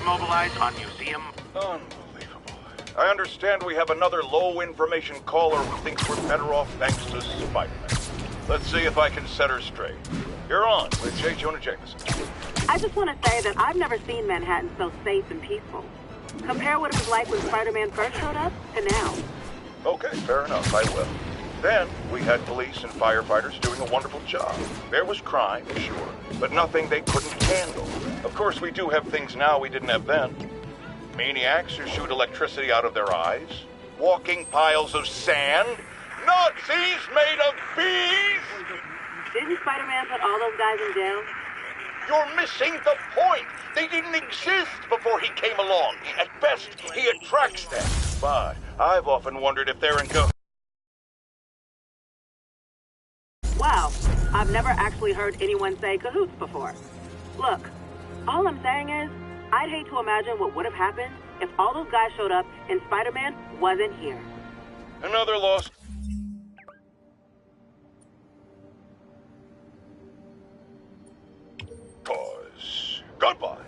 mobilize on museum. Unbelievable. I understand we have another low-information caller who thinks we're better off thanks to Spiderman. Let's see if I can set her straight. You're on with J. Jonah Jameson. I just want to say that I've never seen Manhattan so safe and peaceful. Compare what it was like when Spider-Man first showed up to now. Okay, fair enough, I will. Then, we had police and firefighters doing a wonderful job. There was crime, sure, but nothing they couldn't handle. Of course, we do have things now we didn't have then. Maniacs who shoot electricity out of their eyes. Walking piles of sand. Nazis made of bees! Didn't Spider-Man put all those guys in jail? You're missing the point. They didn't exist before he came along. At best, he attracts them. But I've often wondered if they're in Wow, I've never actually heard anyone say cahoots before. Look, all I'm saying is, I'd hate to imagine what would have happened if all those guys showed up and Spider-Man wasn't here. Another lost. Cause. Goodbye.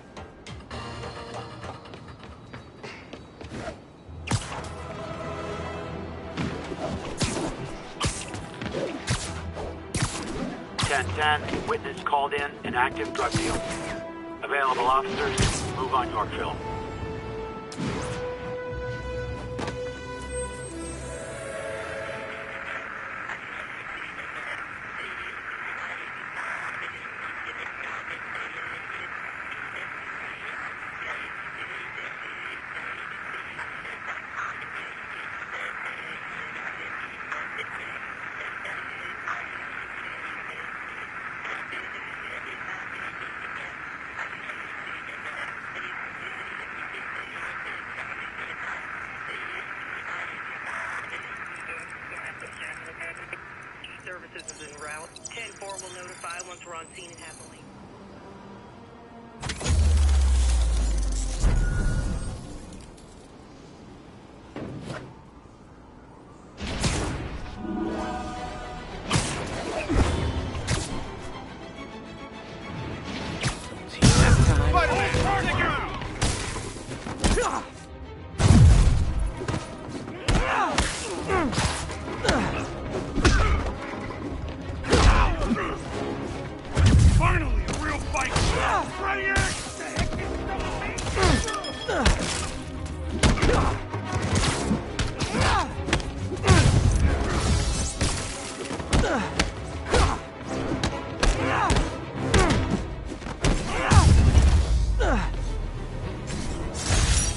Witness called in an active drug deal. Available officers, move on Yorkville. Services is en route. 10-4 will notify once we're on scene and have the link.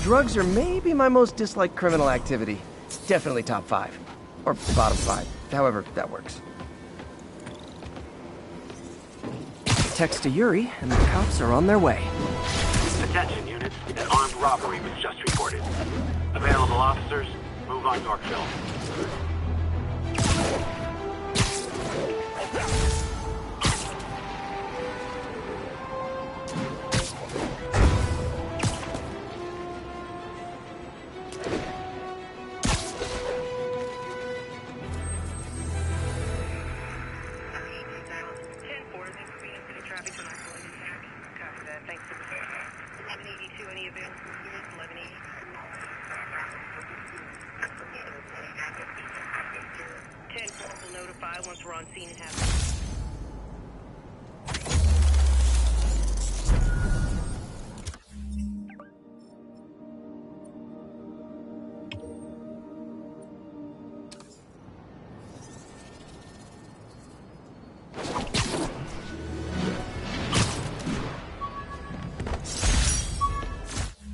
Drugs are maybe my most disliked criminal activity. Definitely top 5. Or bottom 5. However that works. Text to Yuri, and the cops are on their way. Attention units, an armed robbery was just reported. Available officers, move on Yorkville. Once we're on scene and have...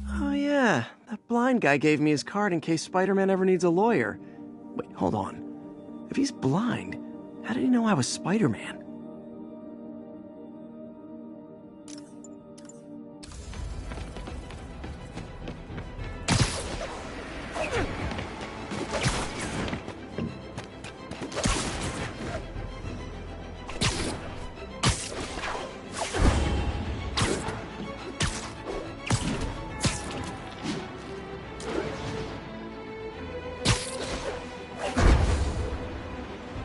Oh yeah, that blind guy gave me his card in case Spider-Man ever needs a lawyer. Wait, hold on. If he's blind, how did he know I was Spider-Man?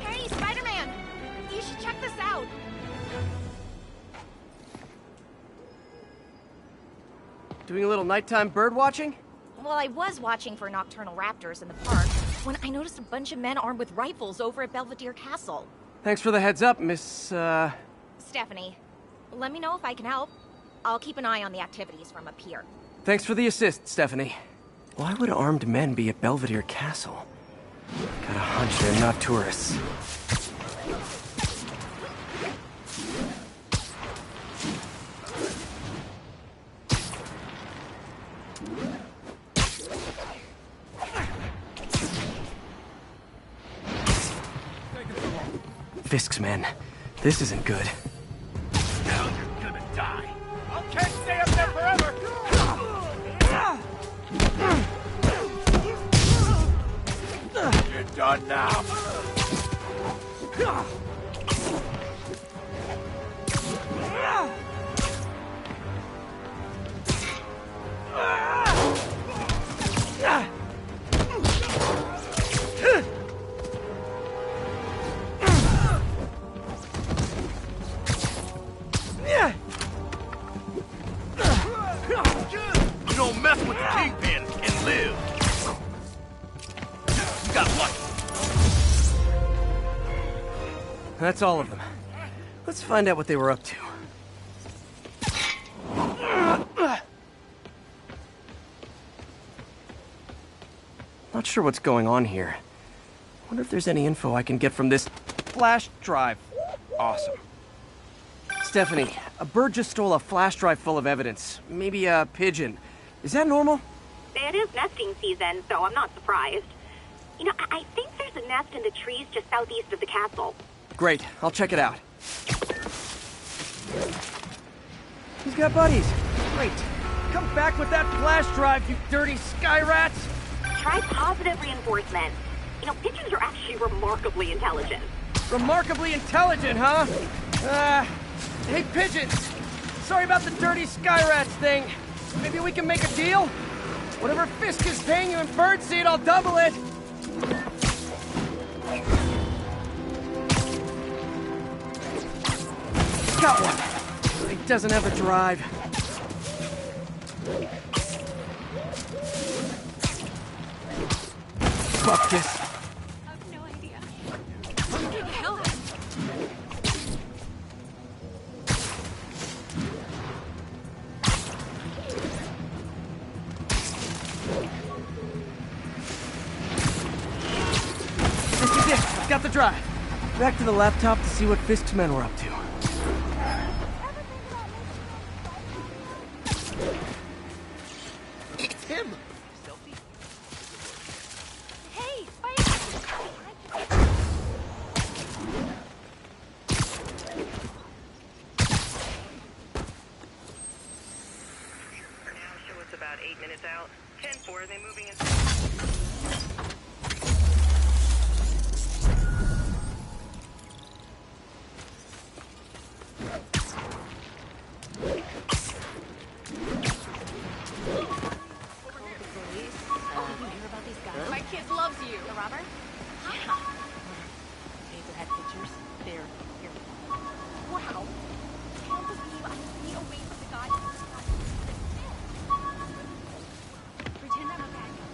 Hey, Spider-Man! You should check this Doing a little nighttime bird watching? Well, I was watching for nocturnal raptors in the park when I noticed a bunch of men armed with rifles over at Belvedere Castle. Thanks for the heads up, Miss, Stephanie, let me know if I can help. I'll keep an eye on the activities from up here. Thanks for the assist, Stephanie. Why would armed men be at Belvedere Castle? Got a hunch they're not tourists. Fisk's men. This isn't good. Now you're gonna die. I can't stay up there forever! You're done now. You don't mess with the kingpin and live. You got lucky. That's all of them. Let's find out what they were up to. Not sure what's going on here. Wonder if there's any info I can get from this flash drive. Awesome. Stephanie, a bird just stole a flash drive full of evidence. Maybe a pigeon. Is that normal? It is nesting season, so I'm not surprised. You know, I think there's a nest in the trees just southeast of the castle. Great, I'll check it out. He's got buddies. Great. Come back with that flash drive, you dirty sky rats! Try positive reinforcement. You know, pigeons are actually remarkably intelligent. Remarkably intelligent, huh? Hey, pigeons! Sorry about the dirty sky rats thing. Maybe we can make a deal? Whatever Fisk is paying you in birdseed, I'll double it! Got one. He doesn't have a drive. Fuck this. I have no idea. What the hell? This is it. I've got the drive. Back to the laptop to see what Fisk's men were up to. It's him! Hey, Spiderman! For now, show us about 8 minutes out. 10-4, are they moving in? My kid loves you. The robber? Yeah. Paperhead pictures. There. Here. Wow. Can't believe I can be away from the guy. Pretend I'm a bad guy.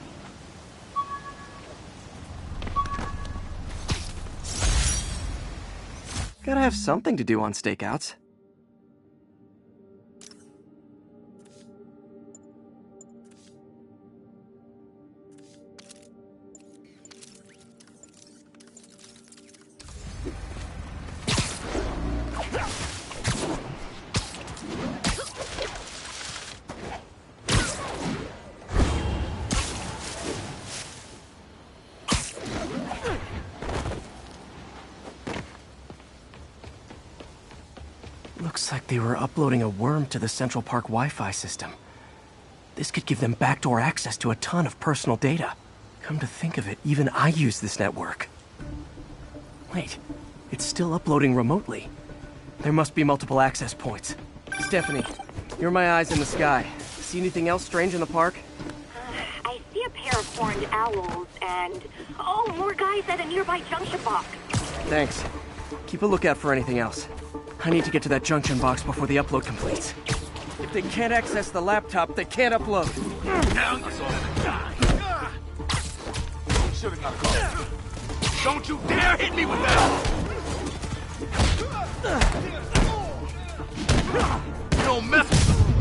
Gotta have something to do on stakeouts. Looks like they were uploading a worm to the Central Park Wi-Fi system. This could give them backdoor access to a ton of personal data. Come to think of it, even I use this network. Wait, it's still uploading remotely. There must be multiple access points. Stephanie, you're my eyes in the sky. See anything else strange in the park? I see a pair of horned owls and... oh, more guys at a nearby junction box. Thanks. Keep a lookout for anything else. I need to get to that junction box before the upload completes. If If they can't access the laptop, they can't upload. Now you're all gonna die. Should've got caught. Don't you dare hit me with that! You don't mess with me.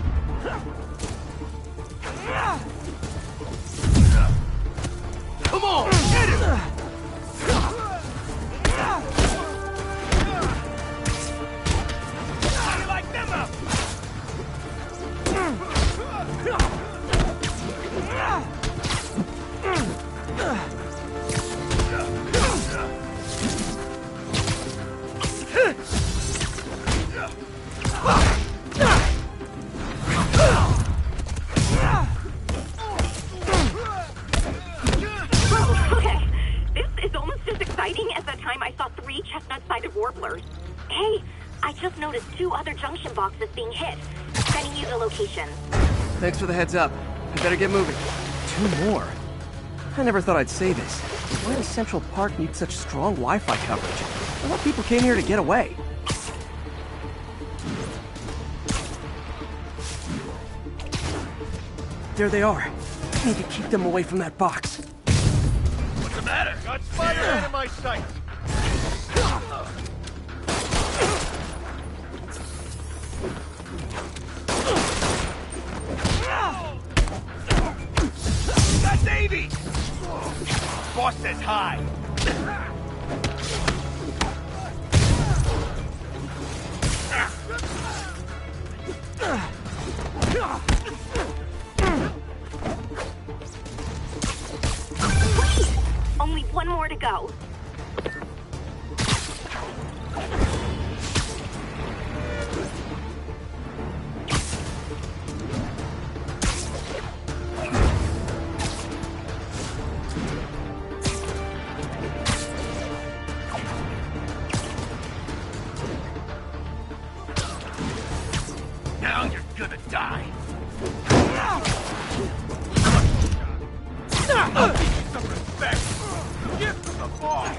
Come on, get it! How you like them up? Okay, this is almost as exciting as the time I saw 3 chestnut-sided warblers. Hey, I just noticed 2 other junction boxes being hit. Sending you the locations. Thanks for the heads up. I better get moving. 2 more? I never thought I'd say this. Why does Central Park need such strong Wi-Fi coverage? A lot of people came here to get away. There they are. I need to keep them away from that box. What's the matter? Got Spiderman in my sights. Got Davey! Boss says hi. Only 1 more to go. Now you're gonna die. I'll give you some respect. Gift from the boss.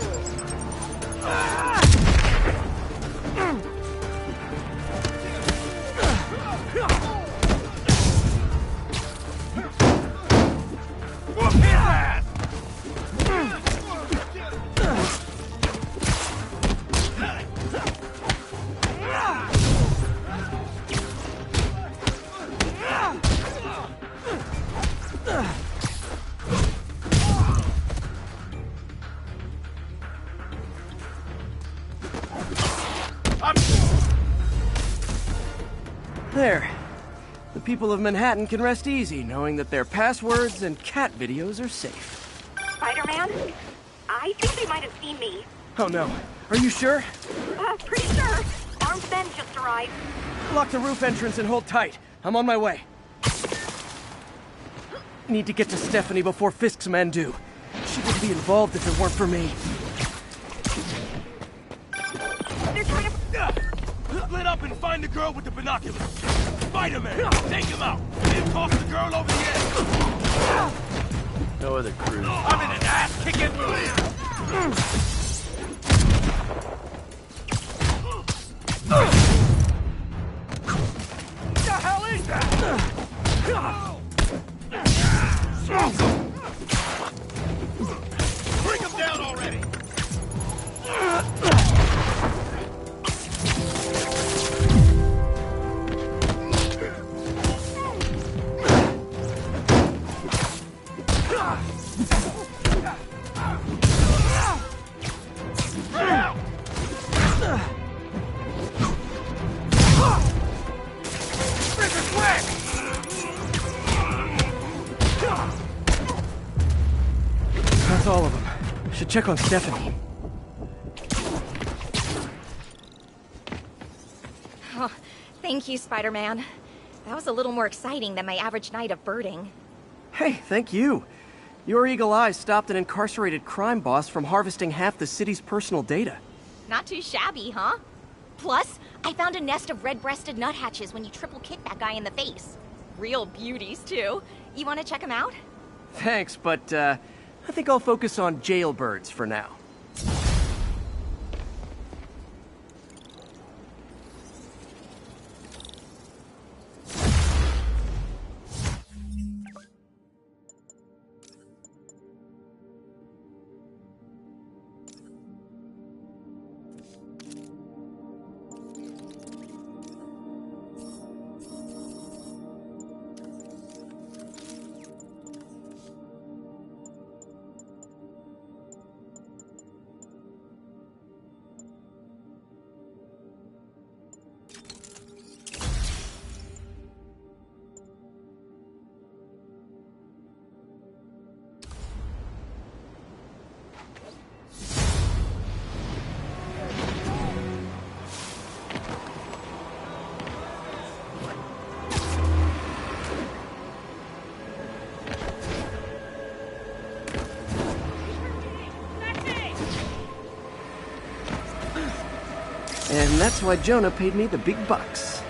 Whoop his ass! There. The people of Manhattan can rest easy knowing that their passwords and cat videos are safe. Spider-Man? I think they might have seen me. Oh no. Are you sure? Pretty sure. Armed men just arrived. Lock the roof entrance and hold tight. I'm on my way. Need to get to Stephanie before Fisk's men do. She would be involved if it weren't for me. They're trying to... Split up and find the girl with the binoculars. Spider-Man, take him out. Then toss the girl over the edge. No other crew. I'm in an ass-kicking mood. What the hell is that? Bring him down already. That's all of them. Should check on Stephanie. Oh, thank you, Spider-Man. That was a little more exciting than my average night of birding. Hey, thank you. Your eagle eyes stopped an incarcerated crime boss from harvesting half the city's personal data. Not too shabby, huh? Plus, I found a nest of red-breasted nuthatches when you triple kicked that guy in the face. Real beauties, too. You want to check them out? Thanks, but I think I'll focus on jailbirds for now. And that's why Jonah paid me the big bucks.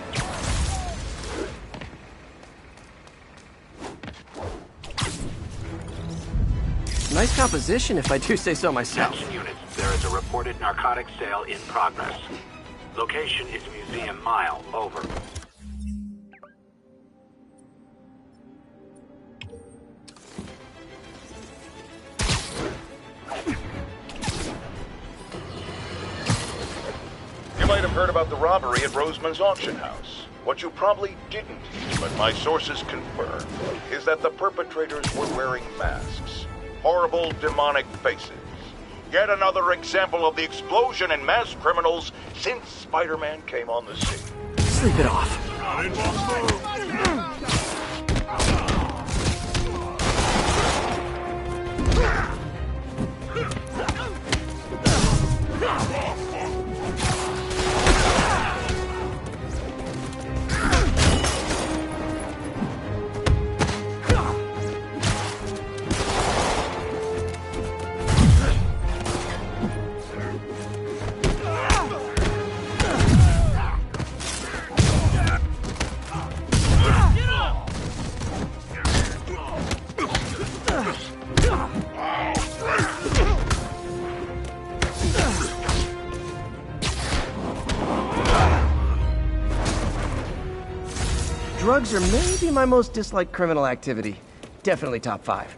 Nice composition, if I do say so myself. Attention units, there is a reported narcotics sale in progress. Location is Museum Mile, over. You might have heard about the robbery at Roseman's auction house. What you probably didn't hear, but my sources confirm, is that the perpetrators were wearing masks. Horrible, demonic faces. Yet another example of the explosion in mass criminals since Spider-Man came on the scene. Sleep it off. Drugs are maybe my most disliked criminal activity. Definitely top 5.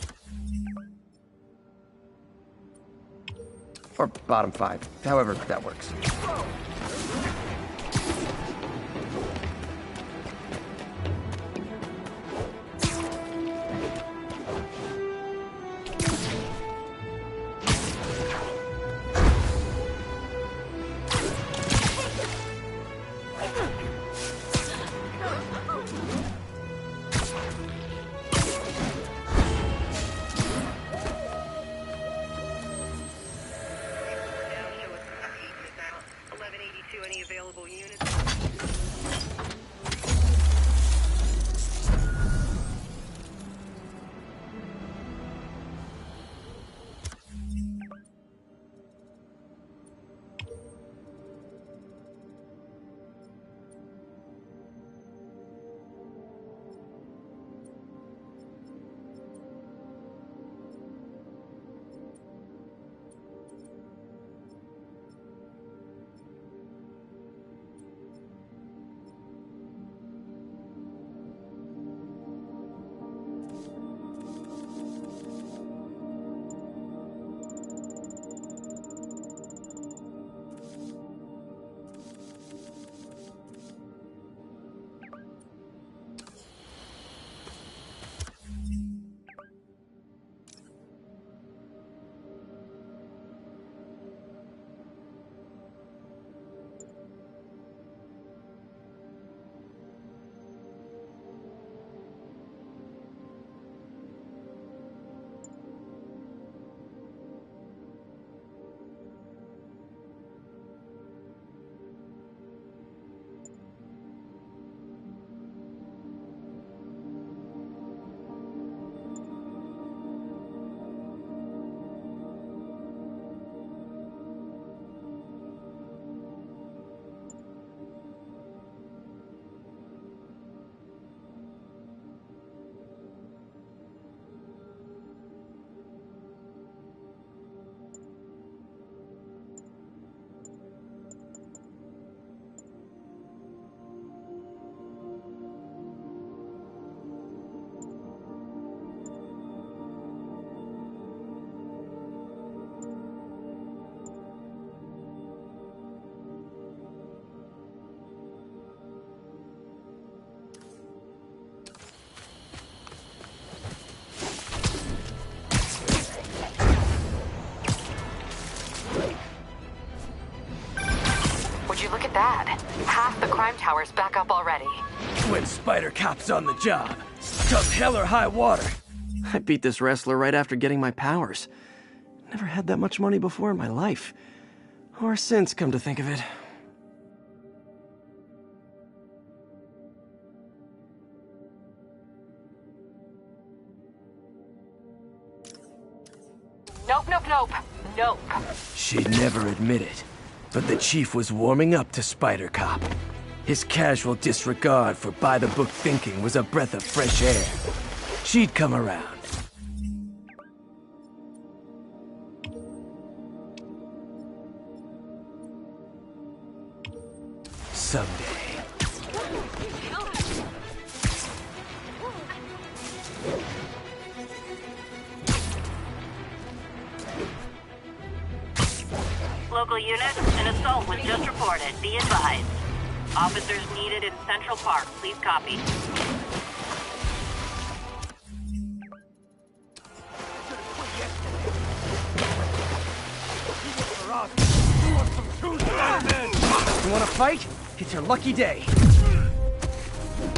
Or bottom 5, however that works. Any available units? Look at that. Half the crime tower's back up already. When Spider Cop's on the job, come hell or high water. I beat this wrestler right after getting my powers. Never had that much money before in my life. Or since, come to think of it. Nope. She'd never admit it. But the chief was warming up to Spider Cop. His casual disregard for by-the-book thinking was a breath of fresh air. She'd come around. Someday. Local units, an assault was just reported. Be advised. Officers needed in Central Park. Please copy. You wanna fight? It's your lucky day.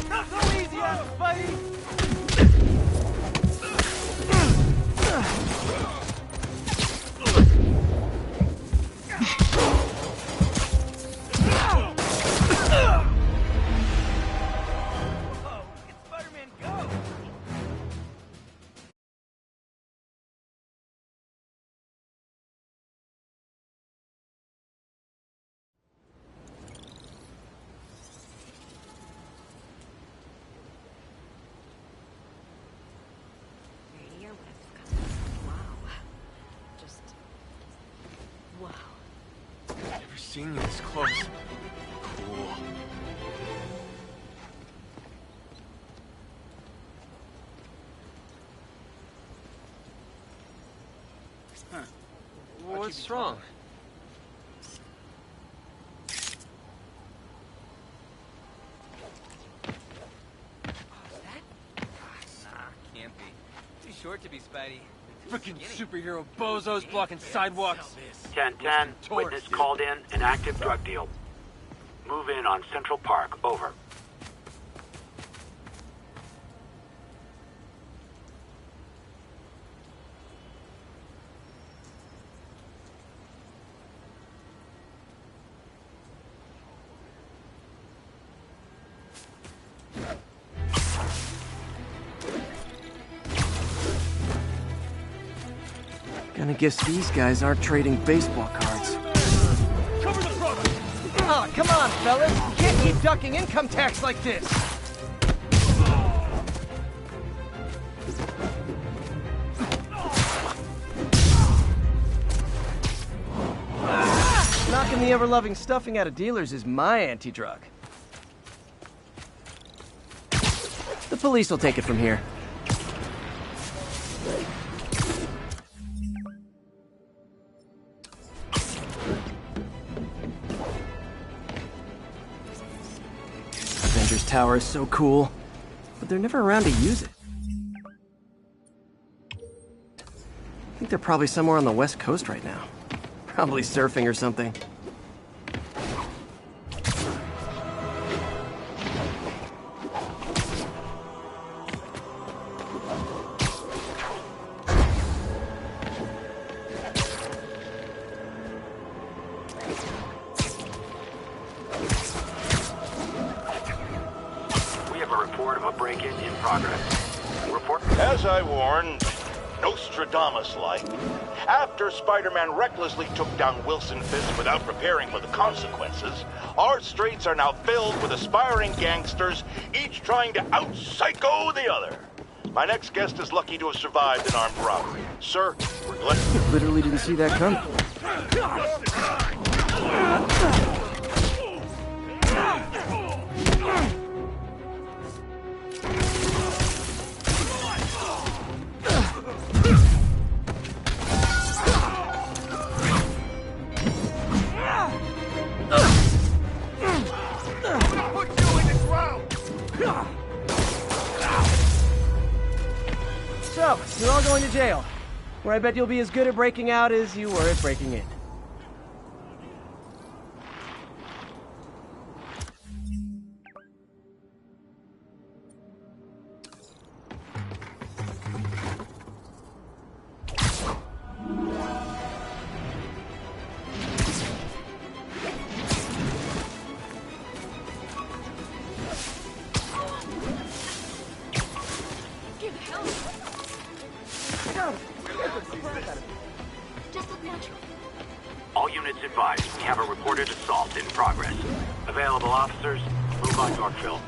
Not so easy, Spidey! Seeing you this close. Cool. Huh. What's wrong? Can't be. Too short to be Spidey. Frickin' superhero bozos blocking sidewalks. 10-10, witness called in an active drug deal. Move in on Central Park, over. Gonna guess these guys aren't trading baseball cards. Cover the product! Oh, come on, fellas! You can't keep ducking income tax like this! Knocking the ever-loving stuffing out of dealers is my anti-drug. The police will take it from here. Tower is so cool, but they're never around to use it. I think they're probably somewhere on the West Coast right now. Probably surfing or something. As I warned, Nostradamus-like, after Spider-Man recklessly took down Wilson Fisk without preparing for the consequences, our streets are now filled with aspiring gangsters, each trying to out-psycho the other. My next guest is lucky to have survived an armed robbery. Sir, we're glad... Literally didn't see that coming. So, you're all going to jail, where I bet you'll be as good at breaking out as you were at breaking in. Just look natural. All units advised, we have a reported assault in progress. Available officers, move on Yorkville.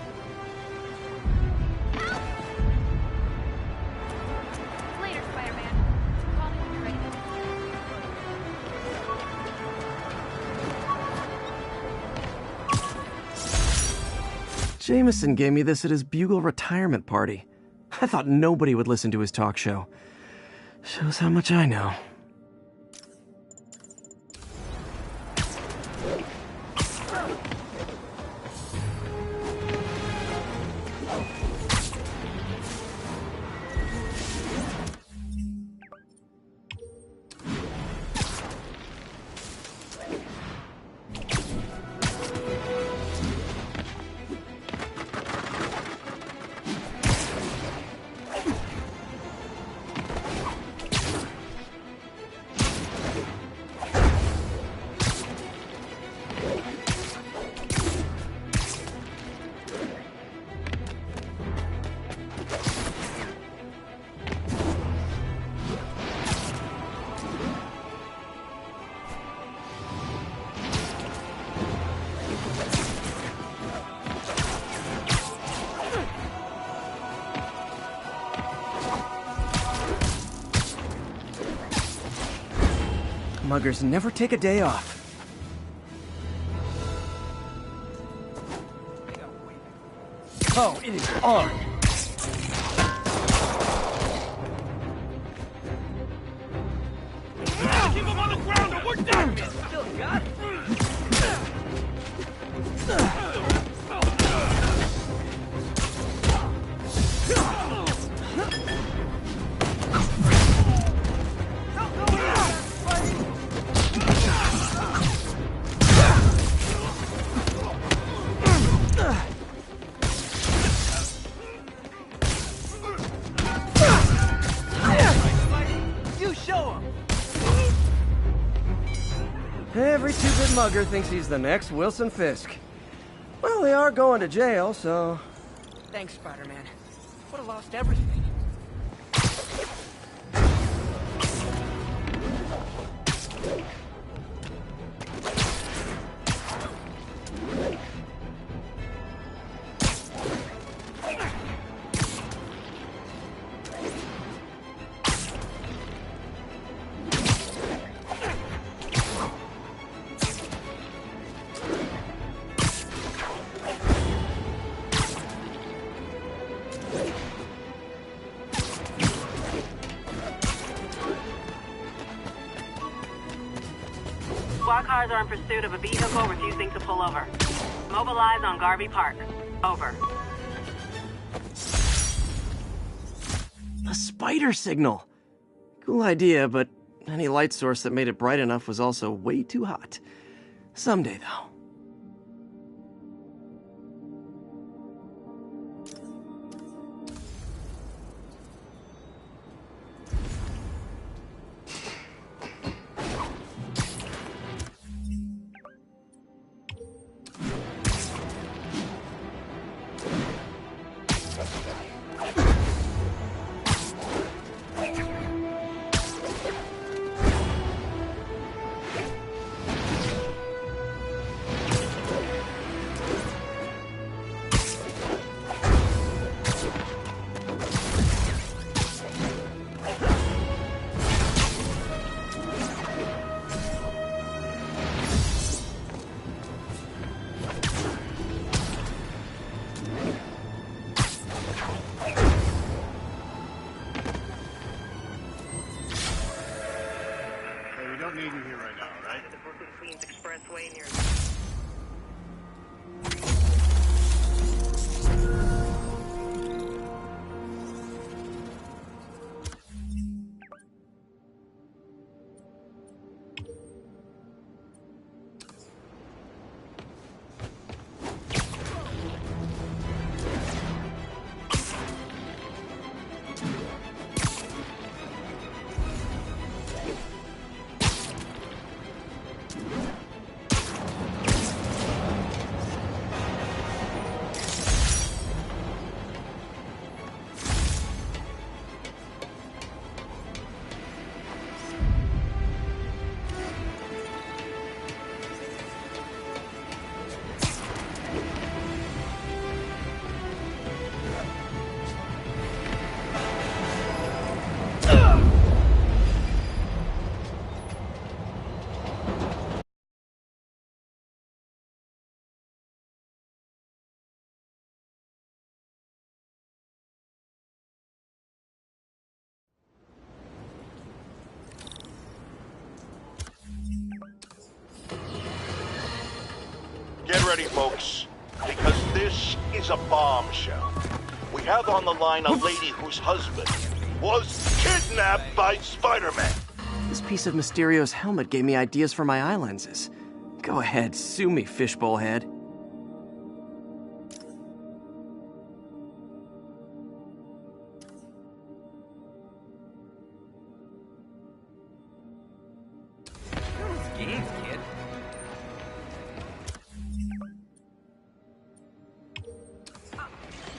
Later, Spider-Man. Call me when you're ready. Jameson gave me this at his Bugle retirement party. I thought nobody would listen to his talk show. Shows how much I know. Muggers never take a day off. Oh, it is on! Keep him on the ground or we're done! Still got it! Every two-bit mugger thinks he's the next Wilson Fisk. Well, they are going to jail, so... Thanks, Spider-Man. Would have lost everything. Squad cars are in pursuit of a vehicle refusing to pull over. Mobilize on Garvey Park. Over. A spider signal! Cool idea, but any light source that made it bright enough was also way too hot. Someday, though. The Brooklyn Queens Expressway near. Get ready, folks, because this is a bombshell. We have on the line a lady whose husband was kidnapped by Spider-Man. This piece of Mysterio's helmet gave me ideas for my eye lenses. Go ahead, sue me, fishbowl head. Games, kid.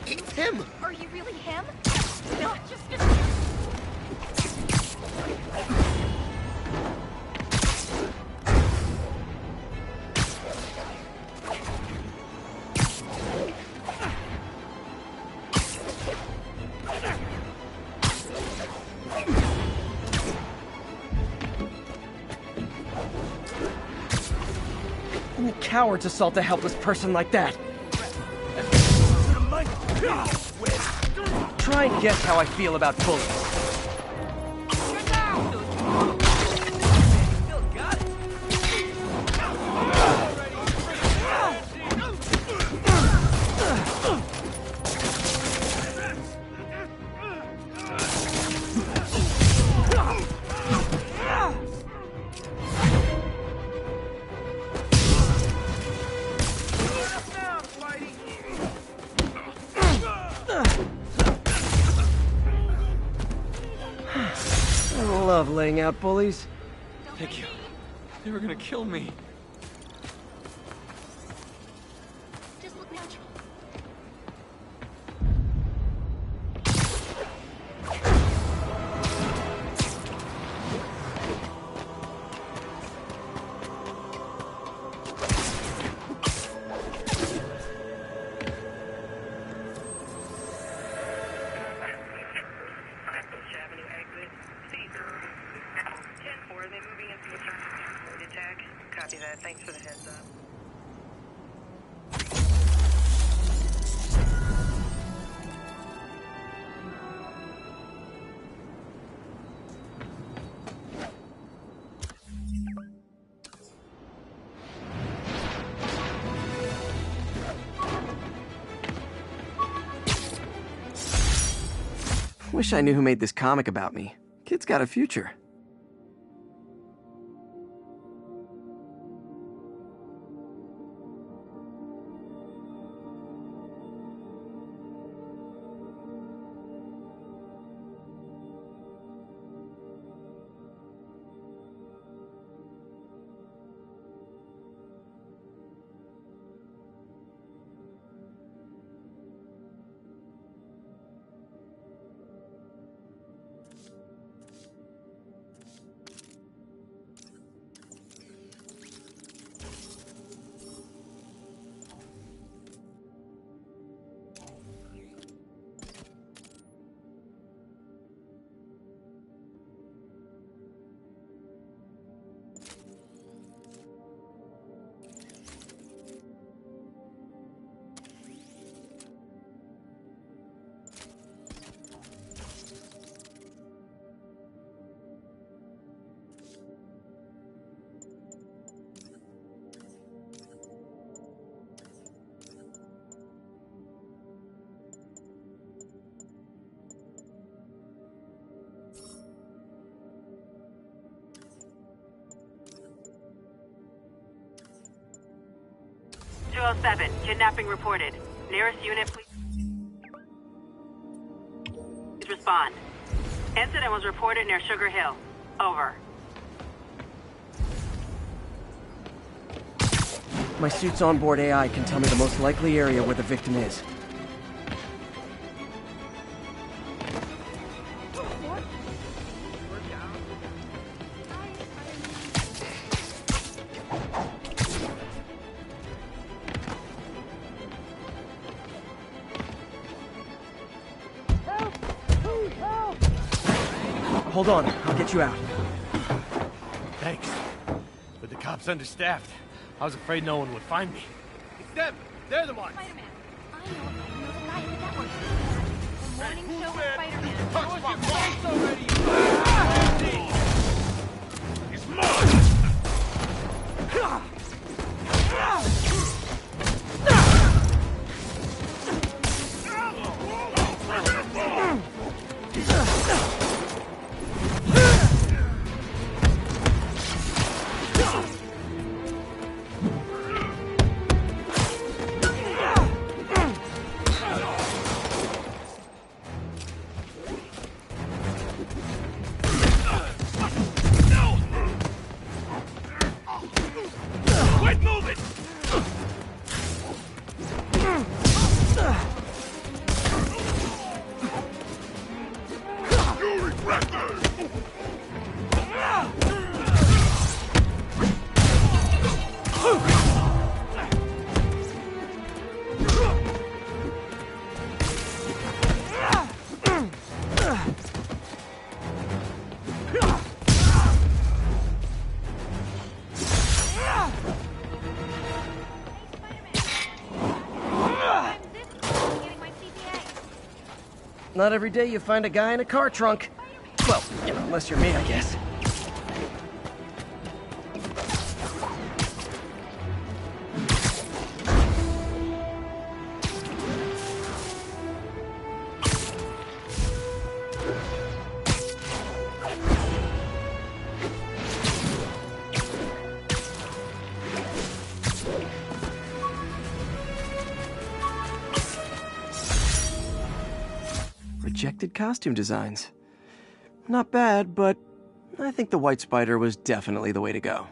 It's him! Are you really him? No, just... Only cowards assault a helpless person like that. Try and guess how I feel about bullets. I love laying out bullies. Thank you. They were gonna kill me. Just look natural. Avenue exit. Stay through. 10-4, they're moving into the road attack. Copy that. Thanks for the heads up. Wish I knew who made this comic about me. Kid's got a future. Kidnapping reported. Nearest unit, please respond. Incident was reported near Sugar Hill. Over. My suit's onboard AI can tell me the most likely area where the victim is. Hold on, I'll get you out. Thanks. But the cops understaffed. I was afraid no one would find me. It's them! They're the ones! Spider-Man. I know the guy at the network. The morning show with Spider-Man. Touch my face already! It's mine! Not every day you find a guy in a car trunk. Well, you know, unless you're me, I guess. Rejected costume designs. Not bad, but I think the White Spider was definitely the way to go.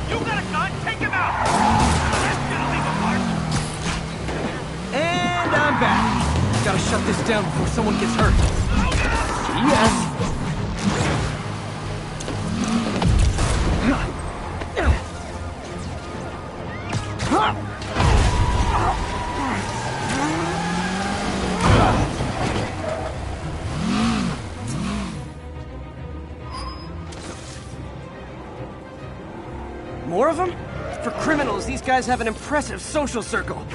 You got a gun? Take him out! this down before someone gets hurt. Yes. More of them? For criminals, these guys have an impressive social circle.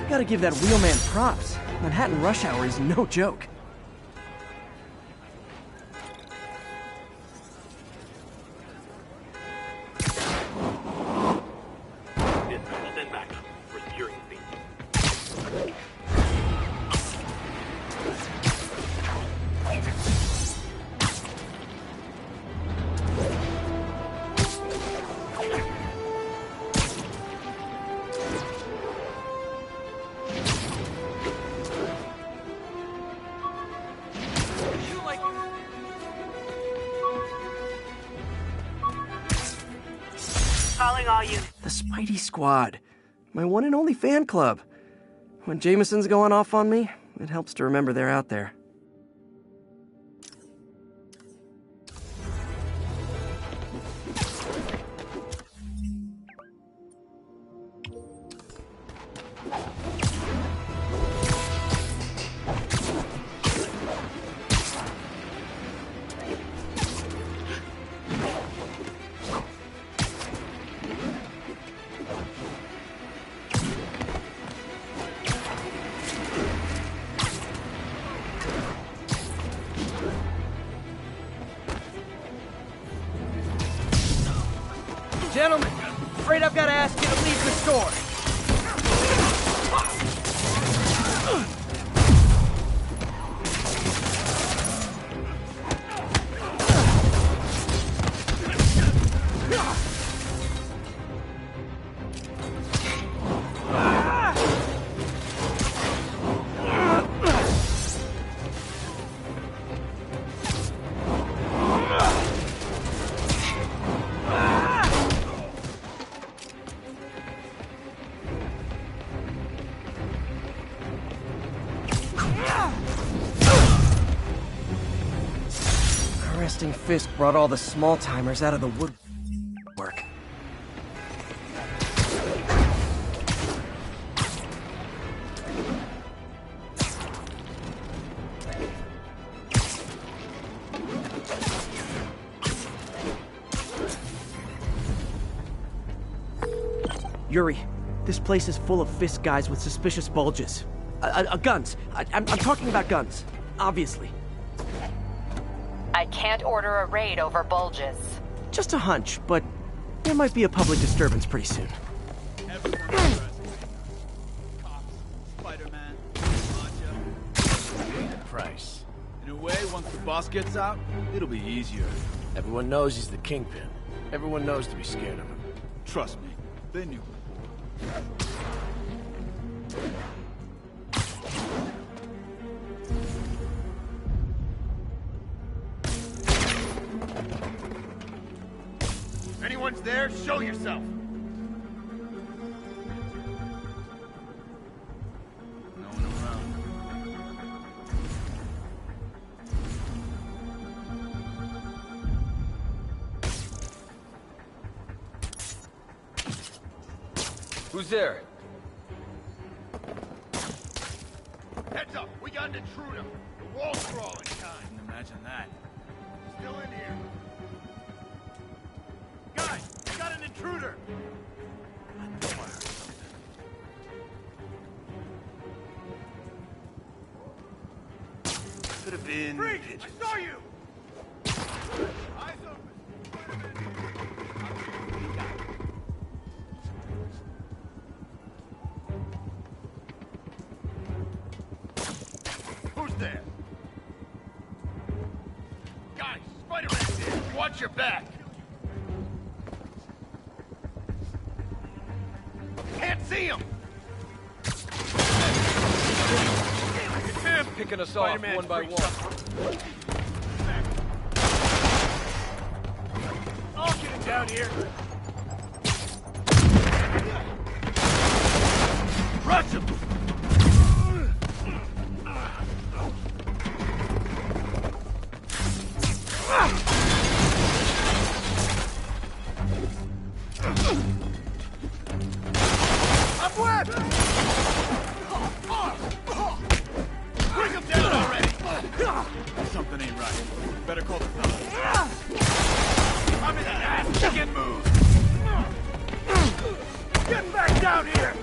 Gotta give that wheelman props. Manhattan rush hour is no joke. Dispatch, send backup. We're securing the scene. Calling all units. The Spidey Squad. My one and only fan club. When Jameson's going off on me, it helps to remember they're out there. Gentlemen, afraid I've got to ask you to leave the store. Arresting Fisk brought all the small-timers out of the woodwork. Yuri, this place is full of Fisk guys with suspicious bulges. Guns. I'm talking about guns, obviously. I can't order a raid over bulges. Just a hunch, but there might be a public disturbance pretty soon. Everyone present. Cops, Spiderman, Macho. The price. In a way, once the boss gets out, it'll be easier. Everyone knows he's the kingpin. Everyone knows to be scared of him. Trust me, they knew before. If anyone's there, show yourself! No one around. Who's there? Heads up, we got an intruder. The wall's crawling. Can imagine that. Still in here. Guys, we got an intruder. I know I heard something. Could have been. Freak! I saw you! Eyes open. Who's there? Guys, Spiderman's here. Watch your back. Can't see him. It's him. picking us off one by one. I'll get him down here. Crush him! I'm wet! Bring him down already! Something ain't right. Better call the fellas. I'm in that ass chicken move! Get back down here!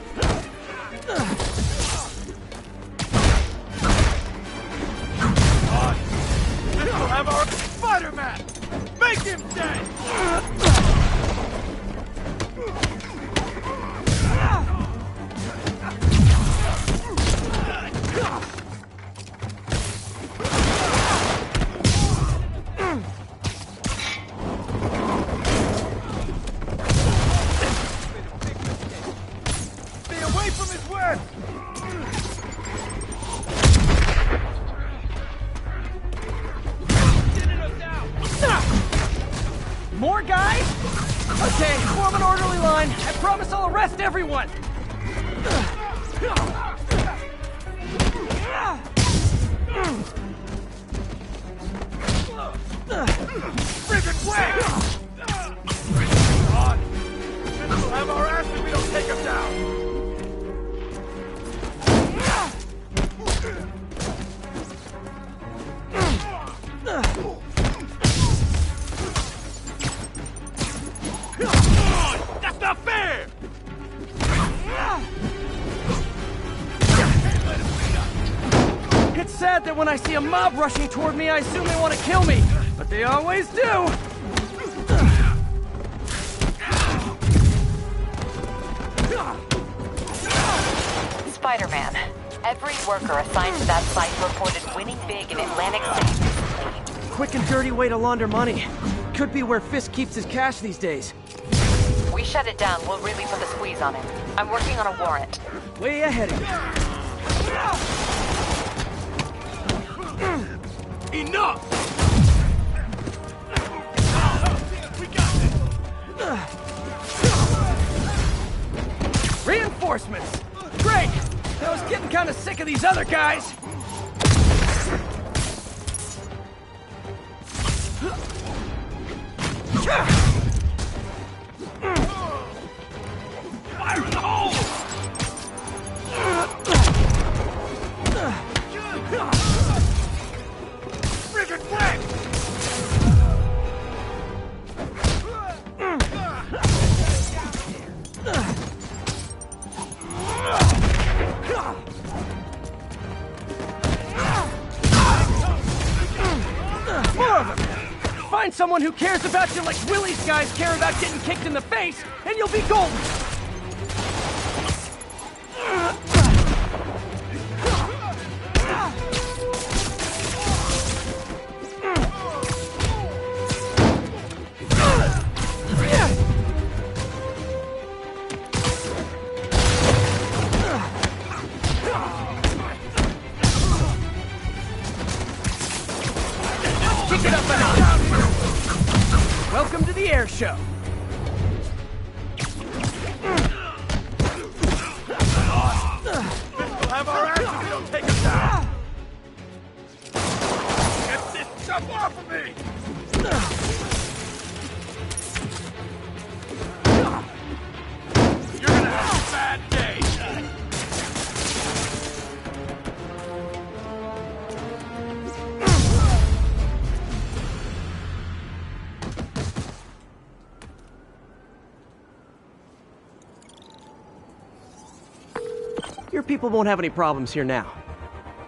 This will have our Spiderman! Make him dead! Stay away from his web! More guys? Okay, form an orderly line. I promise I'll arrest everyone. Friggin' way! On! This will have our ass if we don't take him down! That's not fair! It's sad that when I see a mob rushing toward me, I assume they want to kill me. But they always do. Spider-Man, every worker assigned to that site reported winning big in Atlantic City recently. Quick and dirty way to launder money. Could be where Fisk keeps his cash these days. We shut it down, we'll really put the squeeze on him. I'm working on a warrant. Way ahead of you. Enough! We got this! Reinforcements! Great! I was getting kind of sick of these other guys. Fire in the hole! Friggin' wreck! More of them! Find someone who cares about you like Willie's guys care about getting kicked in the face, and you'll be golden! Kick it up a notch! Welcome to the air show. This will have our ass if we don't take him down! Get this stuff off of me! You're gonna have a bad day! Your people won't have any problems here now.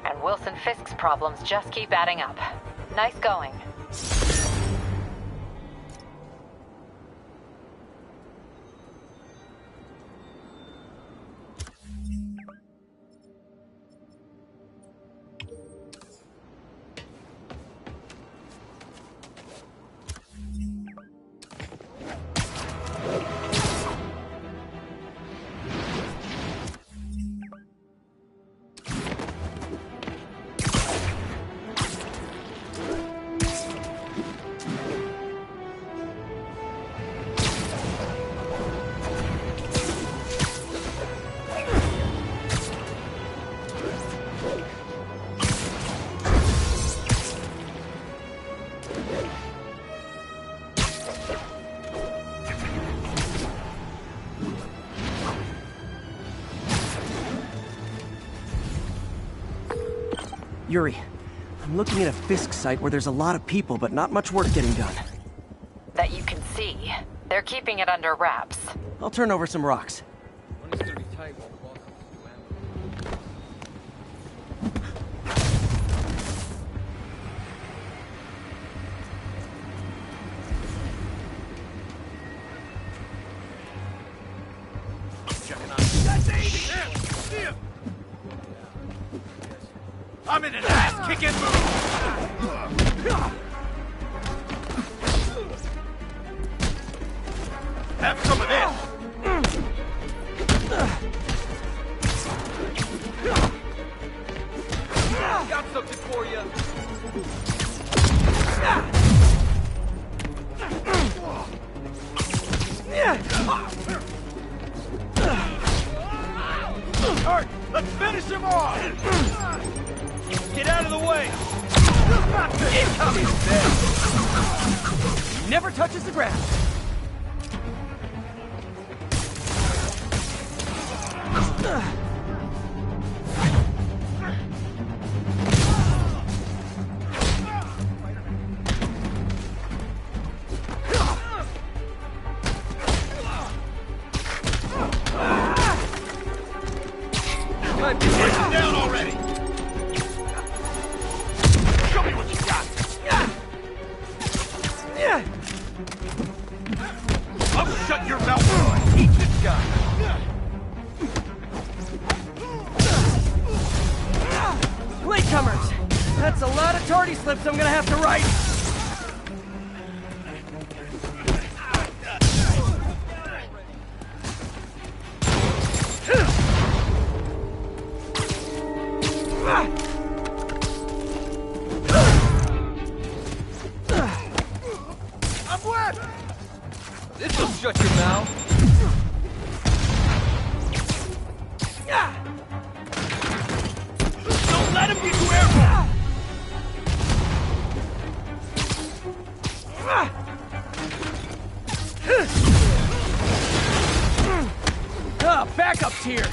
And Wilson Fisk's problems just keep adding up. Nice going. Yuri, I'm looking at a Fisk site where there's a lot of people, but not much work getting done. That you can see. They're keeping it under wraps. I'll turn over some rocks. I'm in an ass-kicking mood! Have some of this! Got something for you! Alright, let's finish him off! Get out of the way! Incoming! Never touches the ground. Get down already! Show me what you got! I'll shut your mouth before I eat this guy! Latecomers! That's a lot of tardy slips I'm gonna have to write. I'm wet! This'll shut your mouth! Don't let him get you airborne! Backup's here.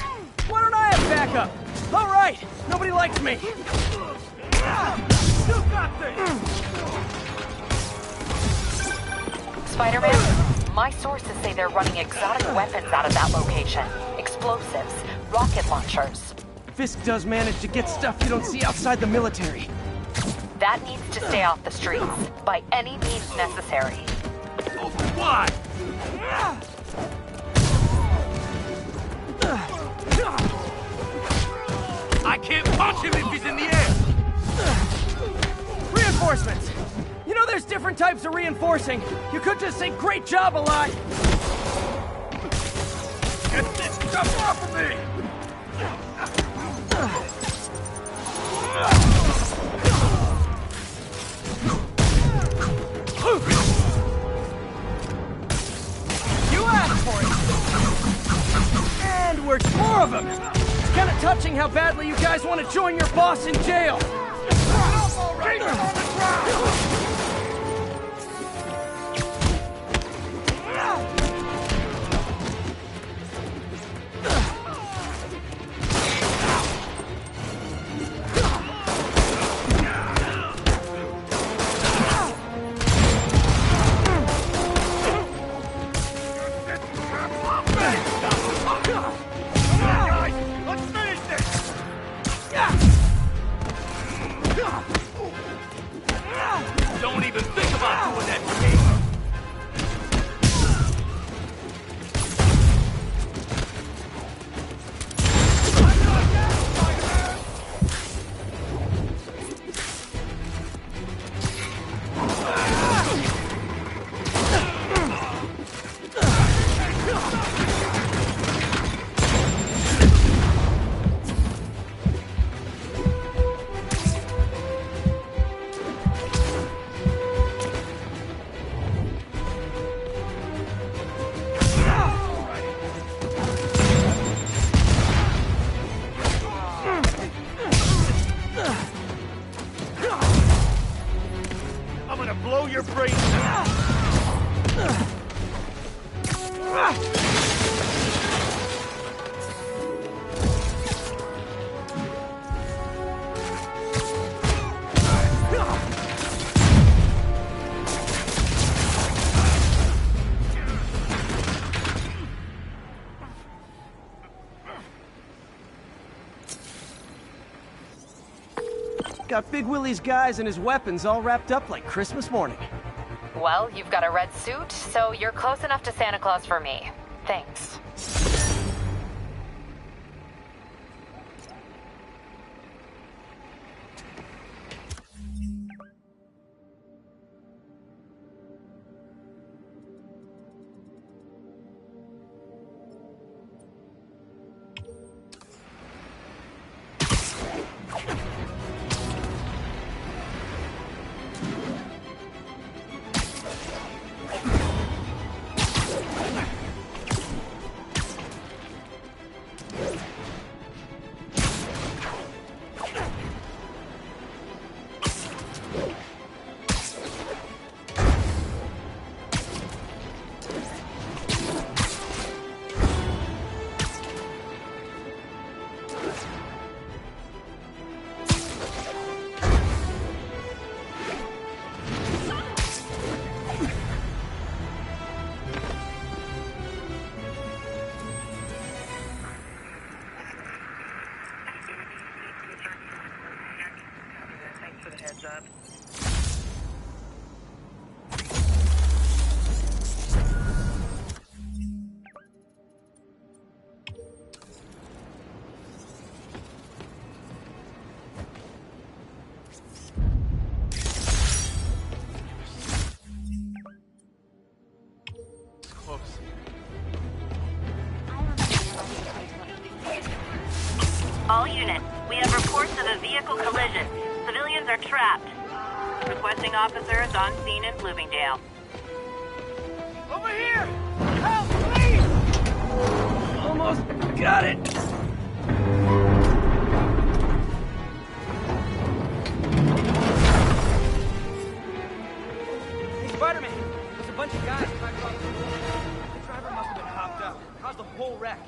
Why don't I have backup? All right, nobody likes me. You got this! Spider-Man, my sources say they're running exotic weapons out of that location. Explosives, rocket launchers. Fisk does manage to get stuff you don't see outside the military. That needs to stay off the streets, by any means necessary. Why? I can't punch him if he's in the air! Reinforcements. You know there's different types of reinforcing. You could just say great job a lot. Get this stuff off of me! You asked for it. And we're more of them. It's kind of touching how badly you guys want to join your boss in jail. Keep him on the ground! Guys, let's finish this! Got Big Willie's guys and his weapons all wrapped up like Christmas morning. Well, you've got a red suit, so you're close enough to Santa Claus for me. Thanks. Thanks for the heads up. All units, we have reports of a vehicle collision. Civilians are trapped. Requesting officers on scene in Bloomingdale. Over here! Help, please! Almost got it! Hey, Spiderman! There's a bunch of guys trying to cross the road. The driver must have been hopped up. Caused the whole wreck.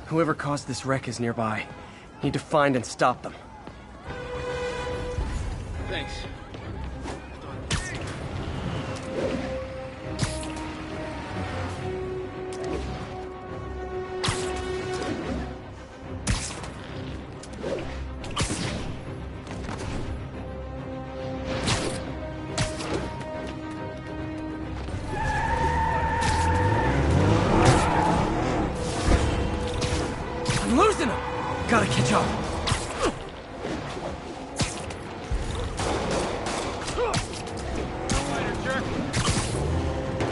Whoever caused this wreck is nearby. Need to find and stop them. Thanks. I'm losing them! Gotta catch up.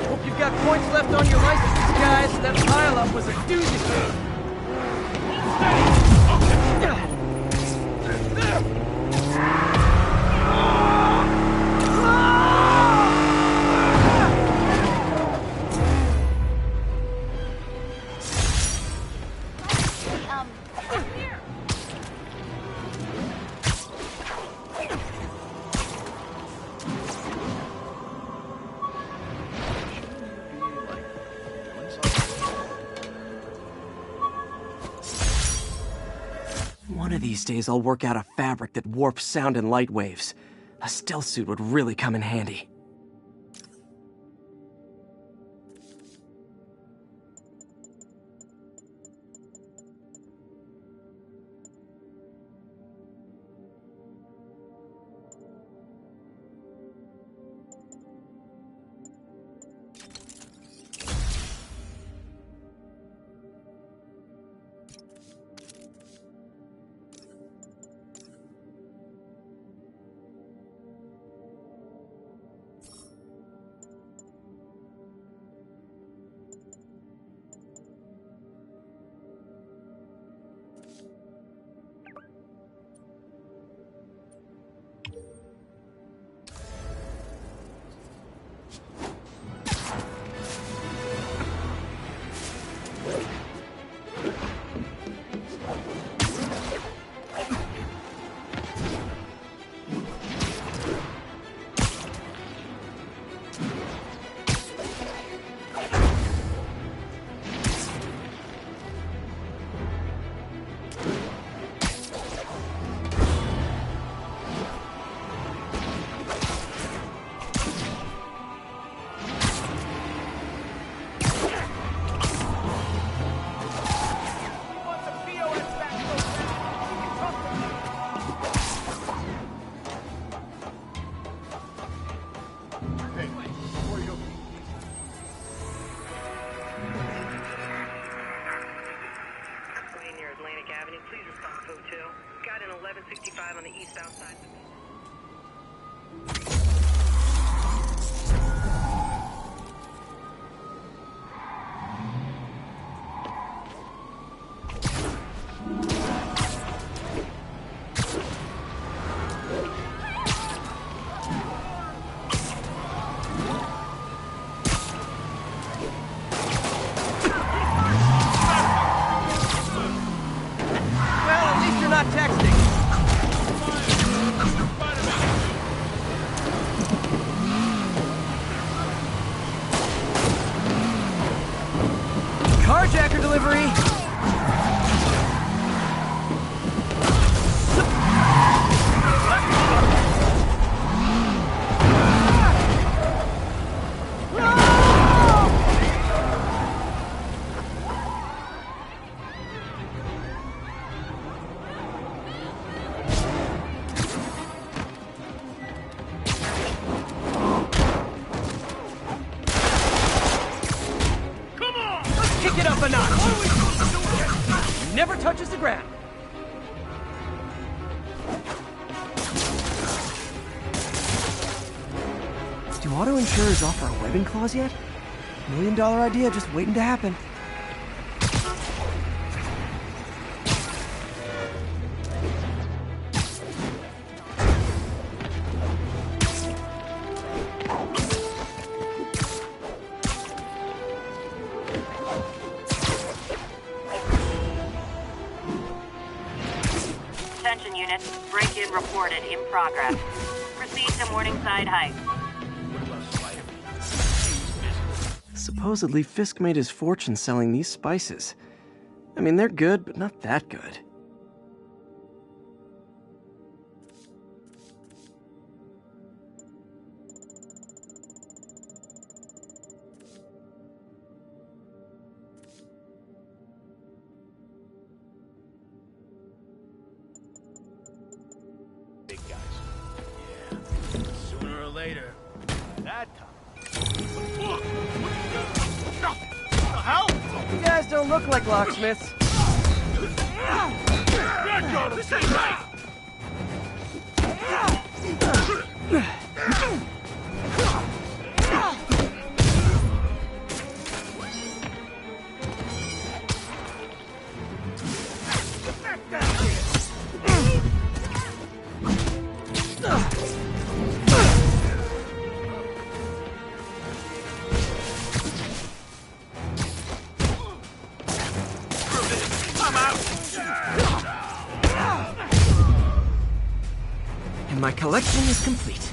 Hope you've got points left on your licenses, guys. That pileup was a doozy. One of these days I'll work out a fabric that warps sound and light waves. A stealth suit would really come in handy. Hotel. Got an 1165 on the eastbound side. Carjacker delivery! Kick it up a notch! Never touches the ground. Do auto insurers offer a webbing clause yet? $1 million idea just waiting to happen. Attention units, break-in reported in progress. Proceed to Morningside Heights. Supposedly, Fisk made his fortune selling these spices. I mean, they're good, but not that good. Big guys. Yeah. Sooner or later. That time. What the hell? You guys don't look like locksmiths. This ain't right! And my collection is complete.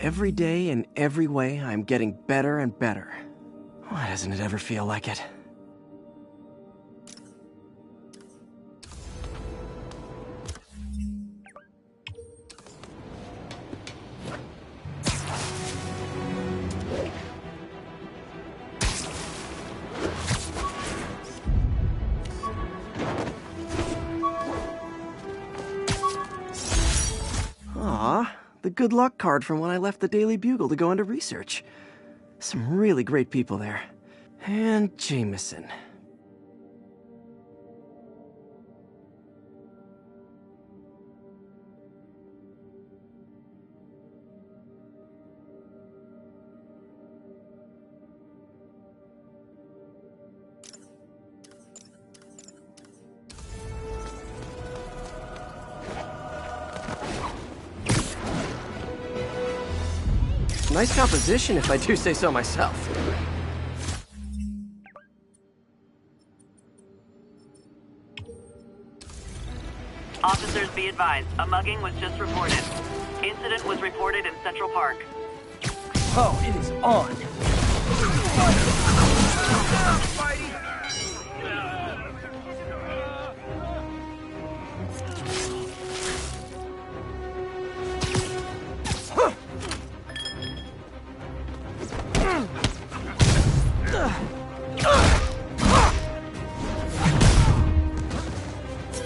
Every day, in every way, I'm getting better and better. Why doesn't it ever feel like it? Aw, the good luck card from when I left the Daily Bugle to go into research. Some really great people there. And Jameson. Nice composition, if I do say so myself. Officers, be advised. A mugging was just reported. Incident was reported in Central Park. Oh, it is on.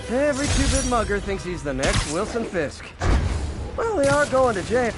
Every two-bit mugger thinks he's the next Wilson Fisk. Well, they are going to jail.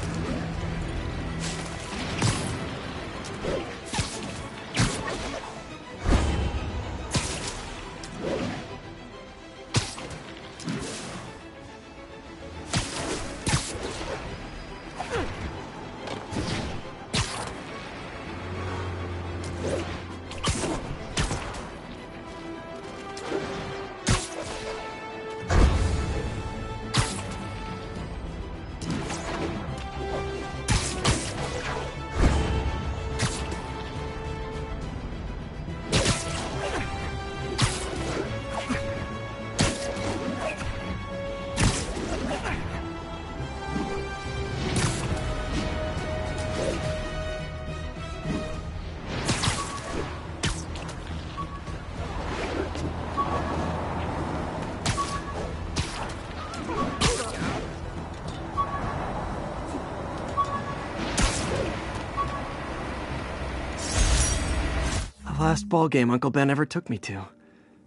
Last ball game Uncle Ben ever took me to.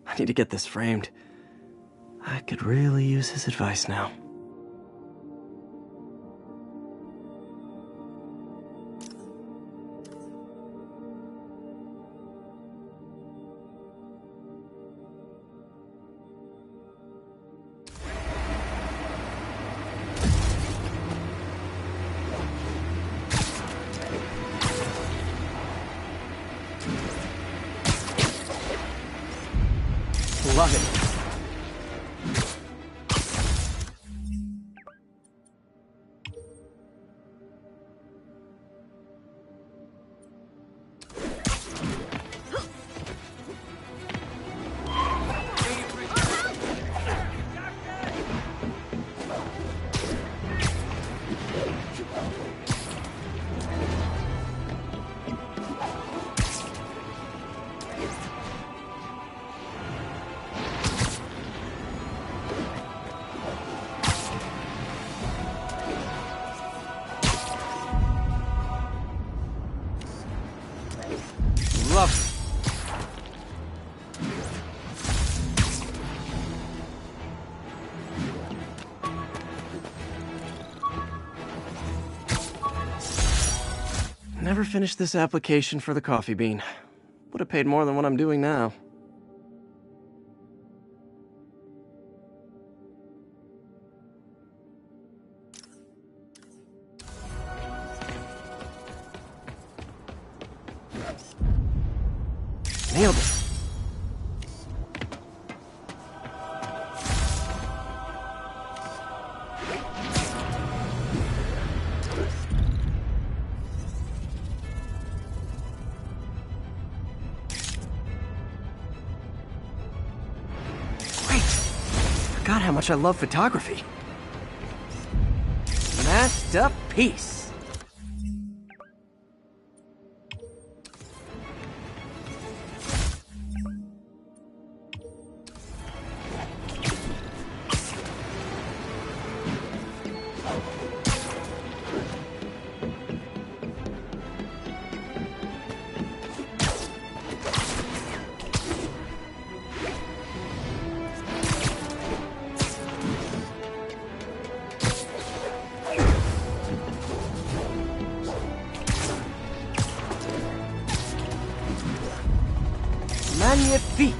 I need to get this framed. I could really use his advice now. Love it. Love it. Never finished this application for the coffee bean. Would have paid more than what I'm doing now. Nailed it. Great. Forgot how much I love photography. Masterpiece. Magnifique!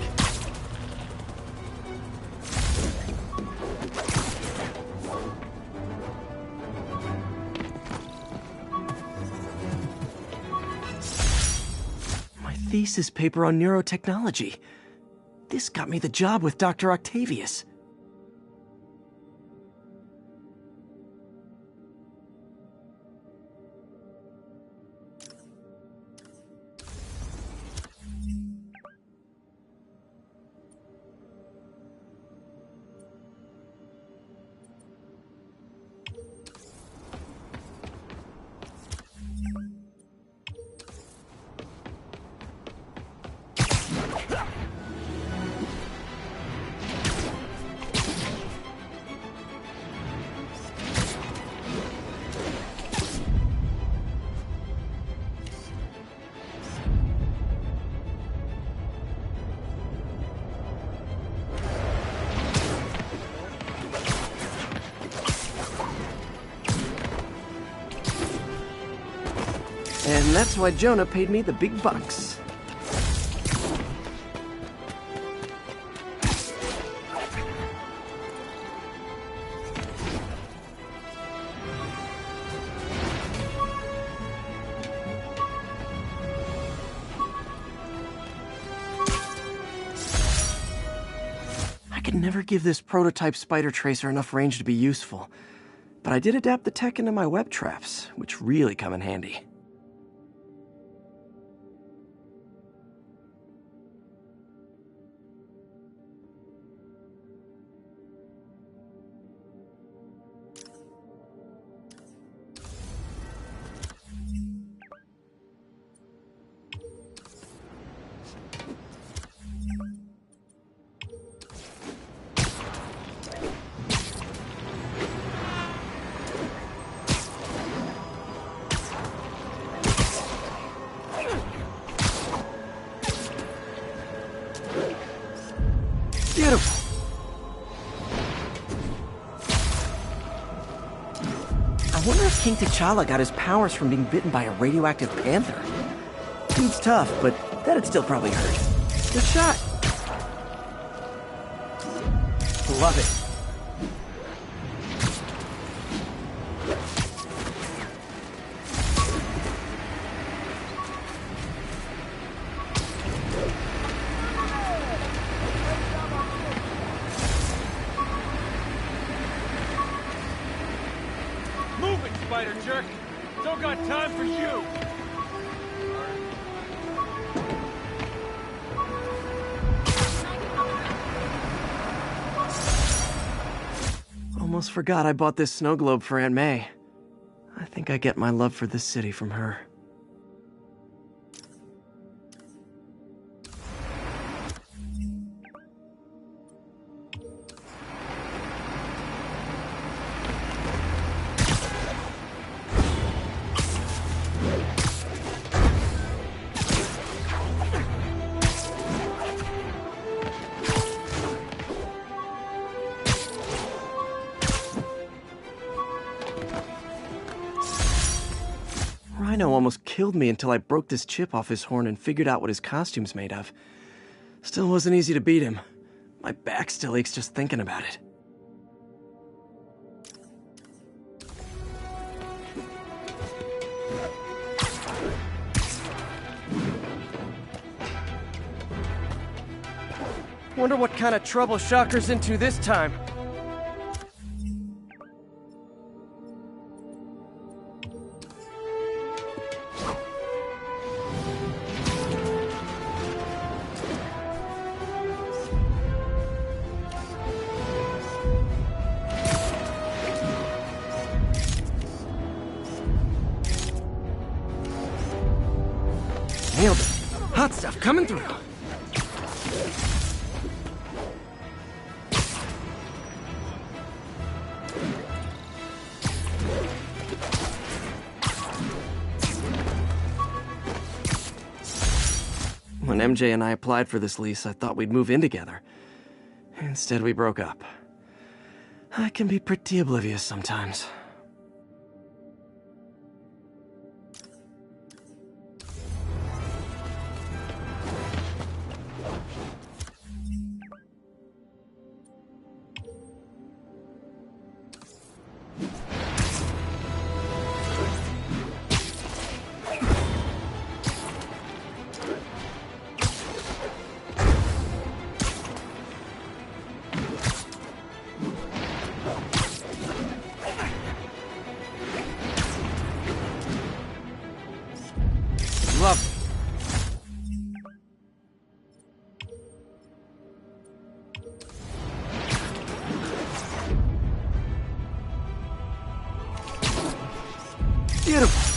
My thesis paper on neurotechnology. This got me the job with Dr. Octavius. And that's why Jonah paid me the big bucks. I could never give this prototype spider tracer enough range to be useful, but I did adapt the tech into my web traps, which really come in handy. Beautiful. I wonder if King T'Challa got his powers from being bitten by a radioactive panther. Dude's tough, but that'd still probably hurt. Good shot. Love it. Move it, spider jerk! Don't got time for you! Almost forgot I bought this snow globe for Aunt May. I think I get my love for this city from her. Rhino almost killed me until I broke this chip off his horn and figured out what his costume's made of. Still wasn't easy to beat him. My back still aches just thinking about it. Wonder what kind of trouble Shocker's into this time. Nailed it. Hot stuff coming through. When MJ and I applied for this lease, I thought we'd move in together. Instead, we broke up. I can be pretty oblivious sometimes. Lovely. Beautiful.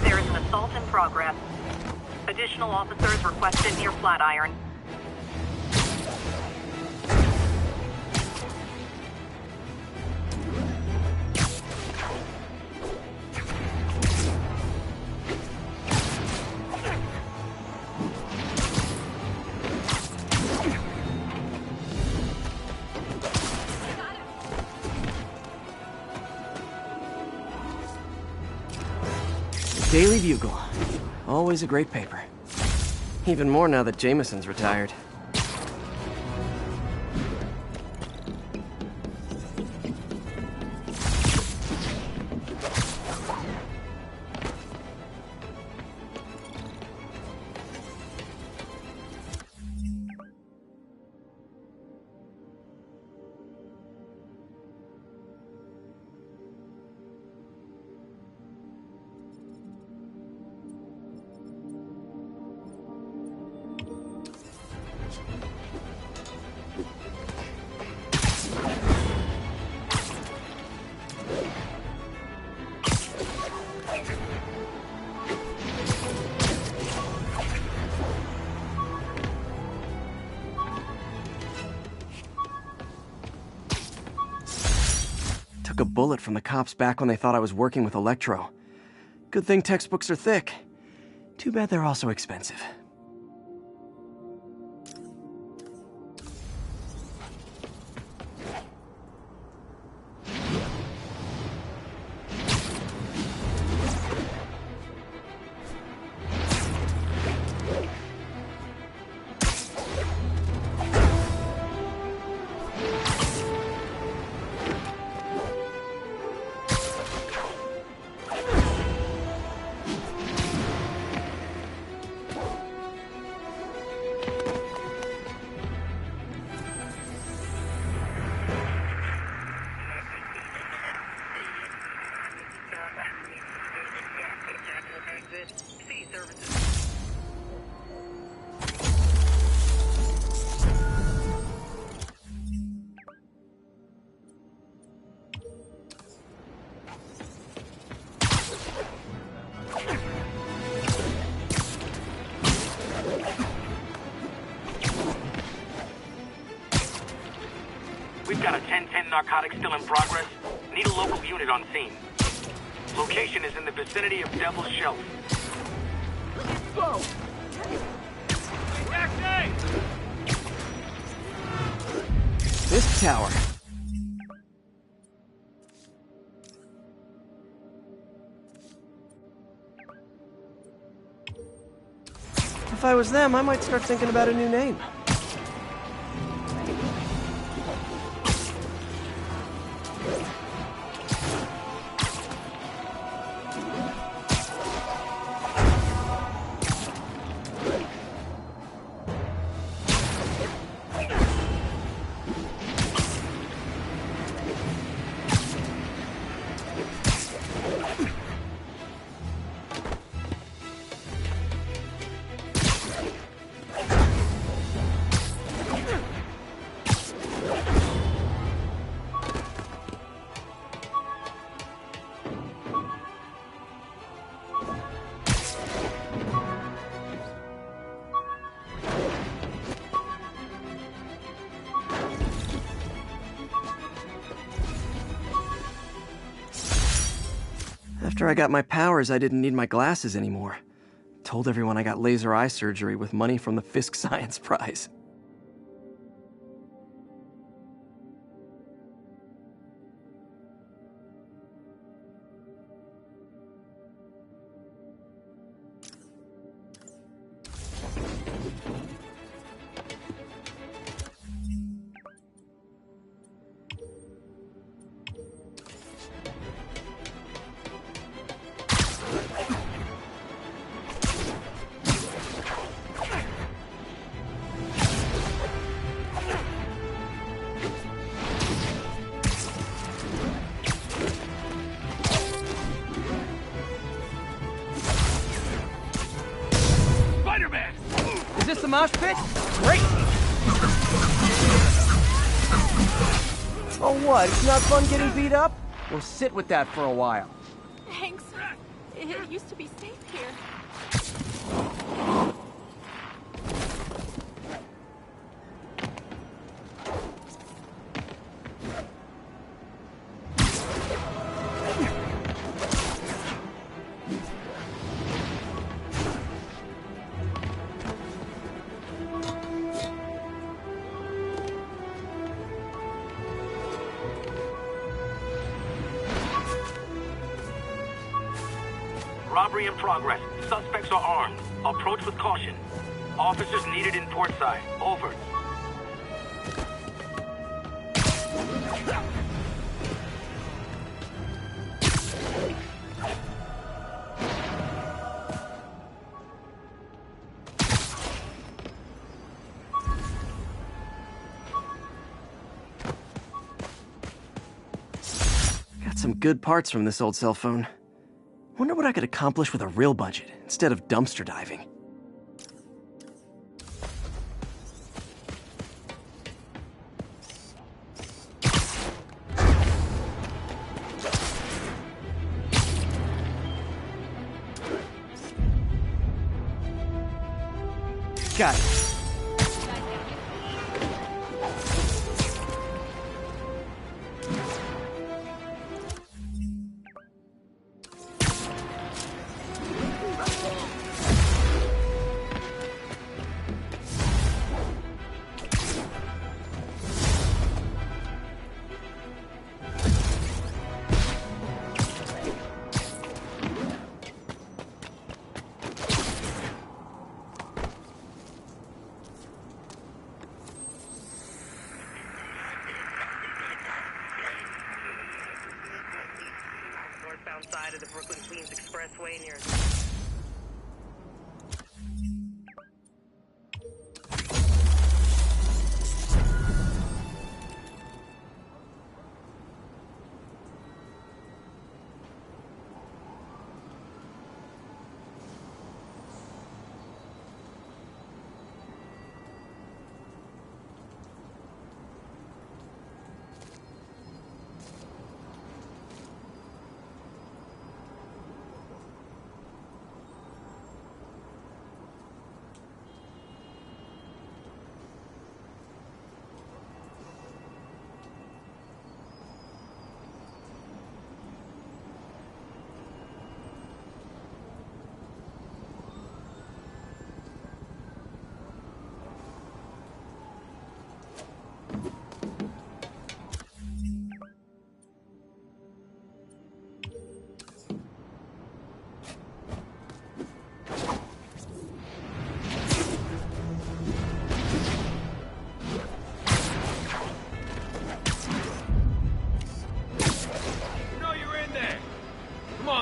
There is an assault in progress. Additional officers requested near Flatiron. Daily Bugle. Always a great paper. Even more now that Jameson's retired. Took a bullet from the cops back when they thought I was working with Electro. Good thing textbooks are thick. Too bad they're also expensive. We've got a 10-10 narcotic still in progress. Need a local unit on scene. Location is in the vicinity of Devil's Shelf. Go! This tower. If I was them, I might start thinking about a new name. After I got my powers, I didn't need my glasses anymore. Told everyone I got laser eye surgery with money from the Fisk Science Prize. Is this the mosh pit? Great! Oh what, it's not fun getting beat up? We'll sit with that for a while. Thanks. It used to be safe here. Robbery in progress. Suspects are armed. Approach with caution. Officers needed in portside. Over. Got some good parts from this old cell phone. Wonder what I could accomplish with a real budget instead of dumpster diving. Got it. Northbound side of the Brooklyn-Queens Expressway near...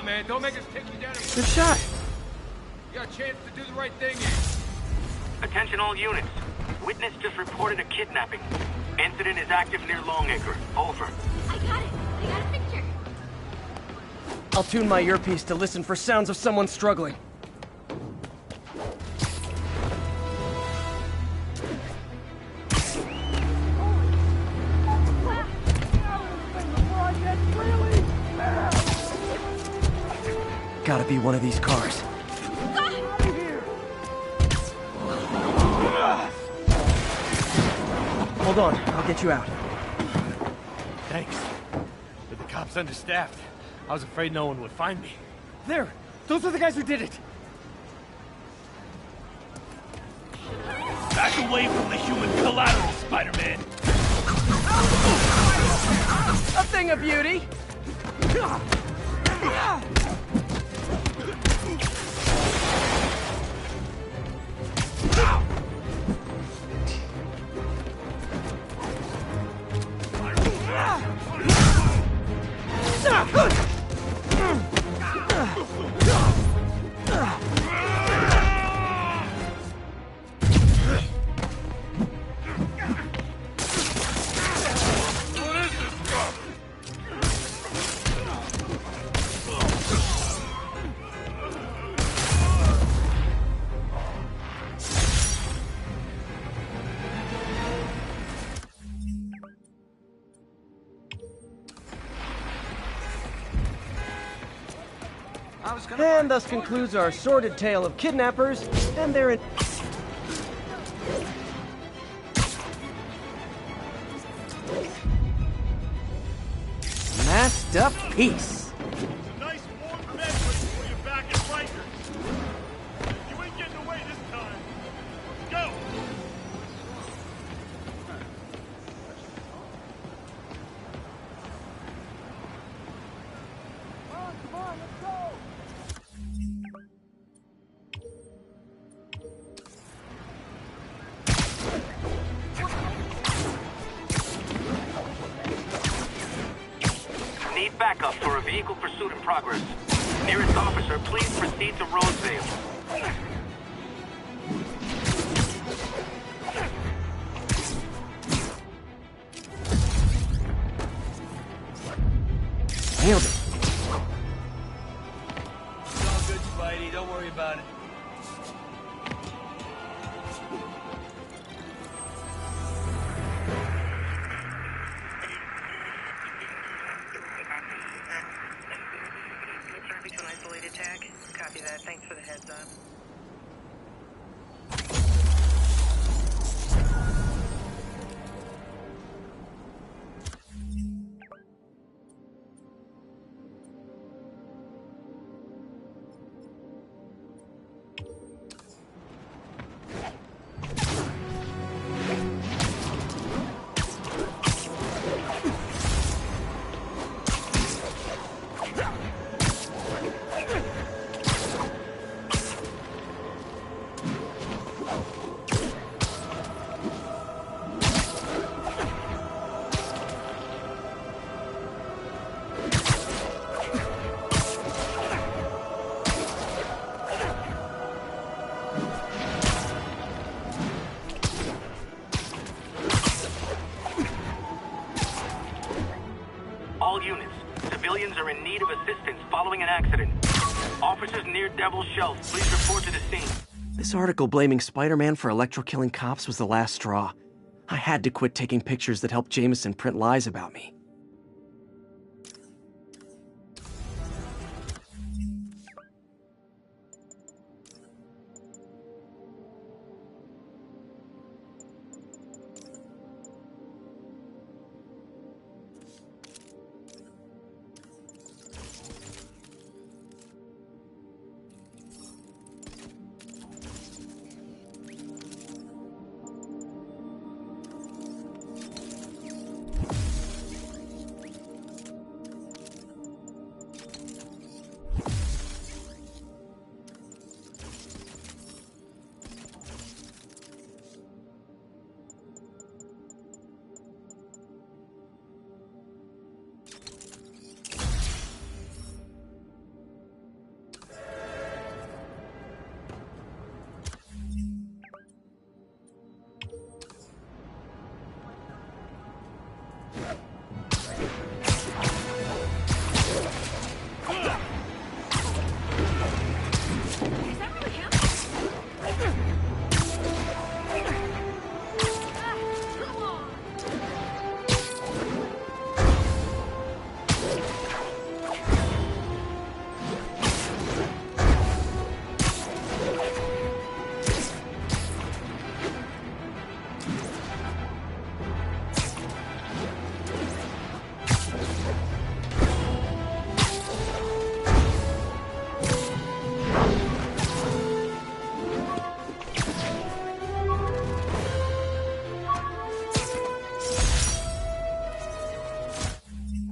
Man, don't make us take you down. Good shot. You got a chance to do the right thing here. Attention all units. Witness just reported a kidnapping. Incident is active near Longacre. Over. I got it. I got a picture. I'll tune my earpiece to listen for sounds of someone struggling. Gotta be one of these cars. Hold on, I'll get you out. Thanks. But the cops understaffed. I was afraid no one would find me. There! Those are the guys who did it! Back away from the human collateral, Spider-Man! A thing of beauty! And thus concludes our sordid tale of kidnappers and their... Masked up peace. Nice warm bed waiting for you back at Rikers. You ain't getting away this time. Go! Come on, let's go! need backup for a vehicle pursuit in progress. Nearest officer, please proceed to Roseville. Nailed it. It's all good, Spidey. Don't worry about it. Traffic to an isolated tag. Copy that. Thanks for the heads up. All units, civilians are in need of assistance following an accident. Officers near Devil's Shelf, please report to the scene. This article blaming Spider-Man for electro-killing cops was the last straw. I had to quit taking pictures that helped Jameson print lies about me.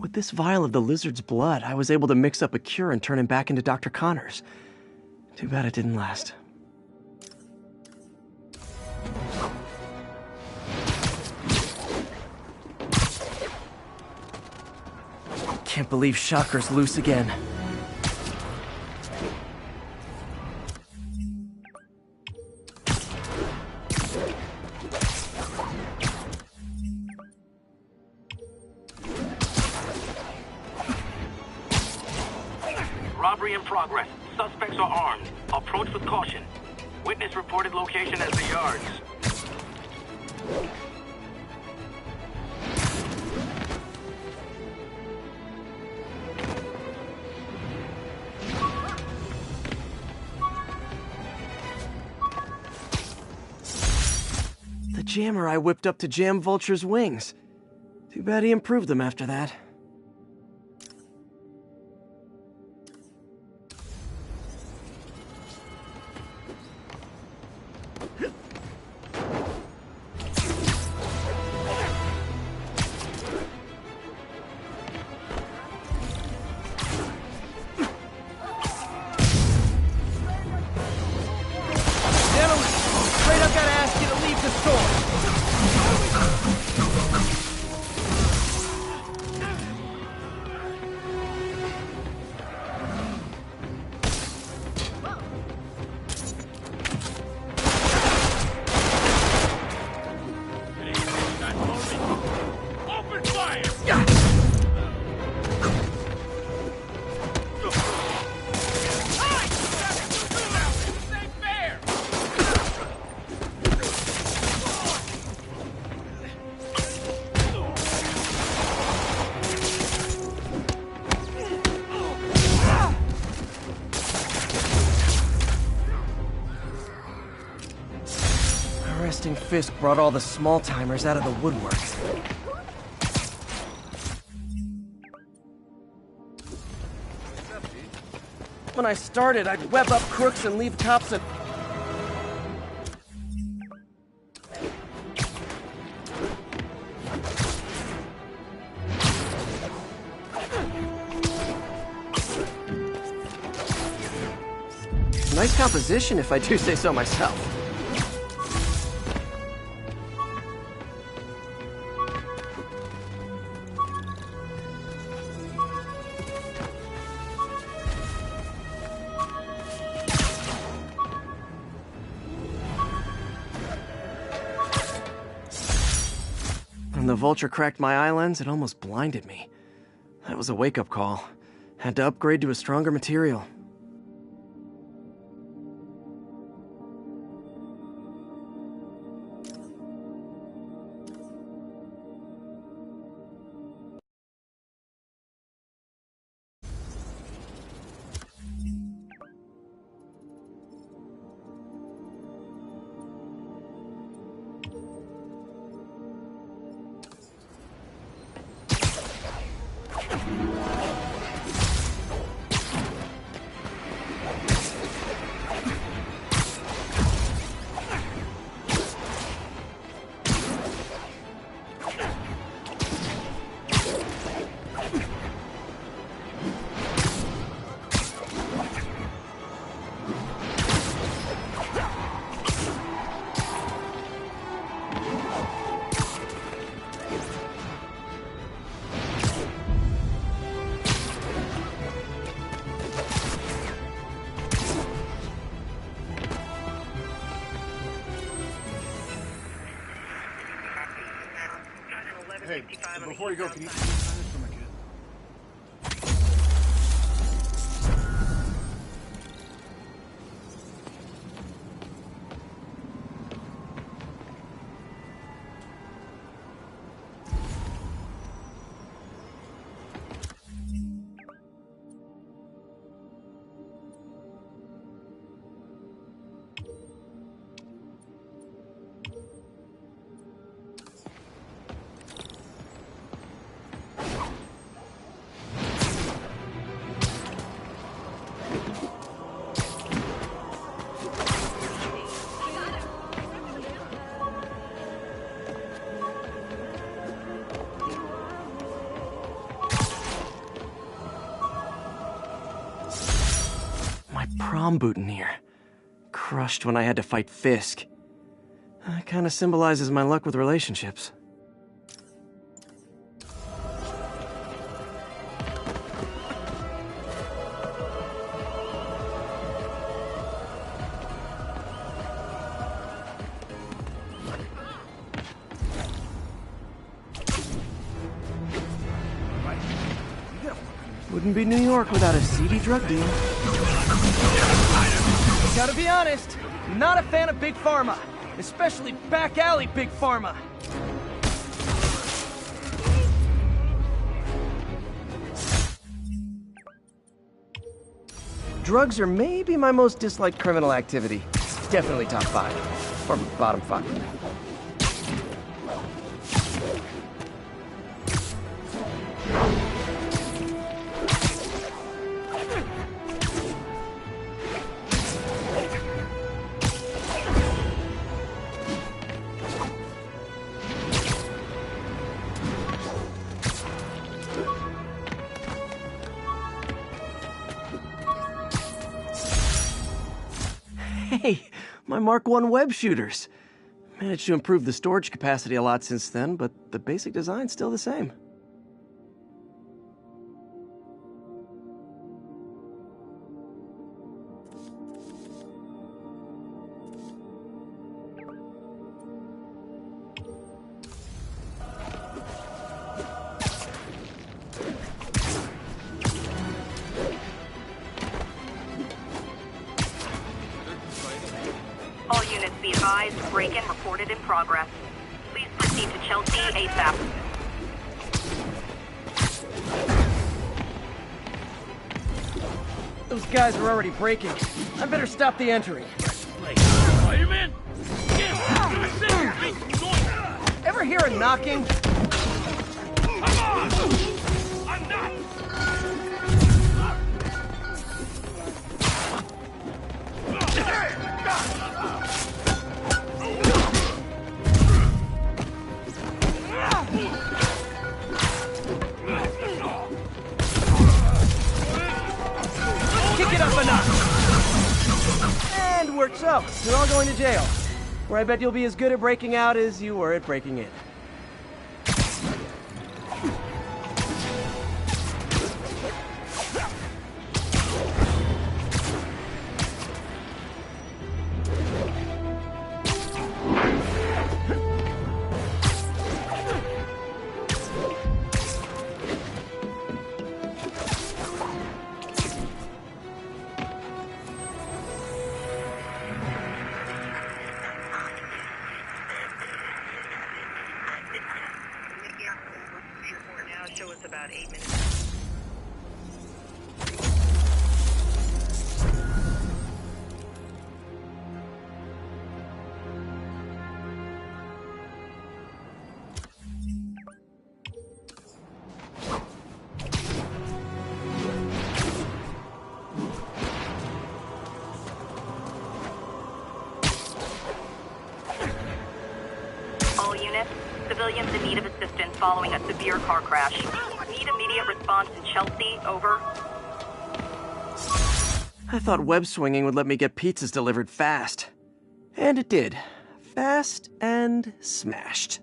With this vial of the lizard's blood, I was able to mix up a cure and turn him back into Dr. Connors. Too bad it didn't last. Can't believe Shocker's loose again. Robbery in progress. Suspects are armed. Approach with caution. Witness reported location as the yards. The jammer I whipped up to jam Vulture's wings. Too bad he improved them after that. Hunting Fisk brought all the small-timers out of the woodwork. When I started, I'd web up crooks and leave cops at... Nice composition, if I do say so myself. When the vulture cracked my eye lens, it almost blinded me. That was a wake-up call. Had to upgrade to a stronger material. Hey, before you go, can you sign this for my kid? Prom boutonniere. Crushed when I had to fight Fisk. That kind of symbolizes my luck with relationships. Wouldn't be New York without a seedy drug deal. Gotta be honest, not a fan of Big Pharma. Especially back alley Big Pharma. Drugs are maybe my most disliked criminal activity. Definitely top 5. Or bottom 5. Hey, my Mark I web shooters. Managed to improve the storage capacity a lot since then, but the basic design's still the same. All units be advised, break-in reported in progress. Please proceed to Chelsea ASAP. Those guys are already breaking. I better stop the entry. Spiderman? Get out! Ever hear a knocking? I'm not! Kick it up a notch! And works up. You're all going to jail. Where I bet you'll be as good at breaking out as you were at breaking in. Now show us about 8 minutes. All units, civilians in need of assistance following a severe car crash. Need immediate response in Chelsea, over. I thought web swinging would let me get pizzas delivered fast. And it did. Fast and smashed.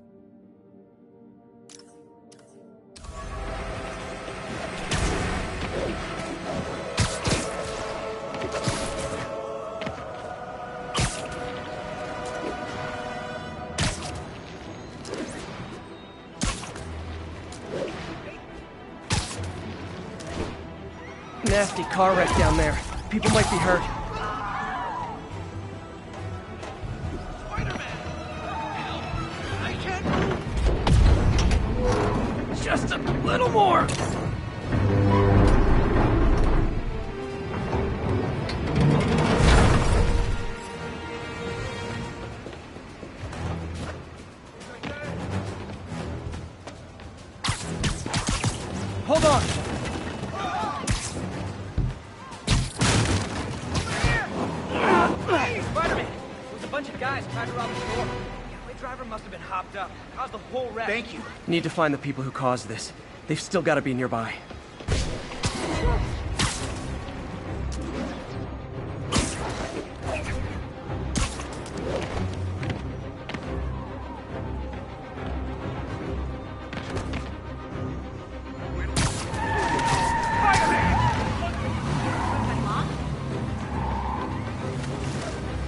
Nasty car wreck down there. People might be hurt. Just a little more! Hold on! Spiderman! There's a bunch of guys trying to rob the store. The driver must have been hopped up. Caused the whole wreck. Thank you. Need to find the people who caused this. They've still got to be nearby.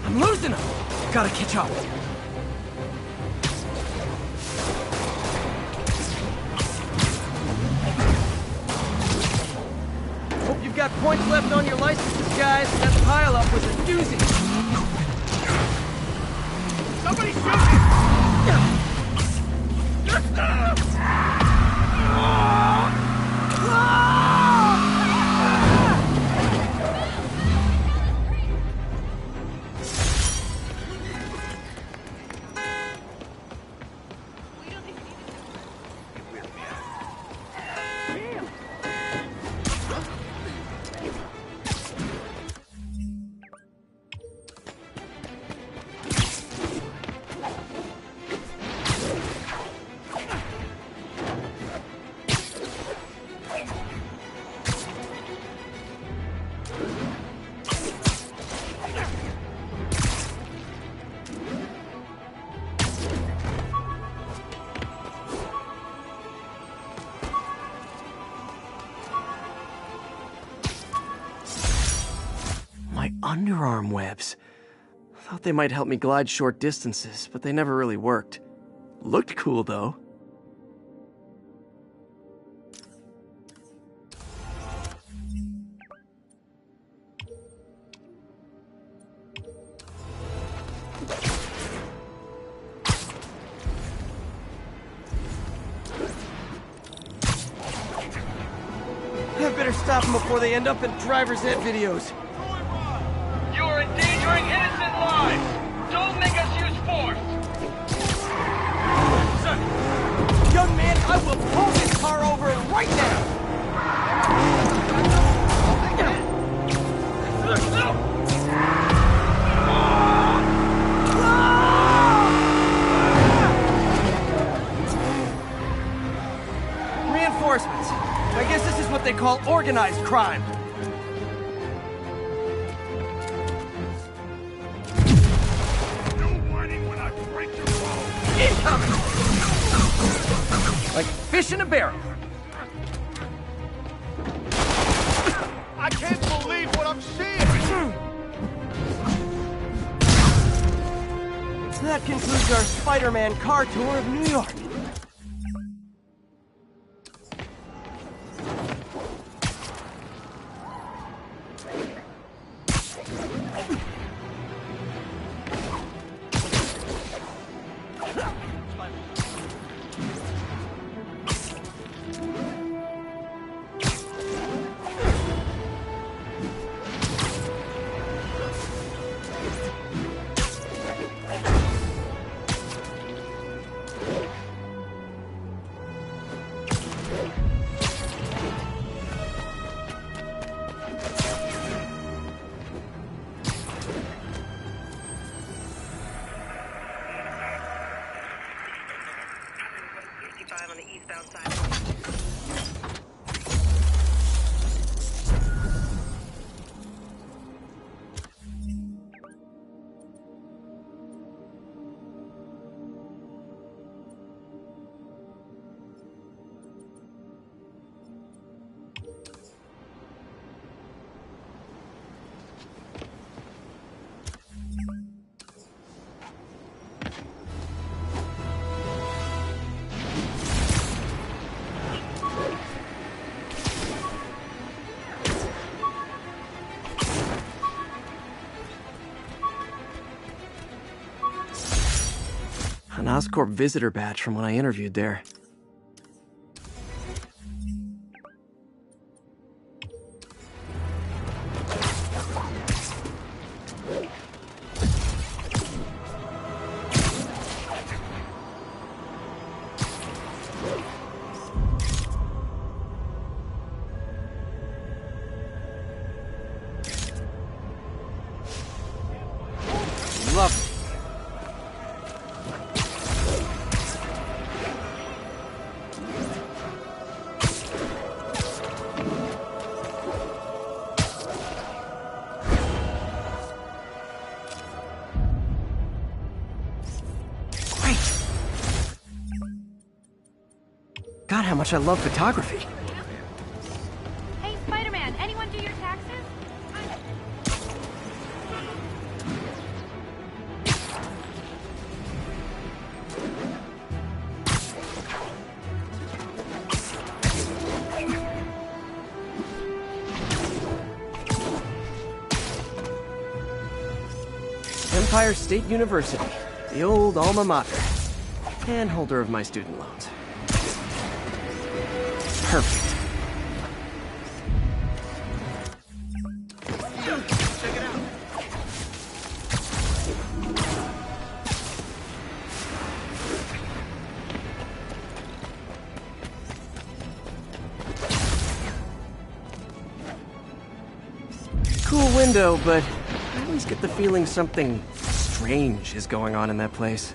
I'm losing them! Gotta catch up. Hope you've got points left on your licenses, guys. That pile-up was a doozy. Somebody shoot him! Underarm webs. Thought they might help me glide short distances, but they never really worked. Looked cool, though. I better stop them before they end up in driver's ed videos. You're endangering innocent lives! Don't make us use force! right now! Reinforcements. I guess this is what they call organized crime. Incoming! Like fish in a barrel. I can't believe what I'm seeing! That concludes our Spider-Man car tour of New York. On the eastbound side. An Oscorp visitor badge from when I interviewed there. Lovely. God, how much I love photography. Hey, Spider-Man, anyone do your taxes? Empire State University, the old alma mater, and holder of my student loans. Perfect. Check it out. Cool window, but I always get the feeling something strange is going on in that place.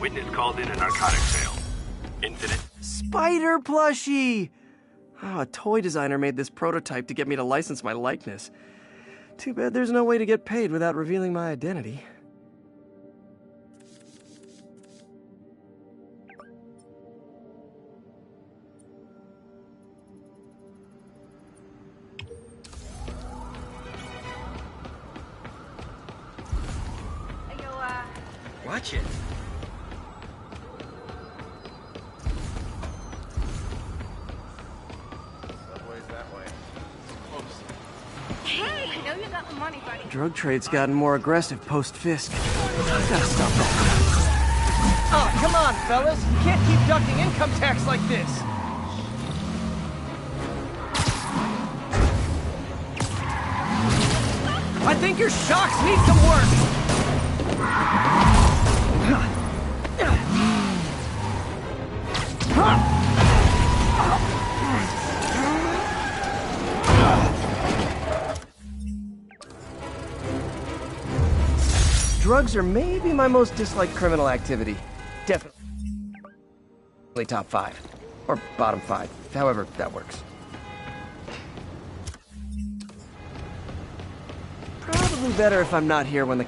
Witness called in a narcotics sale. Incident. Spider plushie! Oh, a toy designer made this prototype to get me to license my likeness. Too bad there's no way to get paid without revealing my identity. Hey, yo, What? touch it. Subway's that way. Hey, I know you got the money, buddy. Drug trade's gotten more aggressive post-Fisk. I gotta stop that. Oh, come on, fellas. You can't keep ducking income tax like this. I think your shocks need some work. Drugs are maybe my most disliked criminal activity. Definitely top 5. Or bottom 5. However that works. Probably better if I'm not here when the...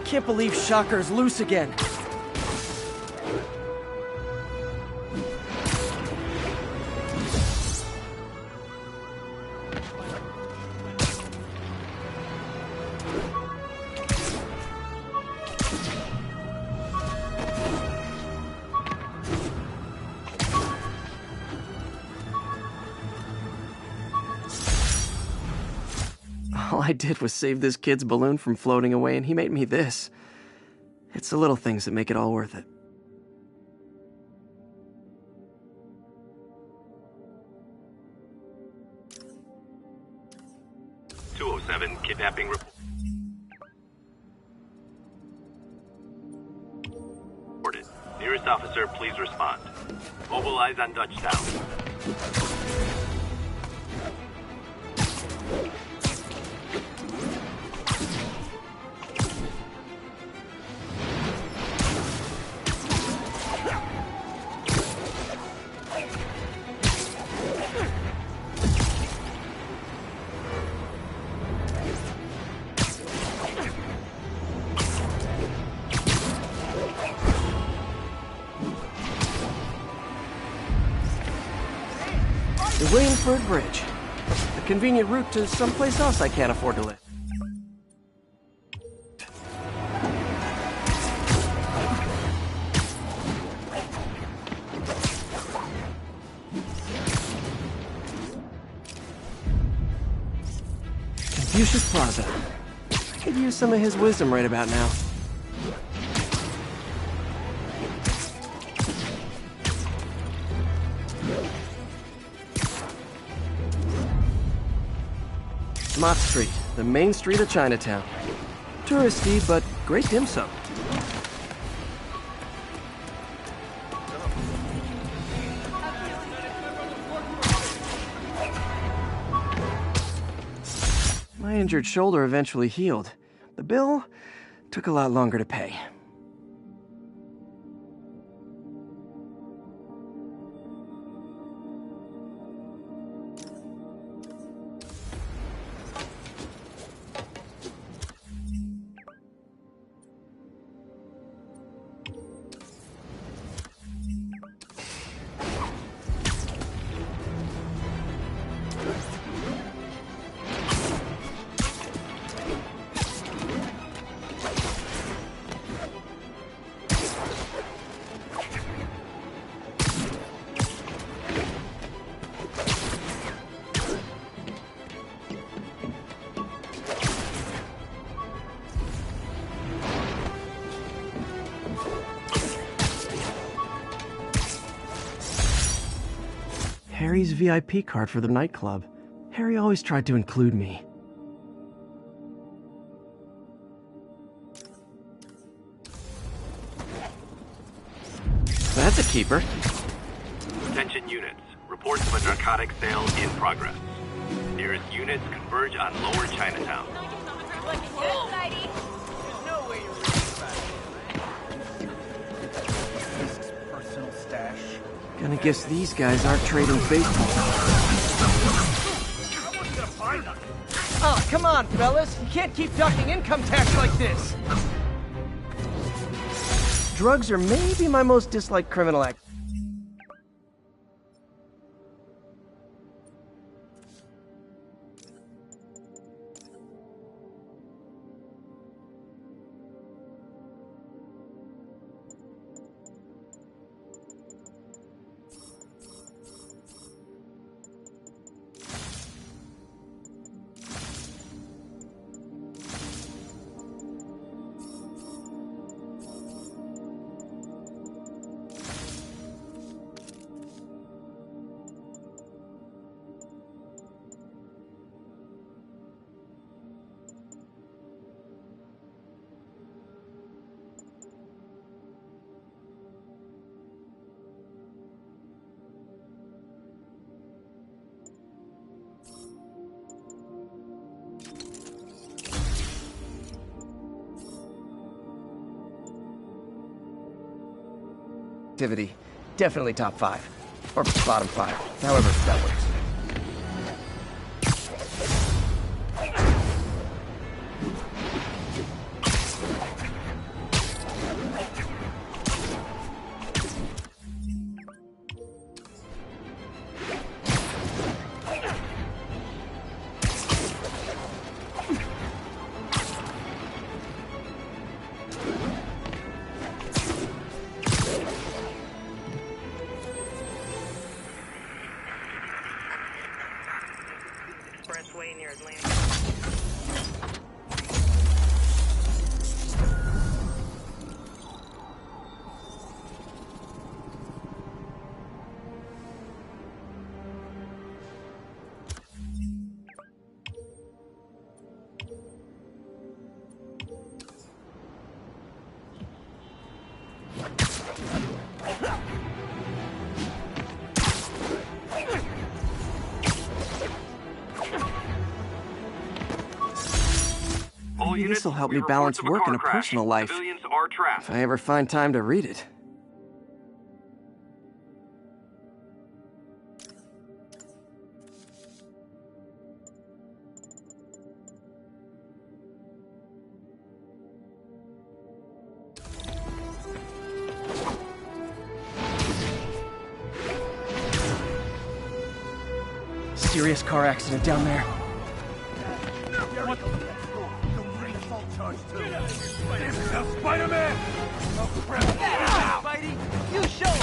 Can't believe Shocker's loose again. All I did was save this kid's balloon from floating away, and he made me this. It's the little things that make it all worth it. Kidnapping reported. Nearest officer, please respond. Mobilize on Dutchtown. The Williamsburg Bridge. A convenient route to someplace else I can't afford to live. Confucius Plaza. I could use some of his wisdom right about now. Mott Street, the main street of Chinatown. Touristy, but great dim sum. My injured shoulder eventually healed. The bill took a lot longer to pay. Harry's VIP card for the nightclub. Harry always tried to include me. That's a keeper. Attention units. Reports of a narcotic sale in progress. Nearest units converge on Lower Chinatown. Personal stash. Gonna guess these guys aren't trading baseball. Oh, come on, fellas. You can't keep ducking income tax like this. Drugs are maybe my most disliked criminal act. activity. Definitely top 5. Or bottom 5. However that works. Expressway near Atlanta. Maybe this will help me balance work and a personal life. Civilians are trapped. If I ever find time to read it. Serious car accident down there. What the? This is a Spiderman! Oh, crap! Spidey, you show him!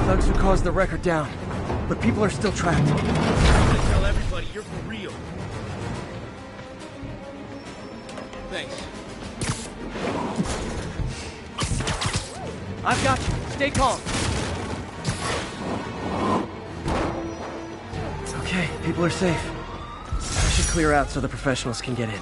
Thugs who caused the record down, but people are still trapped. I'm gonna tell everybody you're for real. Thanks. I've got you. Stay calm. Okay, people are safe. I should clear out so the professionals can get in.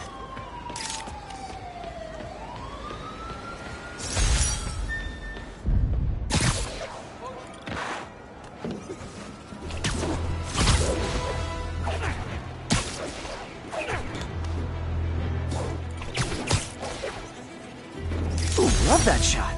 Love that shot.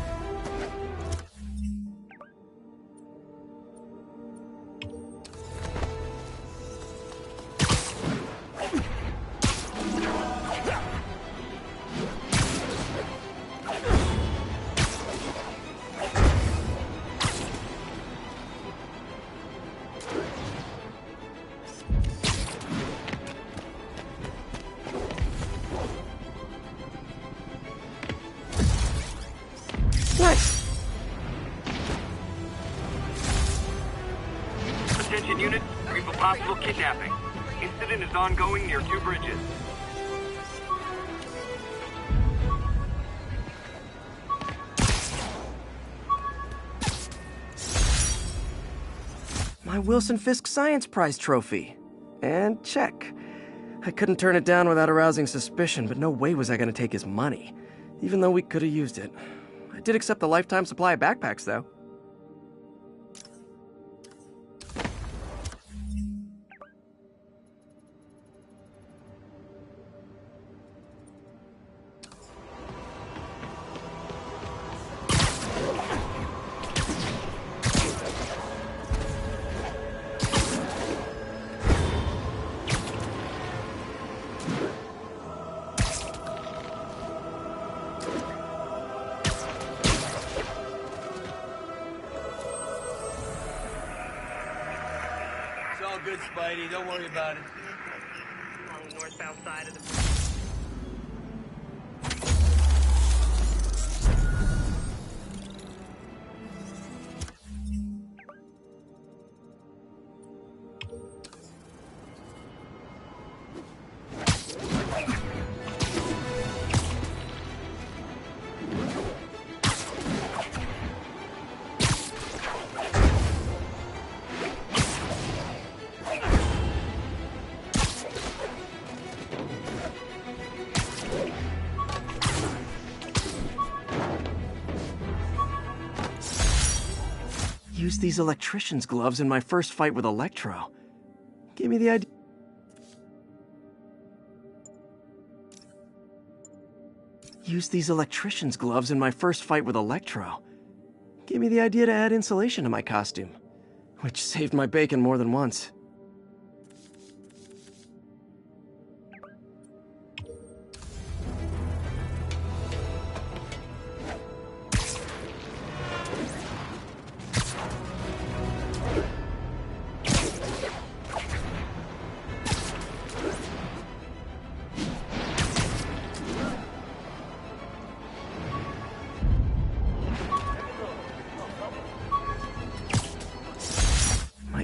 Nice. Attention units, we have a possible kidnapping. Incident is ongoing near 2 bridges. My Wilson Fisk Science Prize trophy. And check. I couldn't turn it down without arousing suspicion, but no way was I going to take his money, even though we could have used it. I did accept the lifetime supply of backpacks, though. It's all good, Spidey. Don't worry about it. On the north-south side of the... Used these electrician's gloves in my first fight with Electro. Gave me the idea. Used these electrician's gloves in my first fight with Electro. Gave me the idea to add insulation to my costume, which saved my bacon more than once.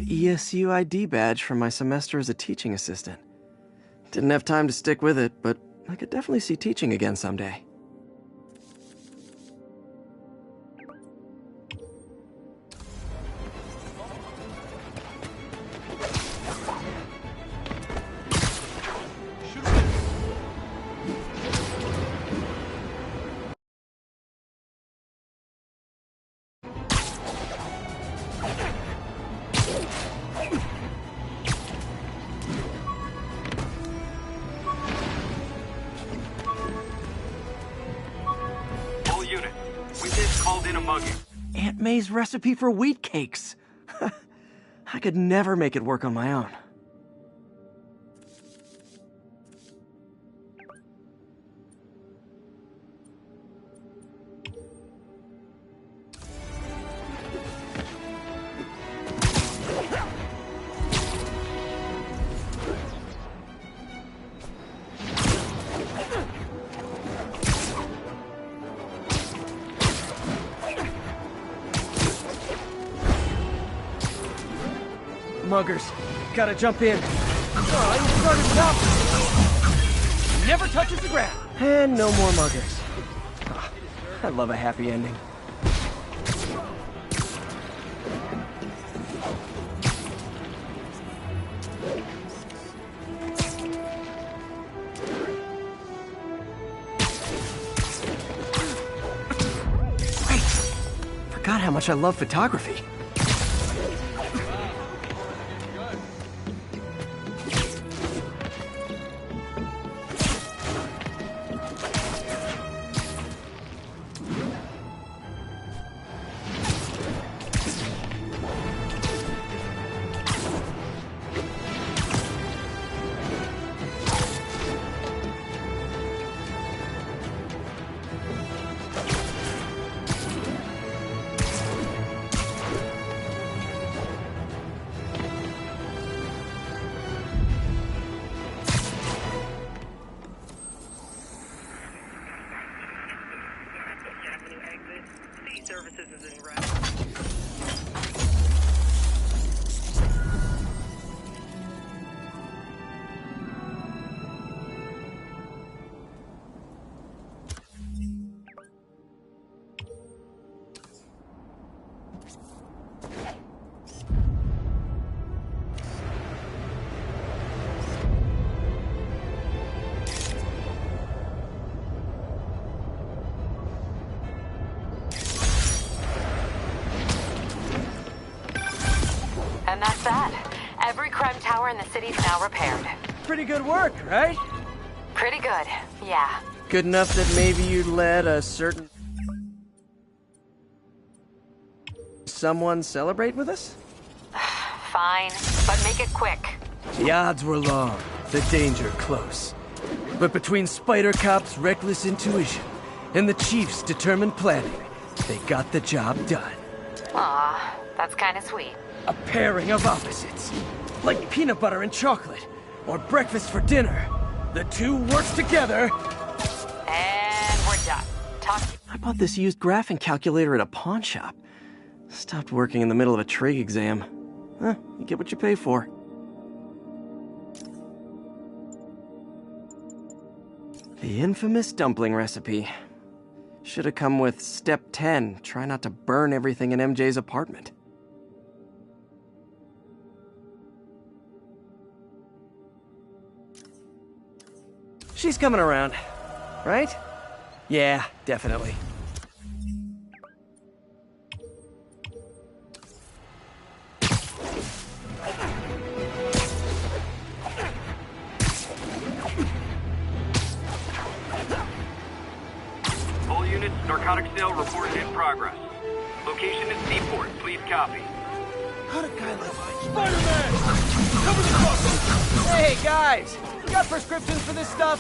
ESU ID badge from my semester as a teaching assistant. Didn't have time to stick with it, but I could definitely see teaching again someday. Aunt May's recipe for wheat cakes. I could never make it work on my own. Muggers, gotta jump in. Oh, you started it up. Never touches the ground. And no more muggers. Oh, I love a happy ending. Great. Forgot how much I love photography. Services is in route. And that's that. Every crime tower in the city's now repaired. Pretty good work, right? Pretty good, yeah. Good enough that maybe you'd let a certain someone celebrate with us? Fine, but make it quick. The odds were long, the danger close. But between Spider Cop's reckless intuition and the Chief's determined planning, they got the job done. Aw, that's kinda sweet. A pairing of opposites. Like peanut butter and chocolate, or breakfast for dinner. The two works together. And we're done. I bought this used graphing calculator at a pawn shop. Stopped working in the middle of a trig exam. Huh, you get what you pay for. The infamous dumpling recipe. Should have come with step 10. Try not to burn everything in MJ's apartment. She's coming around, right? Yeah, definitely. narcotic sale reported in progress. Location is Seaport. Please copy. How'd a guy like Spiderman? Cover the truck! Hey, guys! You got prescriptions for this stuff?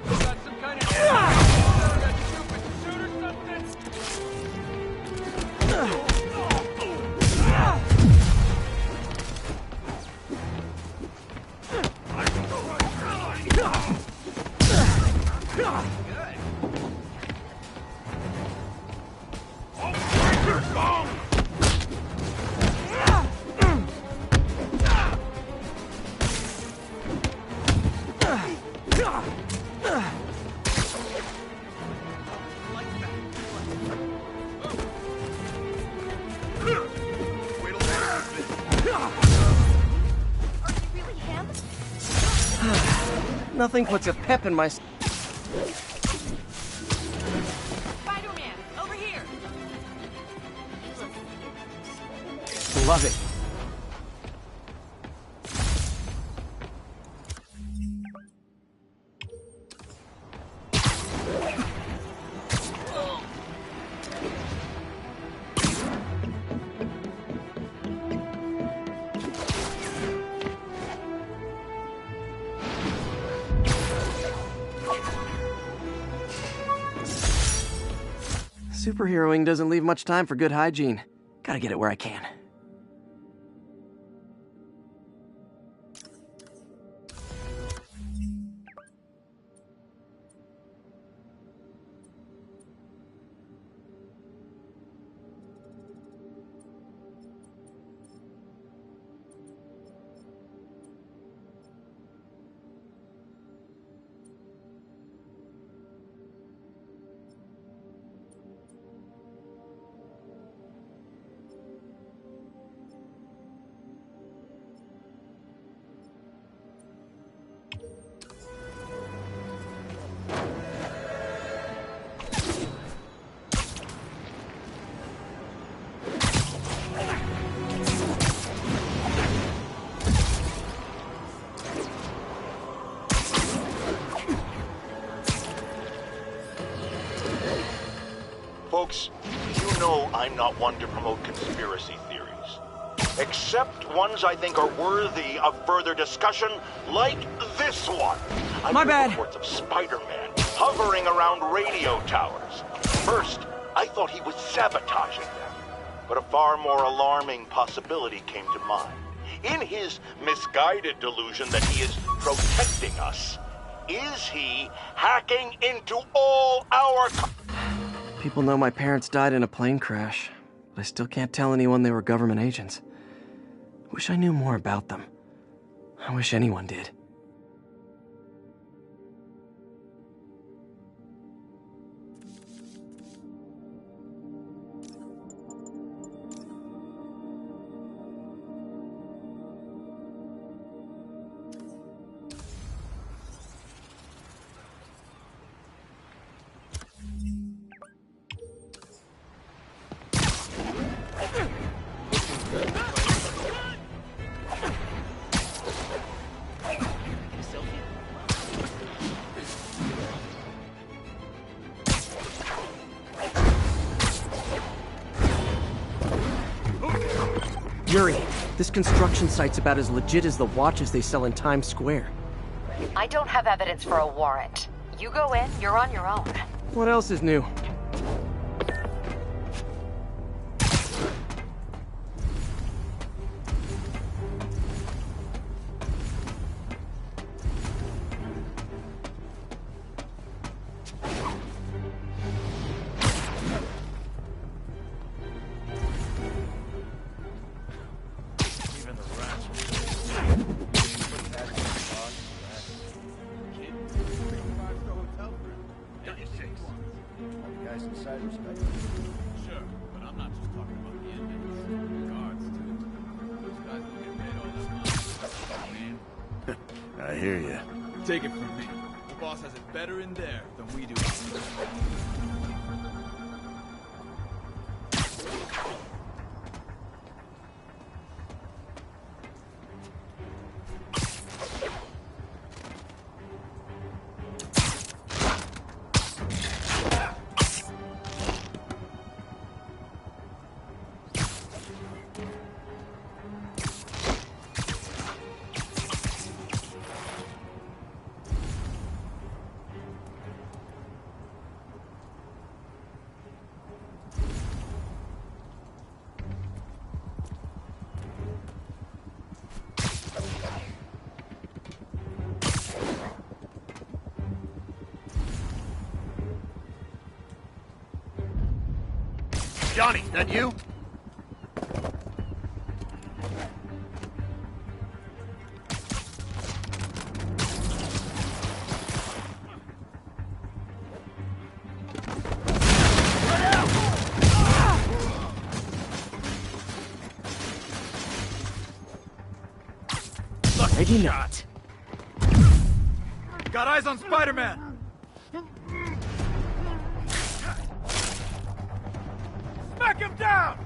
Got some kind of... Got stupid suit or something? Nothing puts a pep in my... Spider-Man, over here! Love it. Superheroing doesn't leave much time for good hygiene. Gotta get it where I can. Folks, you know I'm not one to promote conspiracy theories. Except ones I think are worthy of further discussion, like this one. My bad. Reports of Spider-Man hovering around radio towers. First, I thought he was sabotaging them. But a far more alarming possibility came to mind. In his misguided delusion that he is protecting us, is he hacking into all our... People know my parents died in a plane crash, but I still can't tell anyone they were government agents. Wish I knew more about them. I wish anyone did. Yuri, this construction site's about as legit as the watches they sell in Times Square. I don't have evidence for a warrant. You go in, you're on your own. What else is new? Sure, but I'm not just talking about the inmates. Guards, too. Those guys will get paid all that money. Man. I hear you. Take it from me. The boss has it better in there than we do. Johnny, that you? Maybe not. Got eyes on Spiderman! Smack him down!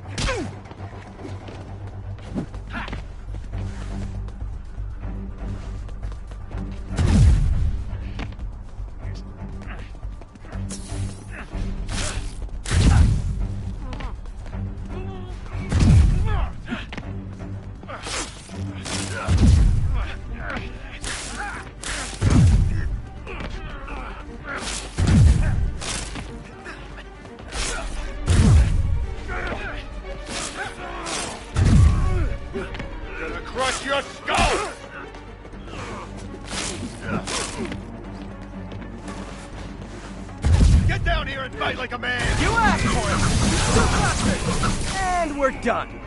Crush your skull! Get down here and fight like a man! You asked for it! And we're done.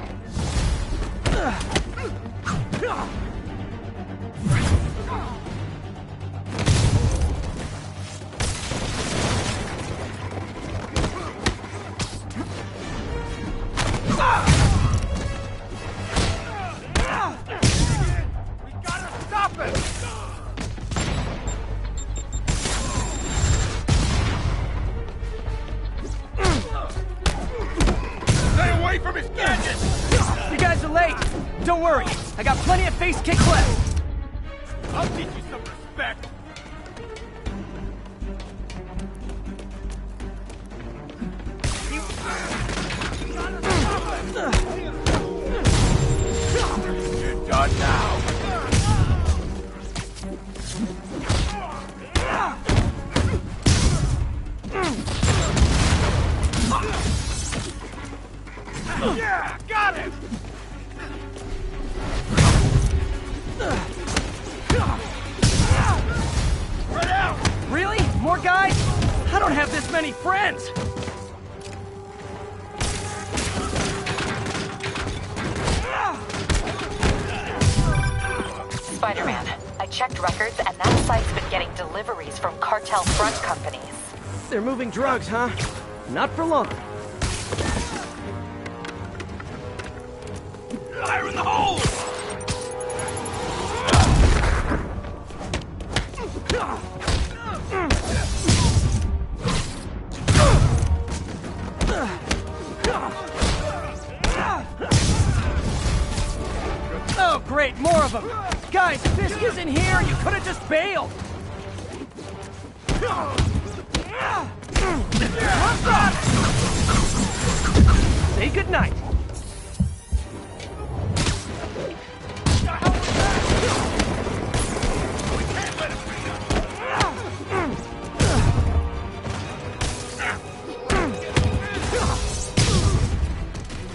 You guys are late. Don't worry. I got plenty of face kicks left. I'll teach you some respect. You're done now. Yeah, got it! Spread out! Really? More guys? I don't have this many friends! Spider-Man, I checked records and that site's been getting deliveries from cartel front companies. They're moving drugs, huh? Not for long. Fire in the hole! Oh, great, more of them! Guys, if Fisk isn't here, you could have just bailed! Say goodnight.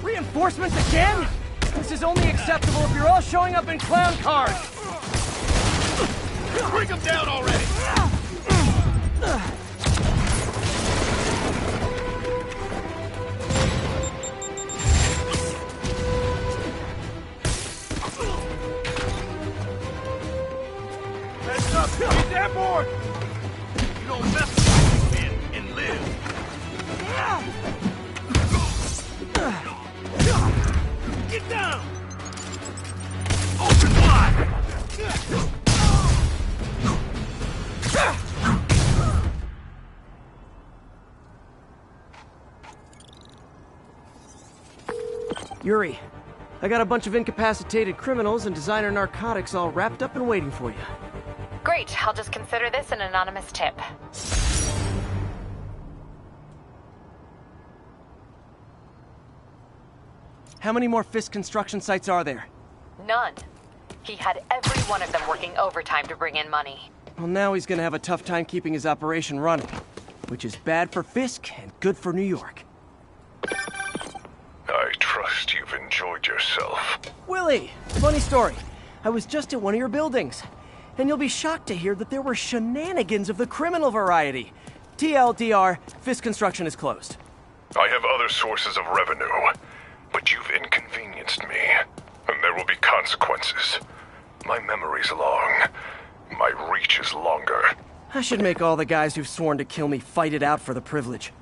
Reinforcements again? This is only acceptable if you're all showing up in clown cars! Bring them down already! Heads up! He's airborne! You don't mess with these men and live! Get down! Open wide! Yuri, I got a bunch of incapacitated criminals and designer narcotics all wrapped up and waiting for you. Great, I'll just consider this an anonymous tip. How many more Fisk construction sites are there? None. He had every one of them working overtime to bring in money. Well, now he's gonna have a tough time keeping his operation running, which is bad for Fisk and good for New York. I trust you've enjoyed yourself. Willie, funny story. I was just at one of your buildings, and you'll be shocked to hear that there were shenanigans of the criminal variety. TLDR, Fisk construction is closed. I have other sources of revenue, but you've inconvenienced me, and there will be consequences. My memory's long. My reach is longer. I should make all the guys who've sworn to kill me fight it out for the privilege.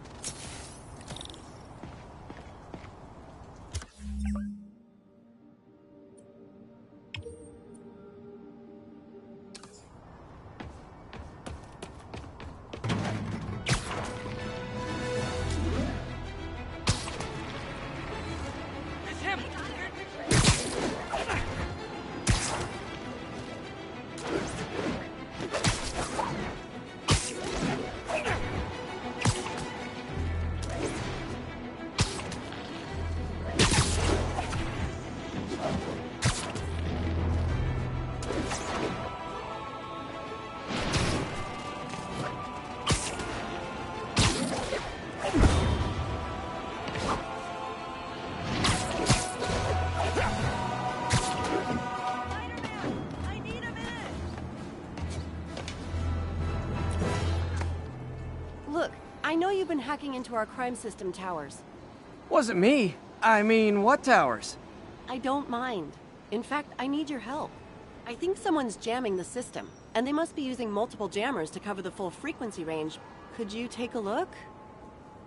Look, I know you've been hacking into our crime system towers. Wasn't me. I mean, what towers? I don't mind. In fact, I need your help. I think someone's jamming the system, and they must be using multiple jammers to cover the full frequency range. Could you take a look?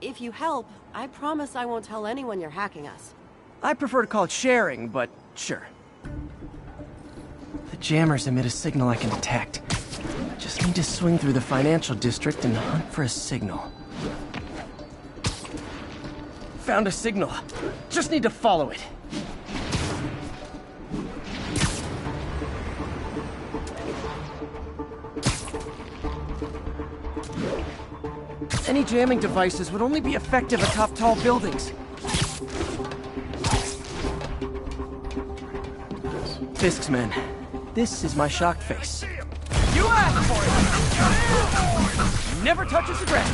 If you help, I promise I won't tell anyone you're hacking us. I prefer to call it sharing, but sure. The jammers emit a signal I can detect. Just need to swing through the financial district and hunt for a signal. Found a signal. Just need to follow it. Any jamming devices would only be effective atop tall buildings. Fisk's men. This is my shocked face. You asked for it! Never touches the ground!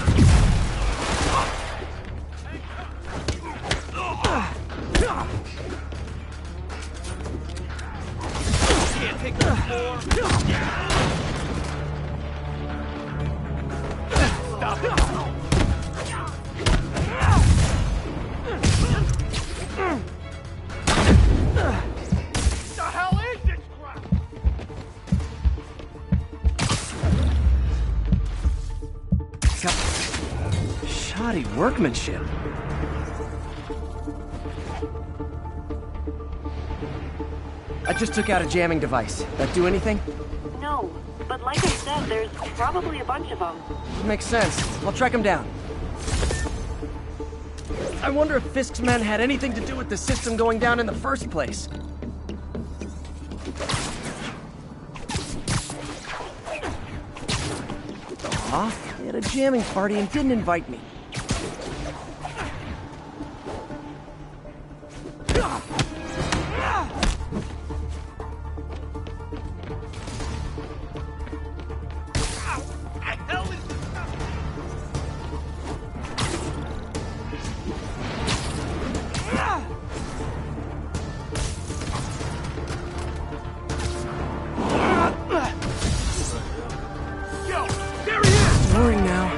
Can't take the floor. Stop it! The hell is this crap? Shoddy workmanship. I just took out a jamming device. That do anything? No, but like I said, there's probably a bunch of them. Makes sense. I'll track him down. I wonder if Fisk's men had anything to do with the system going down in the first place. Aw, they had a jamming party and didn't invite me. Snoring now.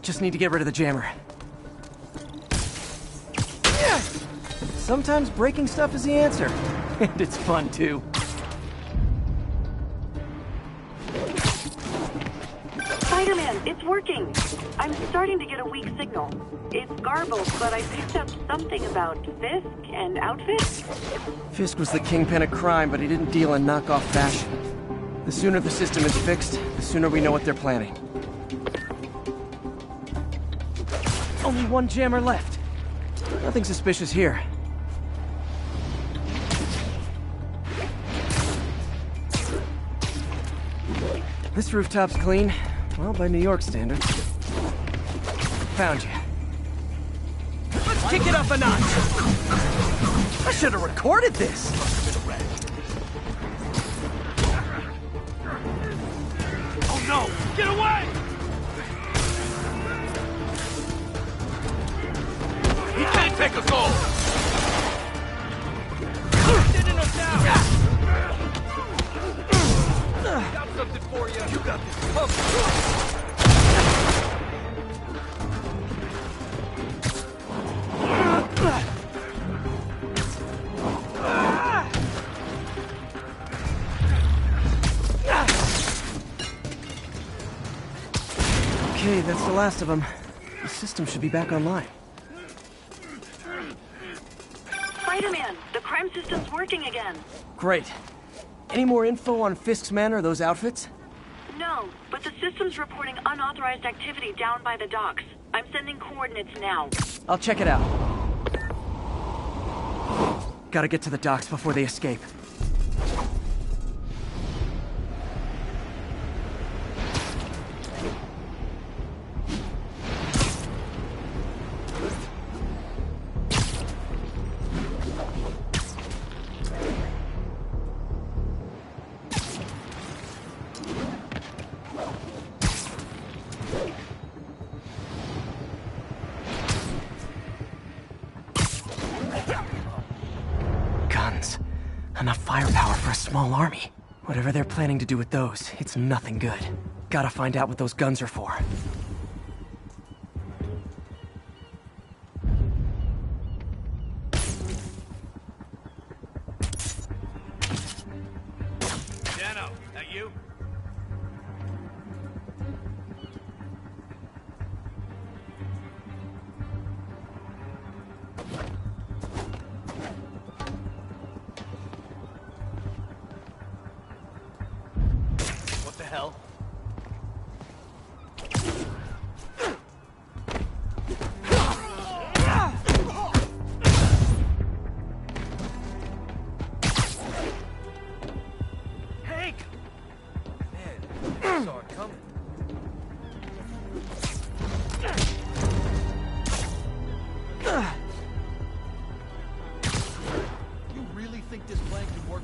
Just need to get rid of the jammer. Sometimes breaking stuff is the answer. And it's fun, too. Spider-Man, it's working! I'm starting to get a weak signal. It's garbled, but I picked up something about Fisk and outfits. Fisk was the kingpin of crime, but he didn't deal in knockoff fashion. The sooner the system is fixed, the sooner we know what they're planning. Only one jammer left. Nothing suspicious here. This rooftop's clean. Well, by New York standards. found you. Let's kick it up a notch. I should have recorded this. Oh no! Get away! He can't take us all! Sending us down! Got something for you. You got this. Okay, that's the last of them. The system should be back online. Spider-Man, the crime system's working again. Great. Any more info on Fisk's men or those outfits? No, but the system's reporting unauthorized activity down by the docks. I'm sending coordinates now. I'll check it out. Gotta get to the docks before they escape. Enough firepower for a small army. Whatever they're planning to do with those, it's nothing good. Gotta find out what those guns are for. Dano, that you? Hell. Hank! Man, I saw it coming. You really think this plan can work?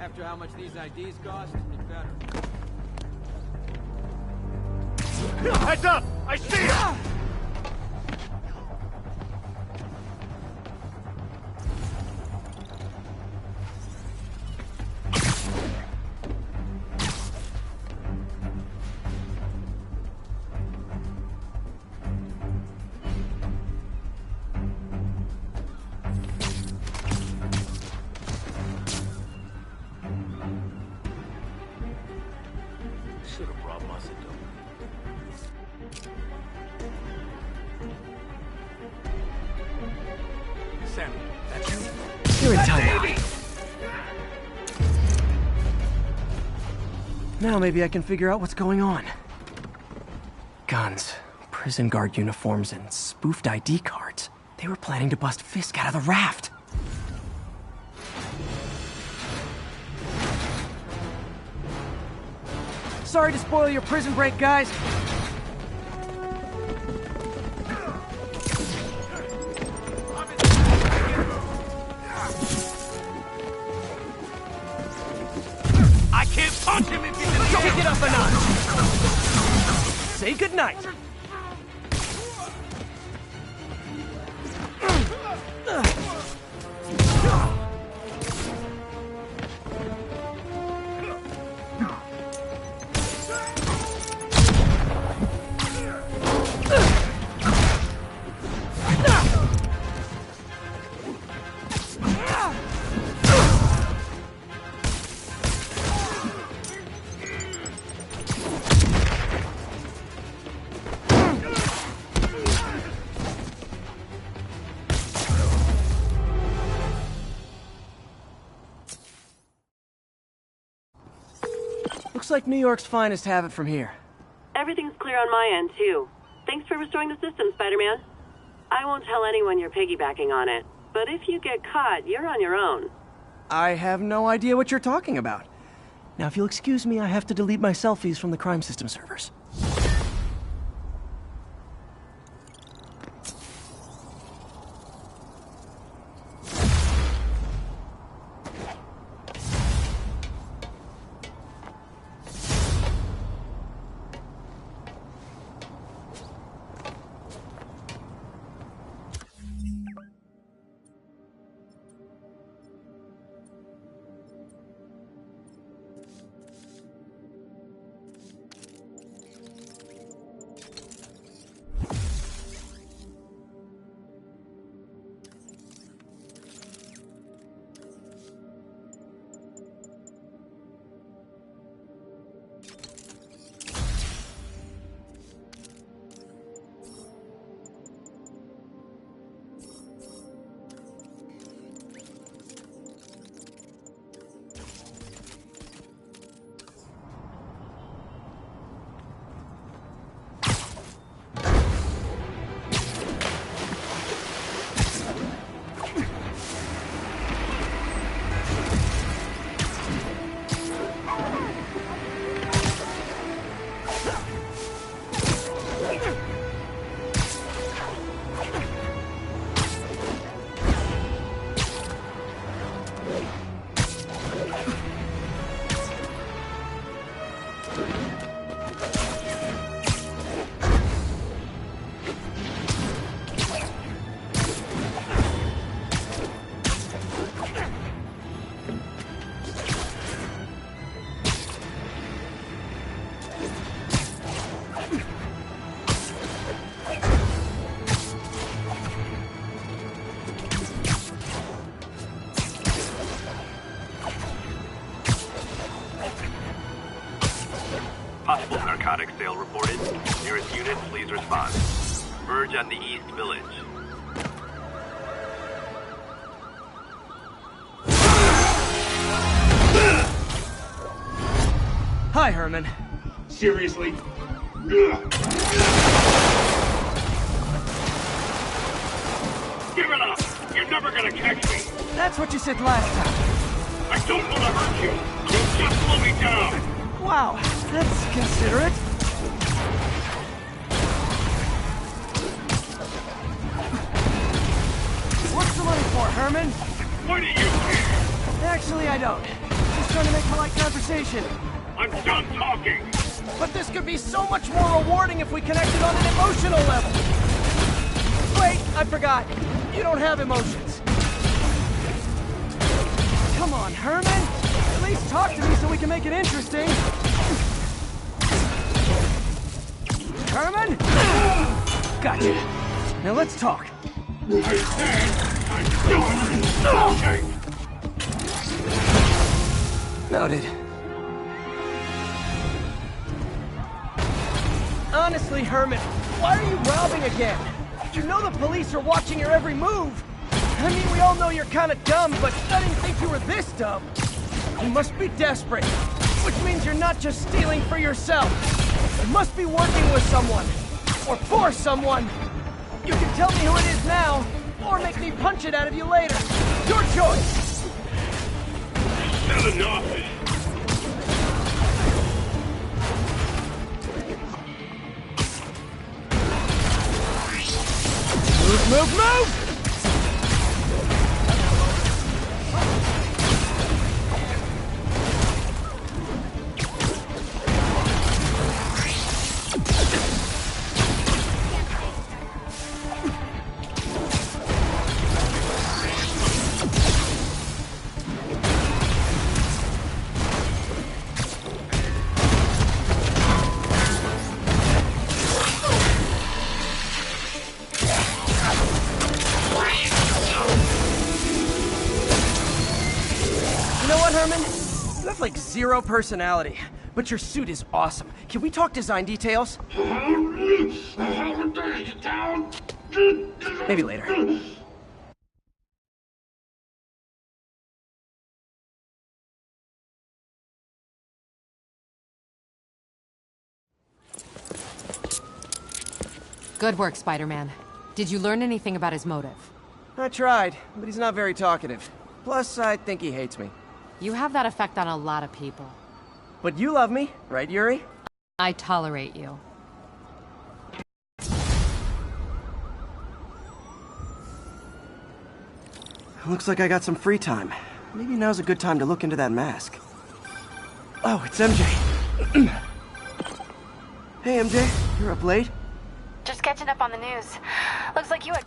After how much these IDs cost, it better. Heads up! I see him! Should have brought Muscle. Sam, that's you? You're in timeout. Now maybe I can figure out what's going on. Guns, prison guard uniforms, and spoofed ID cards. They were planning to bust Fisk out of the raft. Sorry to spoil your prison break, guys. I can't punch him if he's in the Kick it up a notch. Say goodnight. Looks like New York's finest have it from here. Everything's clear on my end, too. Thanks for restoring the system, Spider-Man. I won't tell anyone you're piggybacking on it, but if you get caught, you're on your own. I have no idea what you're talking about. Now, if you'll excuse me, I have to delete my selfies from the crime system servers. narcotics sale reported. Nearest unit, please respond. Verge at the East Village. Hi, Herman. Seriously? Give it up! You're never gonna catch me! That's what you said last time. I don't want to hurt you! Just slow me down! Wow, that's considerate. What's the money for, Herman? What do you care? Actually, I don't. Just trying to make polite conversation. I'm done talking! But this could be so much more rewarding if we connected on an emotional level. Wait, I forgot. You don't have emotions. Come on, Herman. At least talk to me so we can make it interesting. Herman? Gotcha. Now let's talk. I said I'm done talking! Noted. Honestly, Herman, why are you robbing again? You know the police are watching your every move. I mean, we all know you're kind of dumb, but I didn't think you were this dumb. You must be desperate, which means you're not just stealing for yourself. You must be working with someone, or for someone. You can tell me who it is now, or make me punch it out of you later. Your choice. Not enough! Move! Like zero personality, but your suit is awesome. Can we talk design details? Maybe later. Good work, Spider-Man. Did you learn anything about his motive? I tried, but he's not very talkative. Plus, I think he hates me. You have that effect on a lot of people. But you love me, right, Yuri? I tolerate you. Looks like I got some free time. Maybe now's a good time to look into that mask. Oh, it's MJ. Hey, MJ. You're up late? Just catching up on the news. Looks like you had...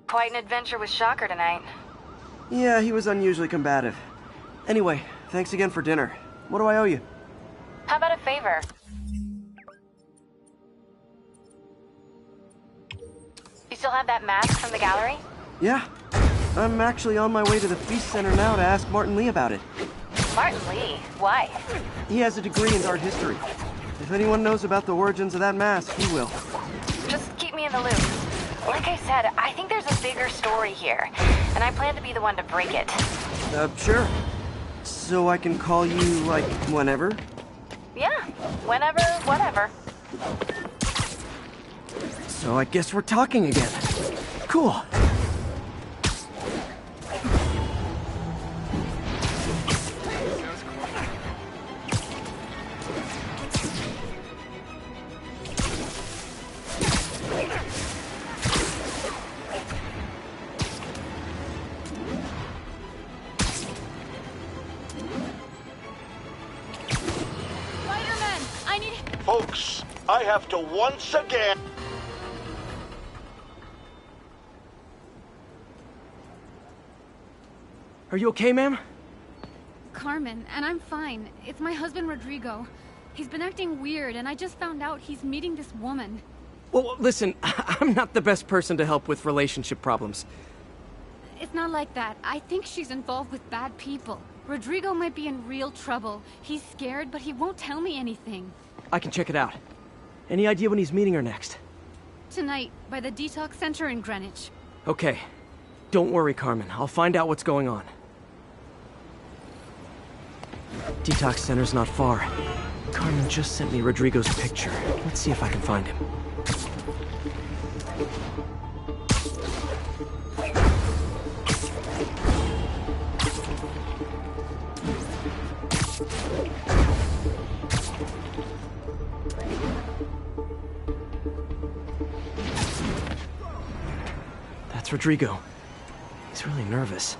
Quite an adventure with Shocker tonight. Yeah, he was unusually combative. Anyway, thanks again for dinner. What do I owe you? How about a favor? You still have that mask from the gallery? Yeah. I'm actually on my way to the Feast Center now to ask Martin Lee about it. Martin Lee? Why? He has a degree in art history. If anyone knows about the origins of that mask, he will. Just keep me in the loop. Like I said, I think there's a bigger story here, and I plan to be the one to break it. Sure. So I can call you, like, whenever? Yeah, whenever, whatever. So I guess we're talking again. Cool. I have to once again... Are you okay, ma'am? Carmen, and I'm fine. It's my husband, Rodrigo. He's been acting weird, and I just found out he's meeting this woman. Well, listen, I'm not the best person to help with relationship problems. It's not like that. I think she's involved with bad people. Rodrigo might be in real trouble. He's scared, but he won't tell me anything. I can check it out. Any idea when he's meeting her next? Tonight, by the detox center in Greenwich. Okay. Don't worry, Carmen. I'll find out what's going on. Detox center's not far. Carmen just sent me Rodrigo's picture. Let's see if I can find him. That's Rodrigo. He's really nervous.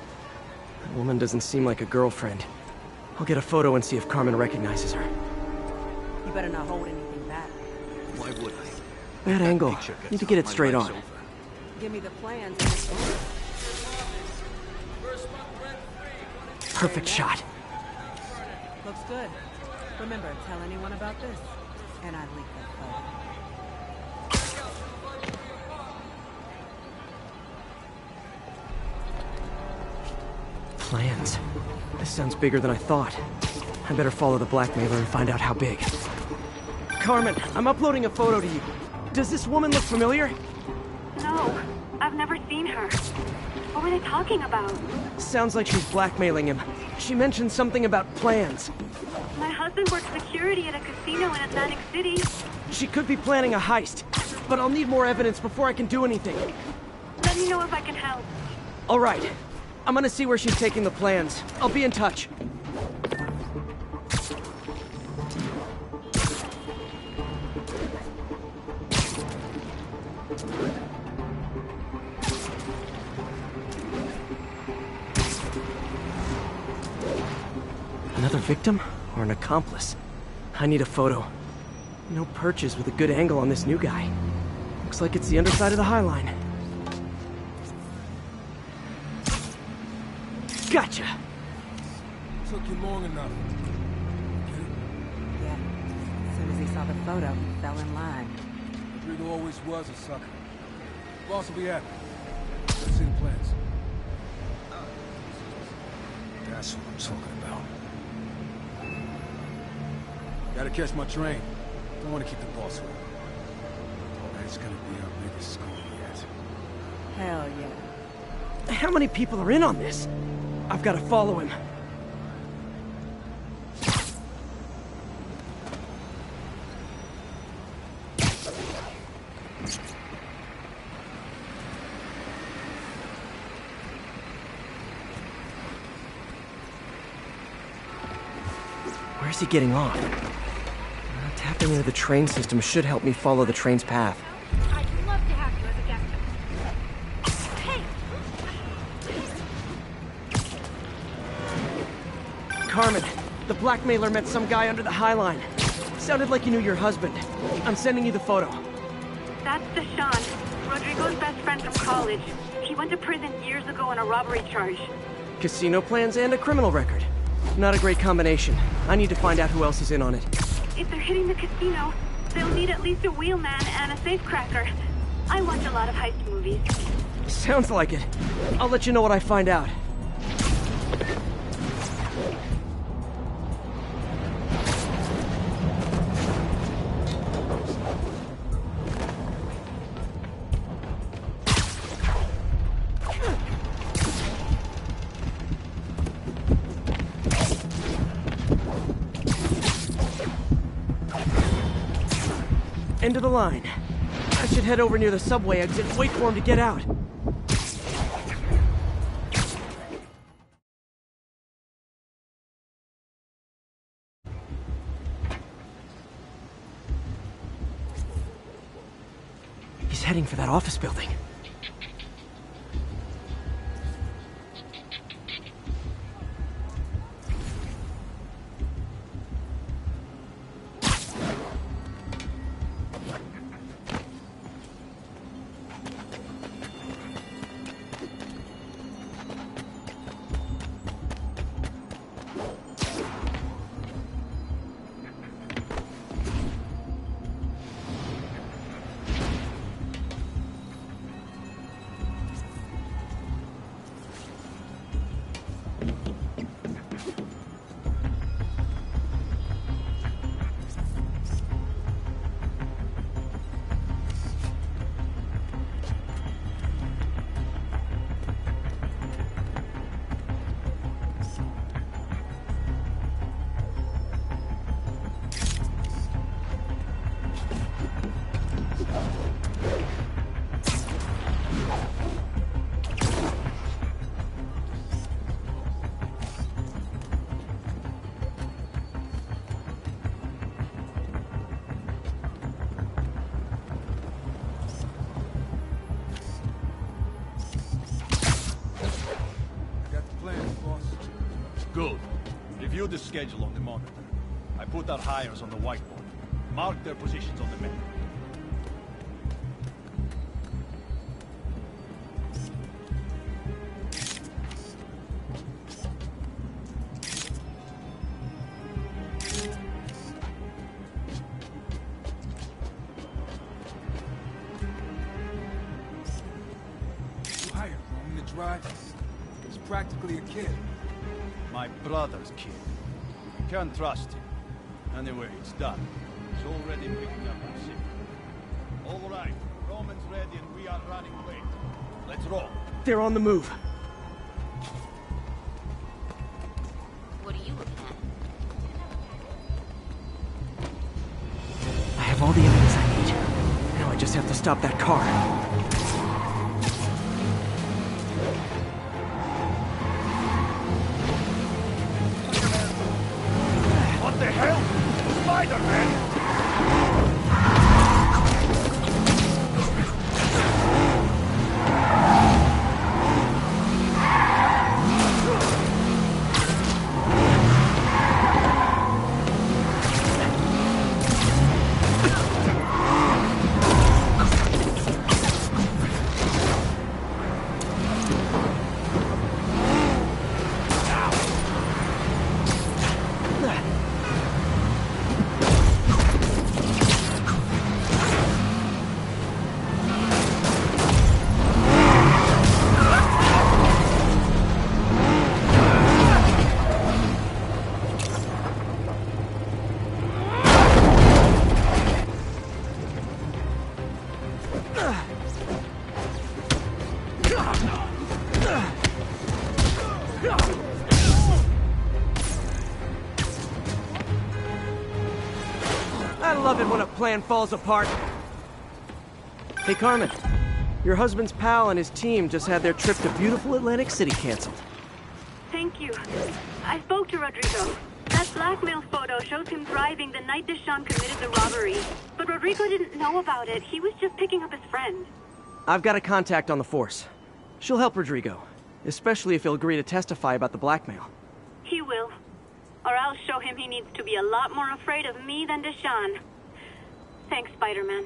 That woman doesn't seem like a girlfriend. I'll get a photo and see if Carmen recognizes her. You better not hold anything back. Why would I? Bad angle. Need to get it straight on. Give me the plans. Perfect shot. Looks good. Remember, tell anyone about this, and I leak that photo. Plans. This sounds bigger than I thought. I better follow the blackmailer and find out how big. Carmen, I'm uploading a photo to you. Does this woman look familiar? No, I've never seen her. What were they talking about? Sounds like she's blackmailing him. She mentioned something about plans. My husband works security at a casino in Atlantic City. She could be planning a heist, but I'll need more evidence before I can do anything. Let me know if I can help. All right. I'm gonna see where she's taking the plans. I'll be in touch. Another victim or an accomplice? I need a photo. No perches with a good angle on this new guy. Looks like it's the underside of the High Line. Gotcha! Took you long enough. Yeah. As soon as he saw the photo, he fell in line. Rodrigo always was a sucker. Boss will be happy. Let's see the plans. That's what I'm talking about. Gotta catch my train. Don't want to keep the boss waiting. That's gonna be our biggest score yet. Hell yeah. How many people are in on this? I've got to follow him. Where's he getting off? Tapping into the train system should help me follow the train's path. I'd love to have you as a guest. Carmen, the blackmailer met some guy under the High Line. Sounded like you knew your husband. I'm sending you the photo. That's Deshaun, Rodrigo's best friend from college. He went to prison years ago on a robbery charge. Casino plans and a criminal record. Not a great combination. I need to find out who else is in on it. If they're hitting the casino, they'll need at least a wheelman and a safecracker. I watch a lot of heist movies. Sounds like it. I'll let you know what I find out. End of the line. I should head over near the subway exit and wait for him to get out. He's heading for that office building. reviewed the schedule on the monitor. I put our hires on the whiteboard. Mark their positions on the map. You hired Roman to drive? He's practically a kid. My brother's kid. You can't trust him. Anyway, it's done. He's already picking up our signal. All right, Roman's ready and we are running late. Let's roll. They're on the move. What are you looking at? I have all the evidence I need. Now I just have to stop that car. What the hell? Spiderman! I love it when a plan falls apart. Hey, Carmen. Your husband's pal and his team just had their trip to beautiful Atlantic City canceled. Thank you. I spoke to Rodrigo. That blackmail photo shows him driving the night Deshawn committed the robbery. But Rodrigo didn't know about it. He was just picking up his friend. I've got a contact on the force. She'll help Rodrigo, especially if he'll agree to testify about the blackmail. He will. Or I'll show him he needs to be a lot more afraid of me than Deshawn. Thanks, Spider-Man.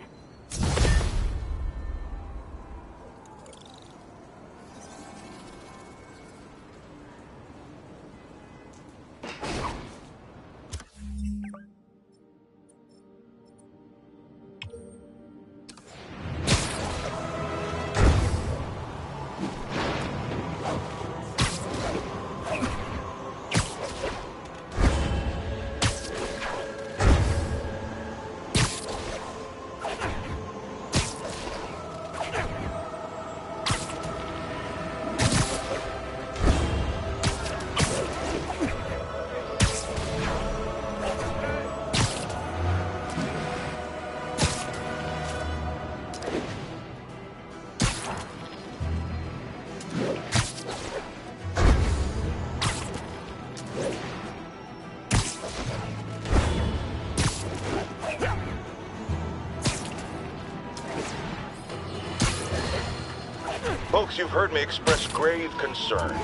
Folks, you've heard me express grave concerns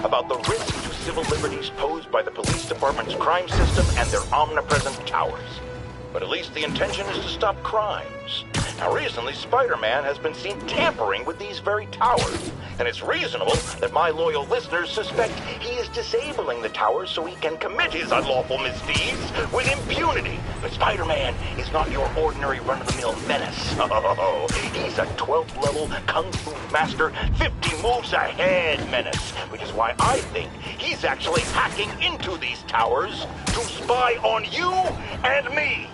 about the risk to civil liberties posed by the police department's crime system and their omnipresent towers. But at least the intention is to stop crimes. Now, recently, Spider-Man has been seen tampering with these very towers, and it's reasonable that my loyal listeners suspect he is disabling the towers so he can commit his unlawful misdeeds with impunity. But Spider-Man is not your ordinary run-of-the-mill menace. Oh, he's a 12th level Kung Fu master, 50 moves ahead menace, which is why I think he's actually hacking into these towers to spy on you and me.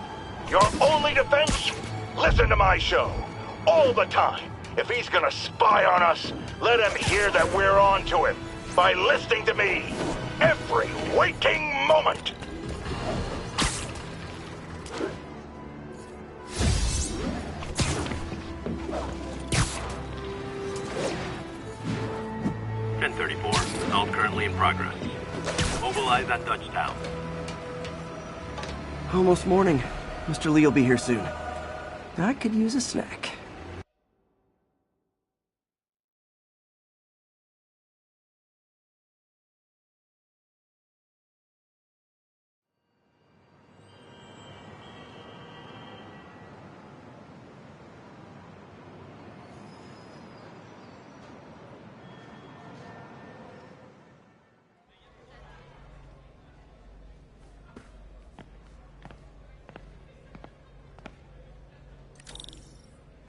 Your only defense? Listen to my show. All the time. If he's gonna spy on us, let him hear that we're on to him by listening to me every waking moment. Assault currently in progress. Mobilize at Dutch Town. Almost morning. Mr. Lee will be here soon. I could use a snack.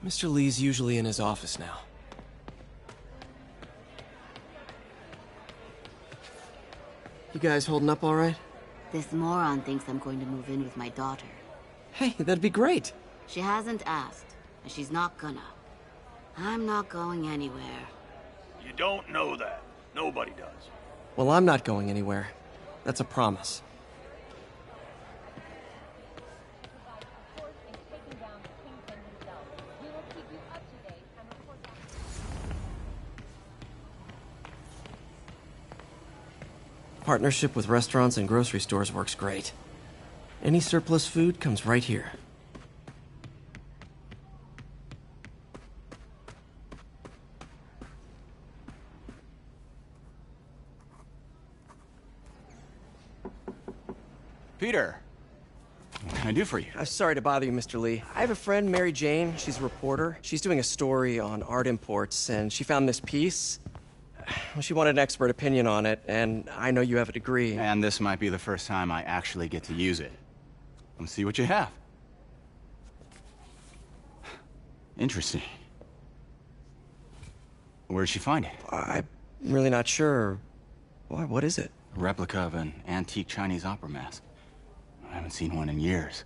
Mr. Lee's usually in his office now. You guys holding up all right? This moron thinks I'm going to move in with my daughter. Hey, that'd be great. She hasn't asked, and she's not gonna. I'm not going anywhere. You don't know that. Nobody does. Well, I'm not going anywhere. That's a promise. Partnership with restaurants and grocery stores works great. Any surplus food comes right here. Peter, what can I do for you? Sorry to bother you, Mr. Lee. I have a friend, Mary Jane. She's a reporter. She's doing a story on art imports, and she found this piece. Well, she wanted an expert opinion on it, and I know you have a degree. And this might be the first time I actually get to use it. Let's see what you have. Interesting. Where'd she find it? I'm really not sure. Why, what is it? A replica of an antique Chinese opera mask. I haven't seen one in years.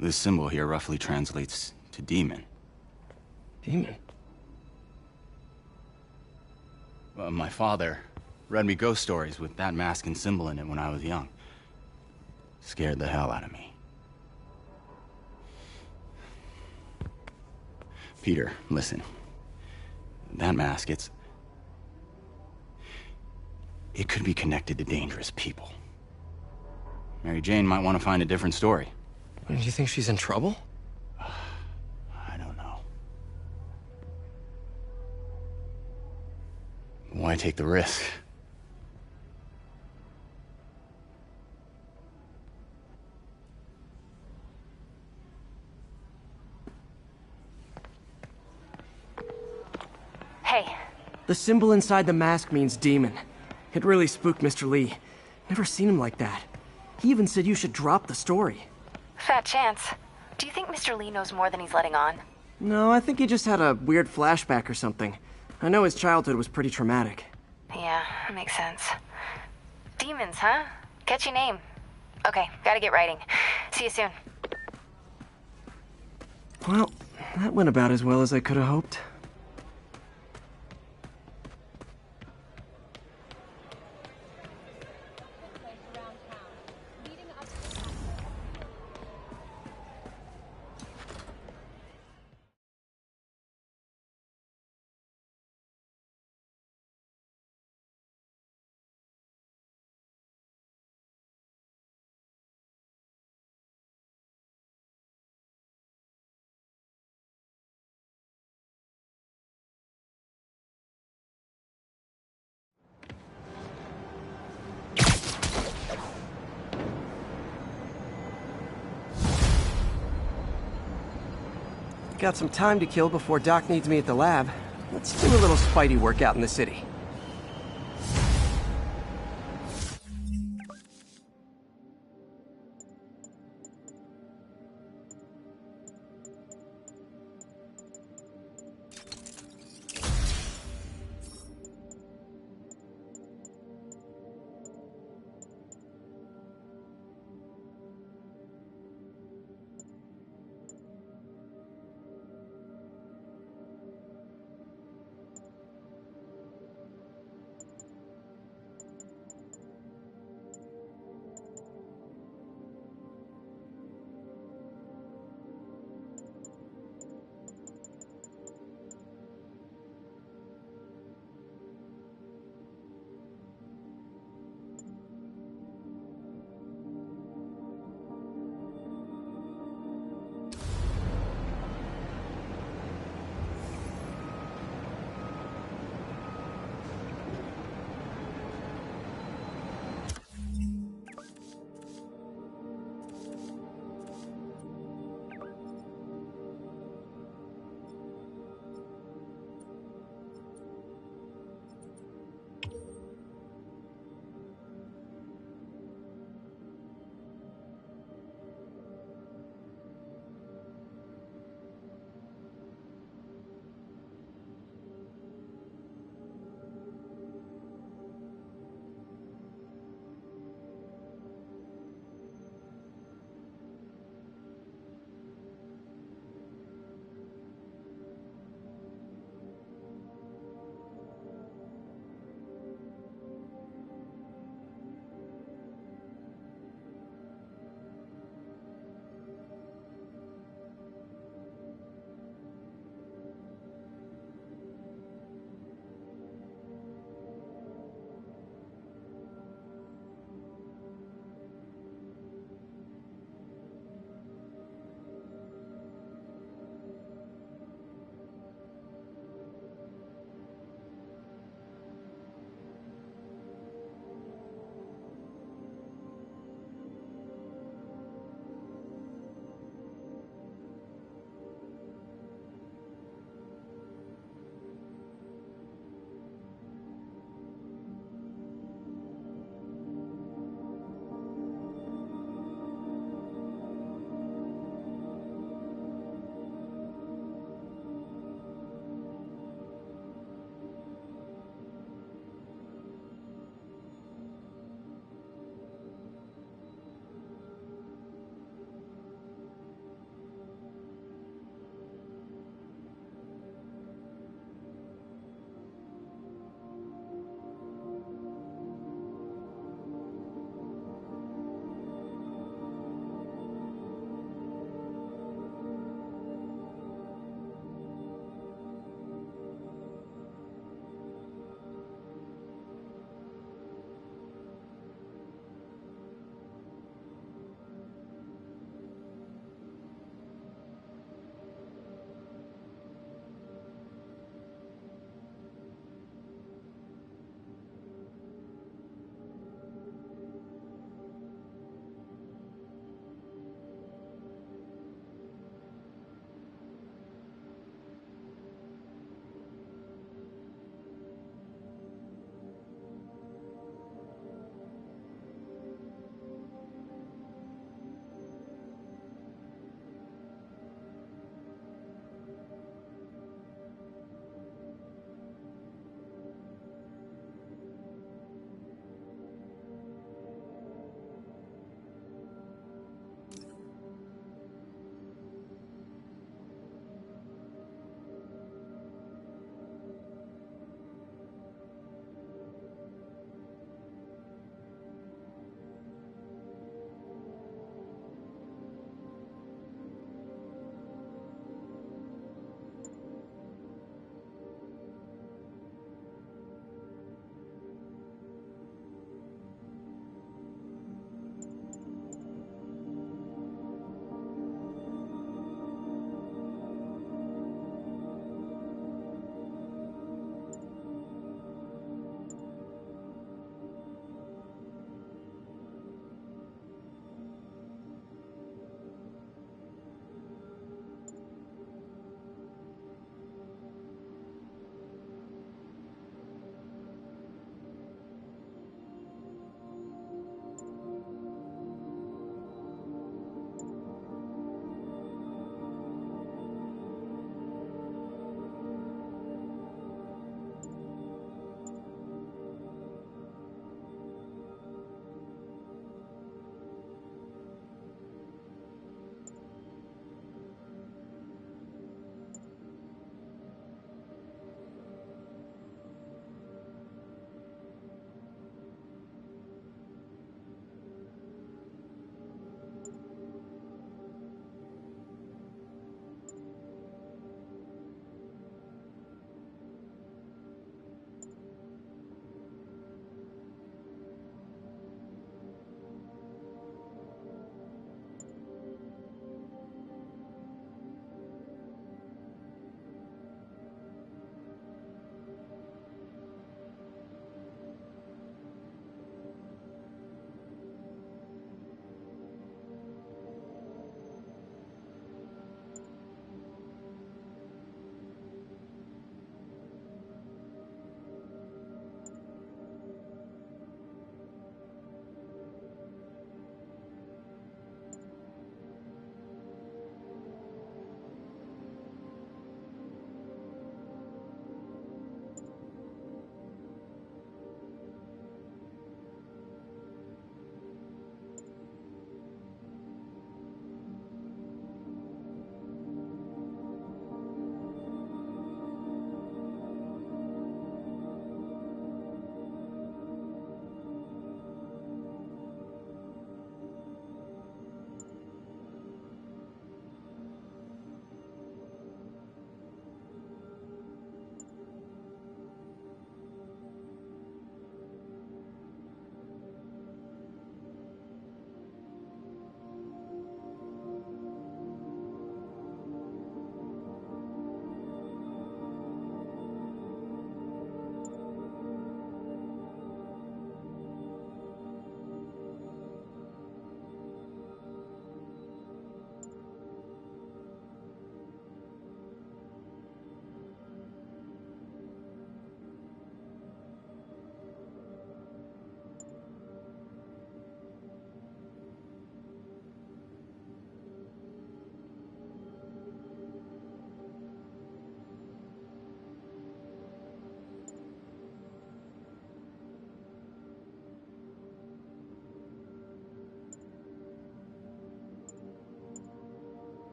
This symbol here roughly translates to demon. Demon? My father read me ghost stories with that mask and symbol in it when I was young. Scared the hell out of me. Peter, listen. That mask, it could be connected to dangerous people. Mary Jane might want to find a different story. Do you think she's in trouble? I don't know. Why take the risk? Hey. The symbol inside the mask means demon. It really spooked Mr. Lee. Never seen him like that. He even said you should drop the story. Fat chance. Do you think Mr. Lee knows more than he's letting on? No, I think he just had a weird flashback or something. I know his childhood was pretty traumatic. Yeah, makes sense. Demons, huh? Catchy name. Okay, gotta get writing. See you soon. Well, that went about as well as I could have hoped. Got some time to kill before Doc needs me at the lab. Let's do a little Spidey work out in the city.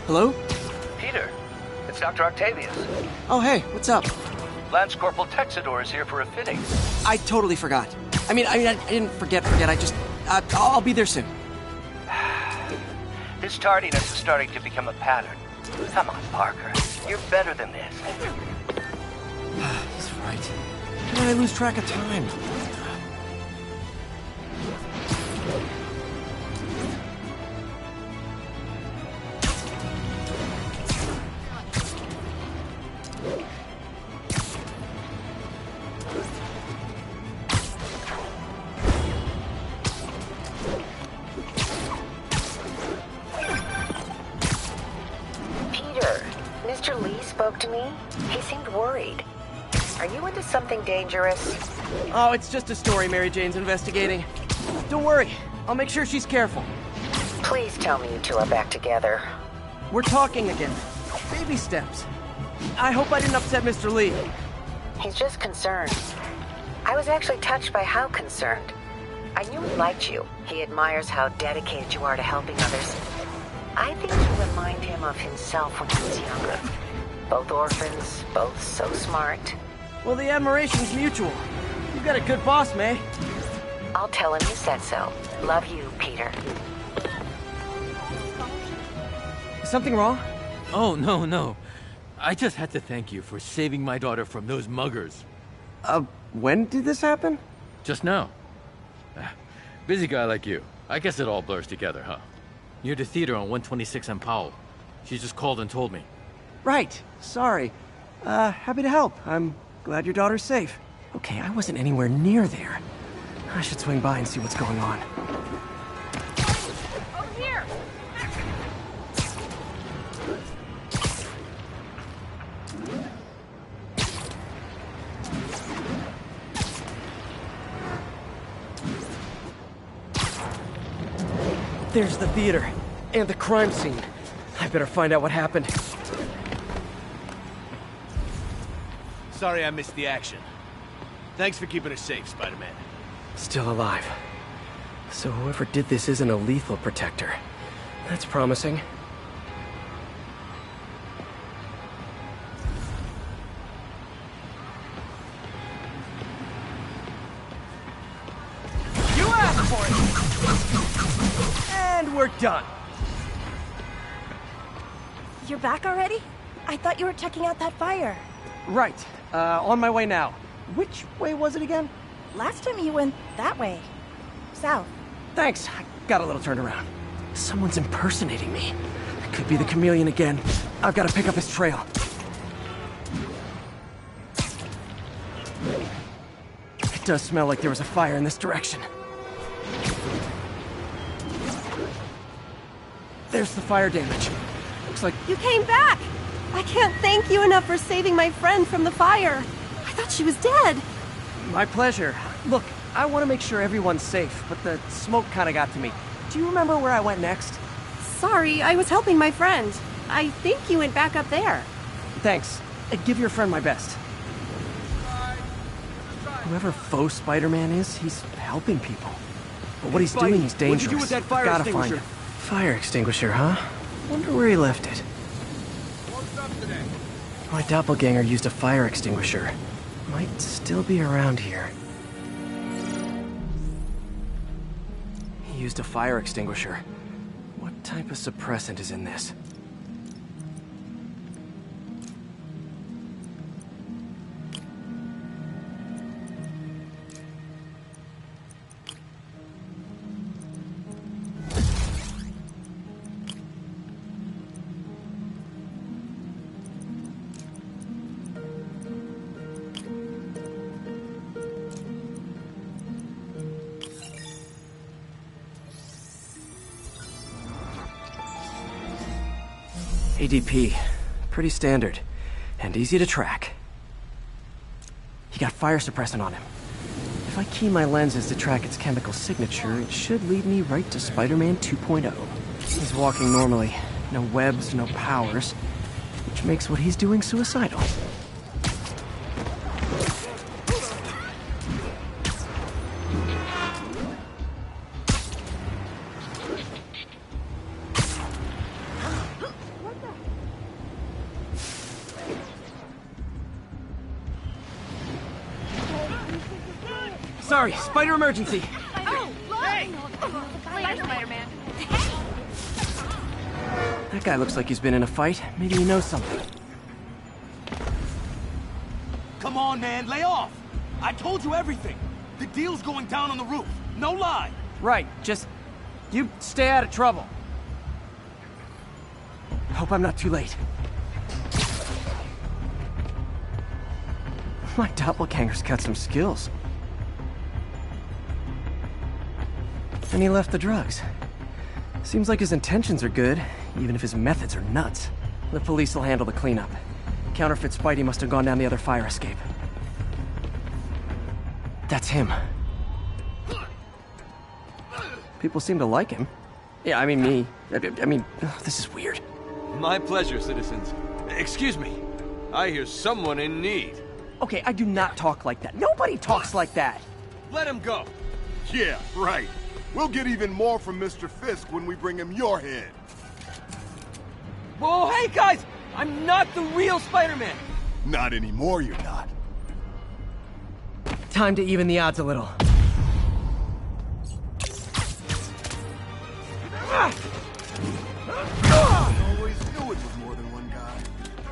Hello? Peter, it's Dr. Octavius. Oh, hey, what's up? Lance Corporal Texador is here for a fitting. I totally forgot. I didn't forget. I just... I'll be there soon. His tardiness is starting to become a pattern. Come on, Parker. You're better than this. He's right. How did I lose track of time? Mr. Lee spoke to me. He seemed worried. Are you into something dangerous? Oh, it's just a story Mary Jane's investigating. Don't worry. I'll make sure she's careful. Please tell me you two are back together. We're talking again. Baby steps. I hope I didn't upset Mr. Lee. He's just concerned. I was actually touched by how concerned. I knew he liked you. He admires how dedicated you are to helping others. I think you remind him of himself when he was younger. Both orphans, both so smart. Well, the admiration's mutual. You've got a good boss, May. I'll tell him you said so. Love you, Peter. Is something wrong? Oh, no. I just had to thank you for saving my daughter from those muggers. When did this happen? Just now. Busy guy like you. I guess it all blurs together, huh? Near the theater on 126 and Powell. She just called and told me. Right. Sorry. Happy to help. I'm glad your daughter's safe. Okay, I wasn't anywhere near there. I should swing by and see what's going on. Over here! There's the theater. And the crime scene. I better find out what happened. Sorry I missed the action. Thanks for keeping us safe, Spider-Man. Still alive. So whoever did this isn't a lethal protector. That's promising. You asked for it! And we're done. You're back already? I thought you were checking out that fire. Right. On my way now. Which way was it again? Last time you went that way. South. Thanks. I got a little turned around. Someone's impersonating me. It could be the chameleon again. I've got to pick up his trail. It does smell like there was a fire in this direction. There's the fire damage. Looks like... You came back! I can't thank you enough for saving my friend from the fire. I thought she was dead. My pleasure. Look, I want to make sure everyone's safe, but the smoke kind of got to me. Do you remember where I went next? Sorry, I was helping my friend. I think you went back up there. Thanks. Give your friend my best. Whoever faux Spider-Man is, he's helping people. But what he's doing is dangerous. What'd you do with that fire Gotta extinguisher? find it. Fire extinguisher, huh? Wonder where he left it. What's up today? My doppelganger used a fire extinguisher. Might still be around here. He used a fire extinguisher. What type of suppressant is in this? ADP. Pretty standard. And easy to track. He got fire suppressant on him. If I key my lenses to track its chemical signature, it should lead me right to Spider-Man 2.0. He's walking normally. No webs, no powers. Which makes what he's doing suicidal. Sorry, spider emergency. Oh, look! Hey! Later, Spider-Man. That guy looks like he's been in a fight. Maybe he knows something. Come on, man, lay off! I told you everything. The deal's going down on the roof. No lie. Right, just... you stay out of trouble. Hope I'm not too late. My doppelganger's got some skills. And he left the drugs. Seems like his intentions are good, even if his methods are nuts. The police will handle the cleanup. Counterfeit Spidey must have gone down the other fire escape. That's him. People seem to like him. Yeah, I mean me. I mean, this is weird. My pleasure, citizens. Excuse me. I hear someone in need. Okay, I do not talk like that. Nobody talks like that. Let him go. Yeah, right. We'll get even more from Mr. Fisk when we bring him your head. Whoa, hey guys! I'm not the real Spider-Man! Not anymore, you're not. Time to even the odds a little. I always knew it was more than one guy.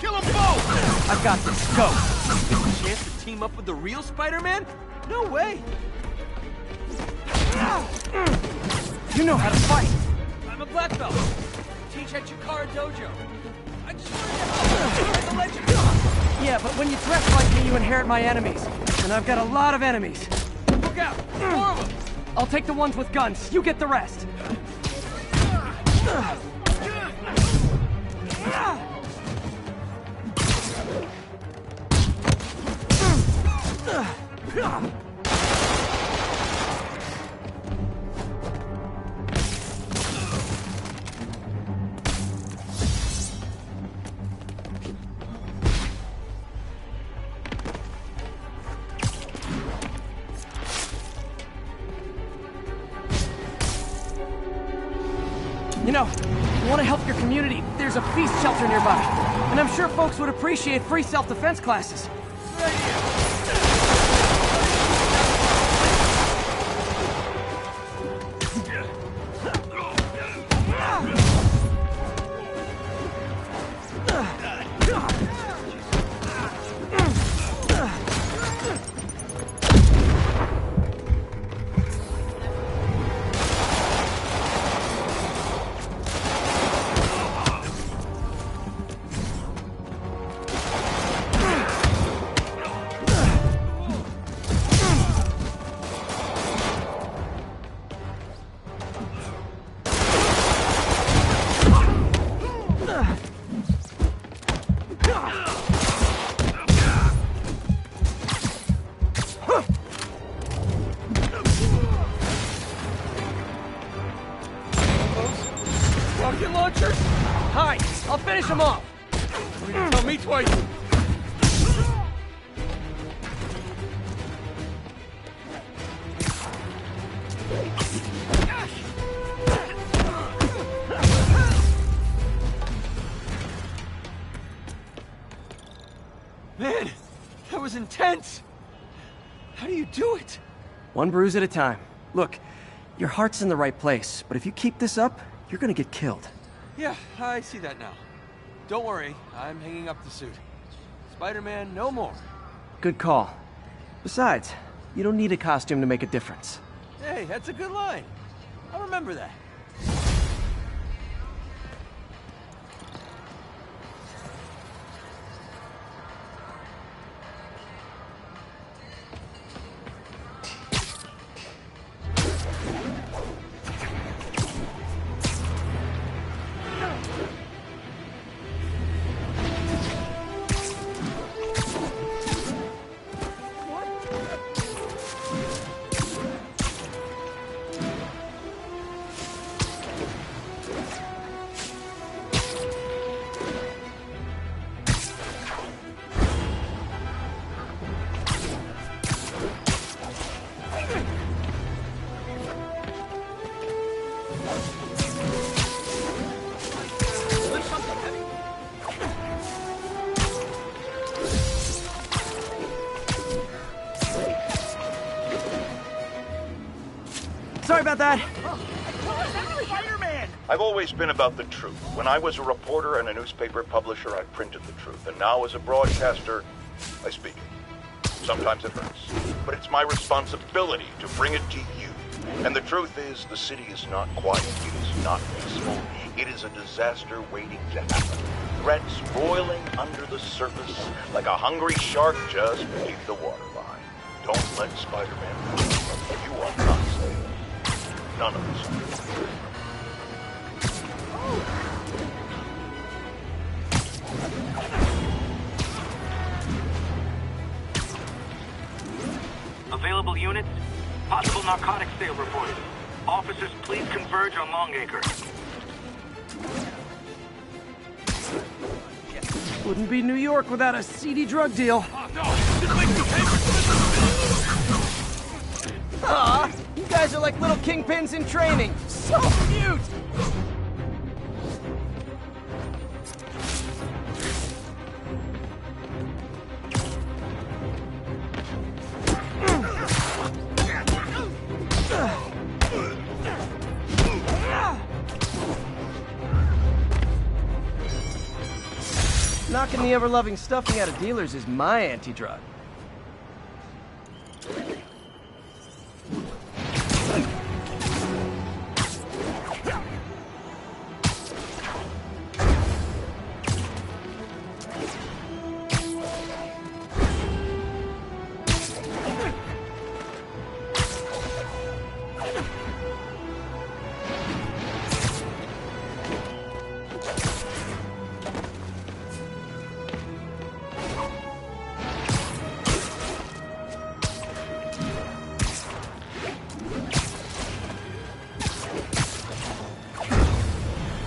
Kill them both! I've got this. Go! A chance to team up with the real Spider-Man? No way! You know how to fight! I'm a black belt. Teach at Chikara Dojo. I just wanted to help. Like a legend. Yeah, but when you dress like me, you inherit my enemies. And I've got a lot of enemies. Look out! More of them! I'll take the ones with guns. You get the rest. You know, you want to help your community, there's a feast shelter nearby. And I'm sure folks would appreciate free self-defense classes. Rocket launcher? Hi, I'll finish him off. Tell me twice. Man, that was intense. How do you do it? One bruise at a time. Look, your heart's in the right place, but if you keep this up, you're gonna get killed. Yeah, I see that now. Don't worry, I'm hanging up the suit. Spider-Man, no more. Good call. Besides, you don't need a costume to make a difference. Hey, that's a good line. I'll remember that. about that. Spider-Man! I've always been about the truth. When I was a reporter and a newspaper publisher, I printed the truth. And now as a broadcaster, I speak it. Sometimes it hurts. But it's my responsibility to bring it to you. And the truth is, the city is not quiet. It is not peaceful. It is a disaster waiting to happen. Threats boiling under the surface like a hungry shark just beneath the waterline. Don't let Spider-Man fool you. You are not safe. None of us are. Available units? Possible narcotics sale reported. Officers, please converge on Longacre. Wouldn't be New York without a seedy drug deal. Aw, you guys are like little kingpins in training. So cute! Knocking the ever-loving stuffing out of dealers is my anti-drug.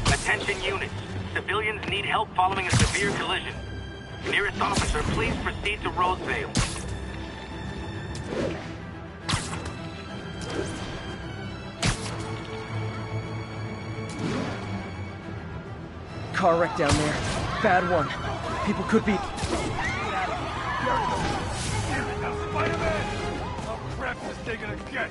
Attention units. Civilians need help following a severe collision. Nearest officer, please proceed to Rosevale. Car wreck down there. Bad one. People could be... Spider-Man! How crap is they gonna get?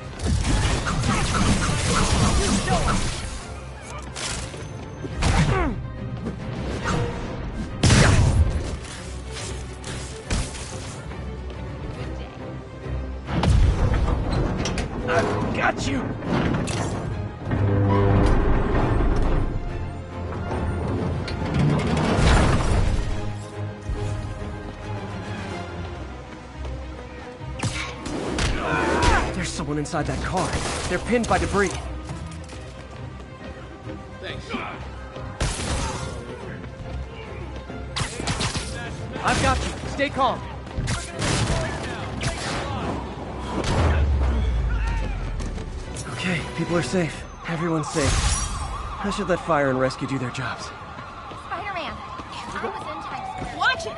I've got you! There's someone inside that car. They're pinned by debris. Thanks. I've got you. Stay calm. Okay, people are safe. Everyone's safe. I should let fire and rescue do their jobs. Spider-Man! I was in time. Watch it!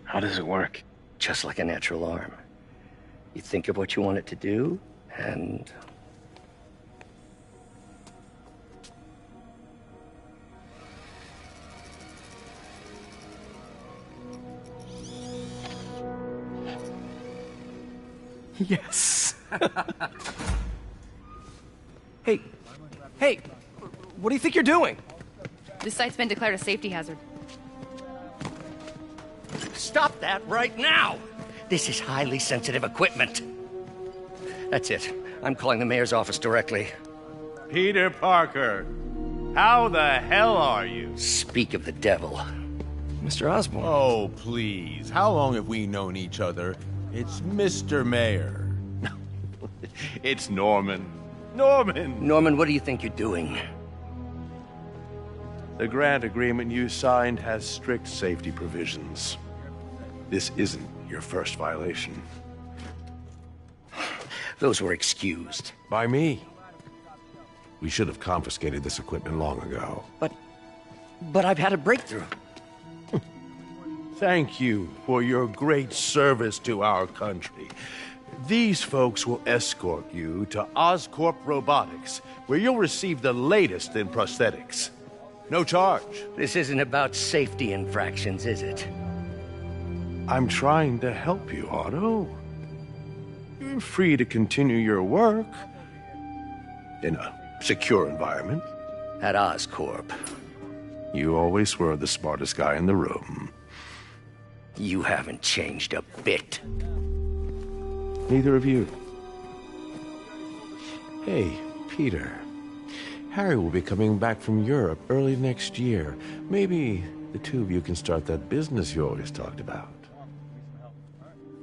How does it work? Just like a natural arm. You think of what you want it to do, and... Yes! Hey! Hey! What do you think you're doing? This site's been declared a safety hazard. Stop that right now! This is highly sensitive equipment. That's it. I'm calling the mayor's office directly. Peter Parker, how the hell are you? Speak of the devil. Mr. Osborn. Oh, please. How long have we known each other? It's Mr. Mayor. It's Norman. Norman! Norman, what do you think you're doing? The grant agreement you signed has strict safety provisions. This isn't your first violation. Those were excused. By me. We should have confiscated this equipment long ago. But I've had a breakthrough. Thank you for your great service to our country. These folks will escort you to Oscorp Robotics, where you'll receive the latest in prosthetics. No charge. This isn't about safety infractions, is it? I'm trying to help you, Otto. You're free to continue your work in a secure environment. At Oscorp. You always were the smartest guy in the room. You haven't changed a bit. Neither of you. Hey, Peter. Harry will be coming back from Europe early next year. Maybe the two of you can start that business you always talked about.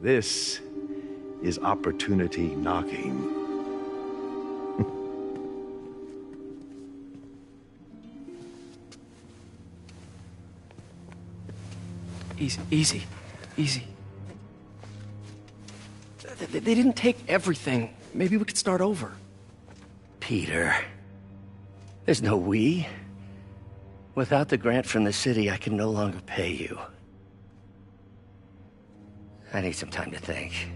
This is opportunity knocking. Easy. They didn't take everything. Maybe we could start over. Peter, there's no we. Without the grant from the city, I can no longer pay you. I need some time to think.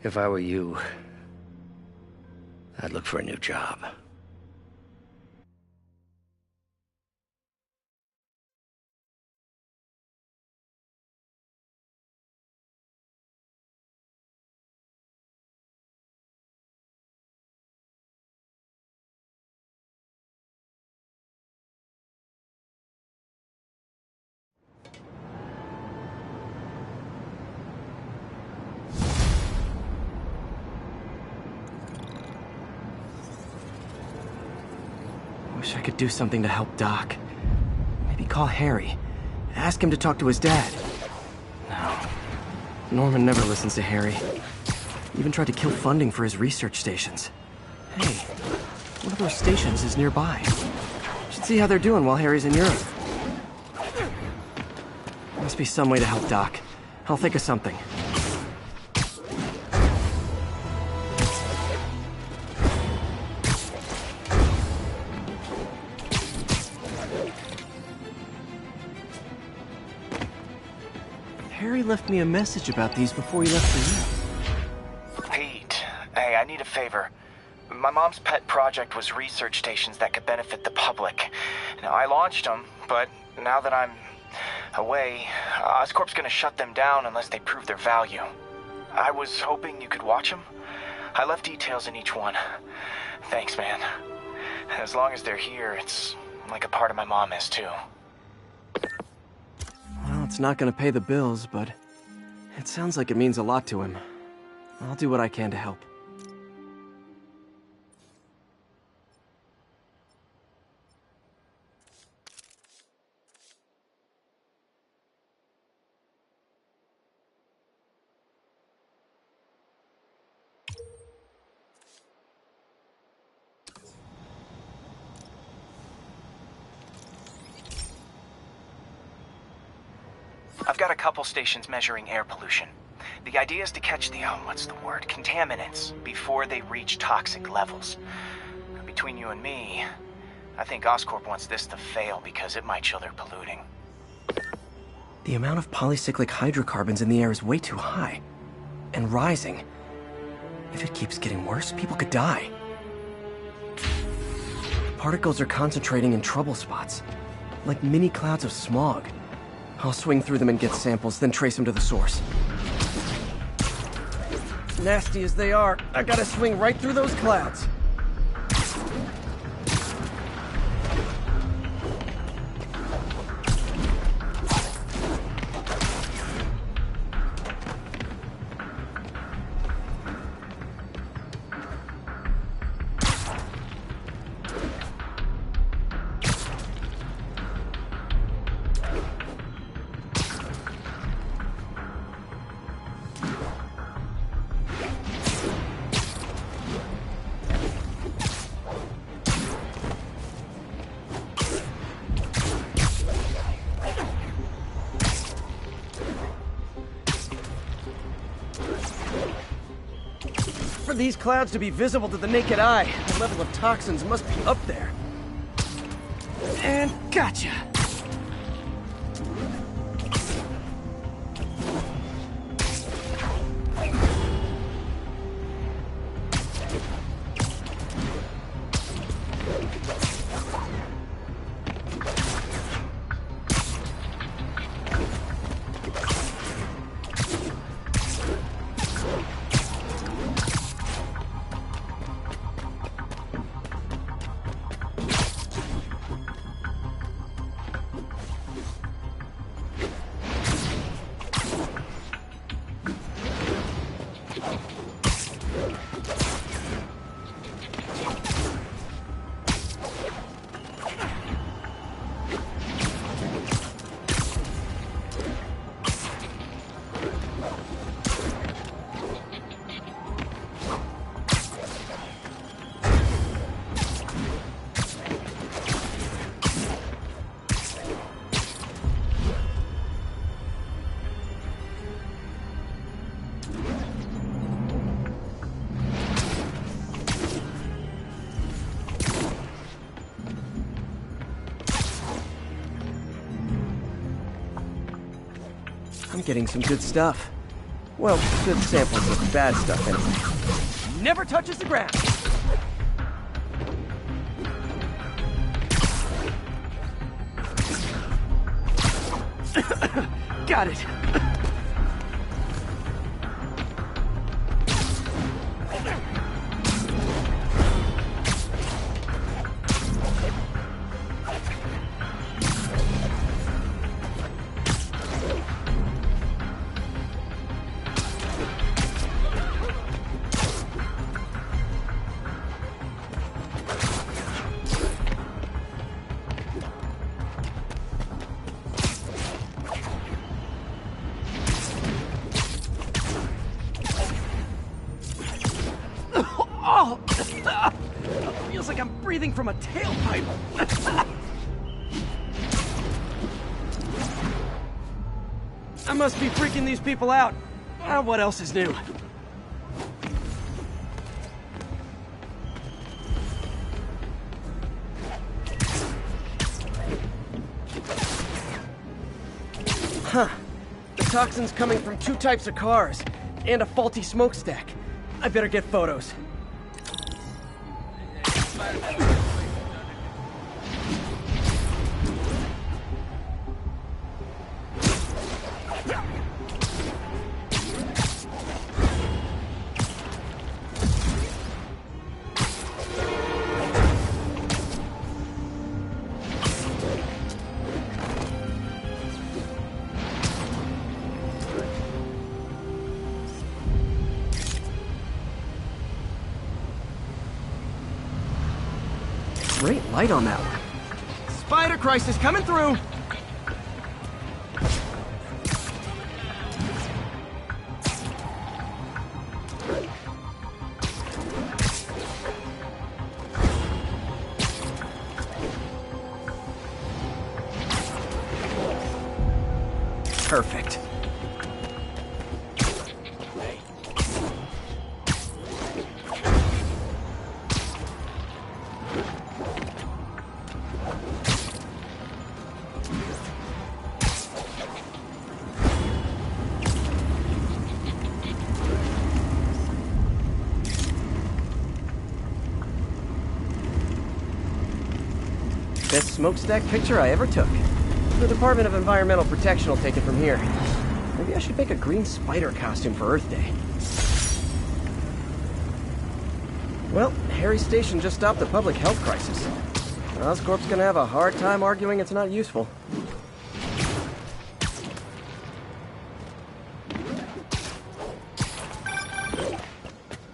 If I were you, I'd look for a new job. Wish I could do something to help Doc. Maybe call Harry. Ask him to talk to his dad. No. Norman never listens to Harry. He even tried to kill funding for his research stations. Hey, one of those stations is nearby. Should see how they're doing while Harry's in Europe. Must be some way to help Doc. I'll think of something. Harry left me a message about these before he left for you. Pete, hey, I need a favor. My mom's pet project was research stations that could benefit the public. Now, I launched them, but now that I'm away, Oscorp's gonna shut them down unless they prove their value. I was hoping you could watch them. I left details in each one. Thanks, man. As long as they're here, it's like a part of my mom is, too. Well, it's not gonna pay the bills, but it sounds like it means a lot to him. I'll do what I can to help. I've got a couple stations measuring air pollution. The idea is to catch the, contaminants before they reach toxic levels. Between you and me, I think Oscorp wants this to fail because it might show they're polluting. The amount of polycyclic hydrocarbons in the air is way too high. And rising. If it keeps getting worse, people could die. The particles are concentrating in trouble spots. Like mini clouds of smog. I'll swing through them and get samples, then trace them to the source. Nasty as they are, I gotta swing right through those clouds. For these clouds to be visible to the naked eye, the level of toxins must be up there. And gotcha! I'm getting some good stuff. Well, good samples of bad stuff, anyway. Never touches the ground! Got it! Oh! Feels like I'm breathing from a tailpipe. I must be freaking these people out. What else is new? Huh. The toxin's coming from 2 types of cars, and a faulty smokestack. I better get photos. Great light on that one. Spider crisis coming through! Perfect. Best smokestack picture I ever took. The Department of Environmental Protection will take it from here. Maybe I should make a green spider costume for Earth Day. Well, Harry's station just stopped the public health crisis. Oscorp's gonna have a hard time arguing it's not useful.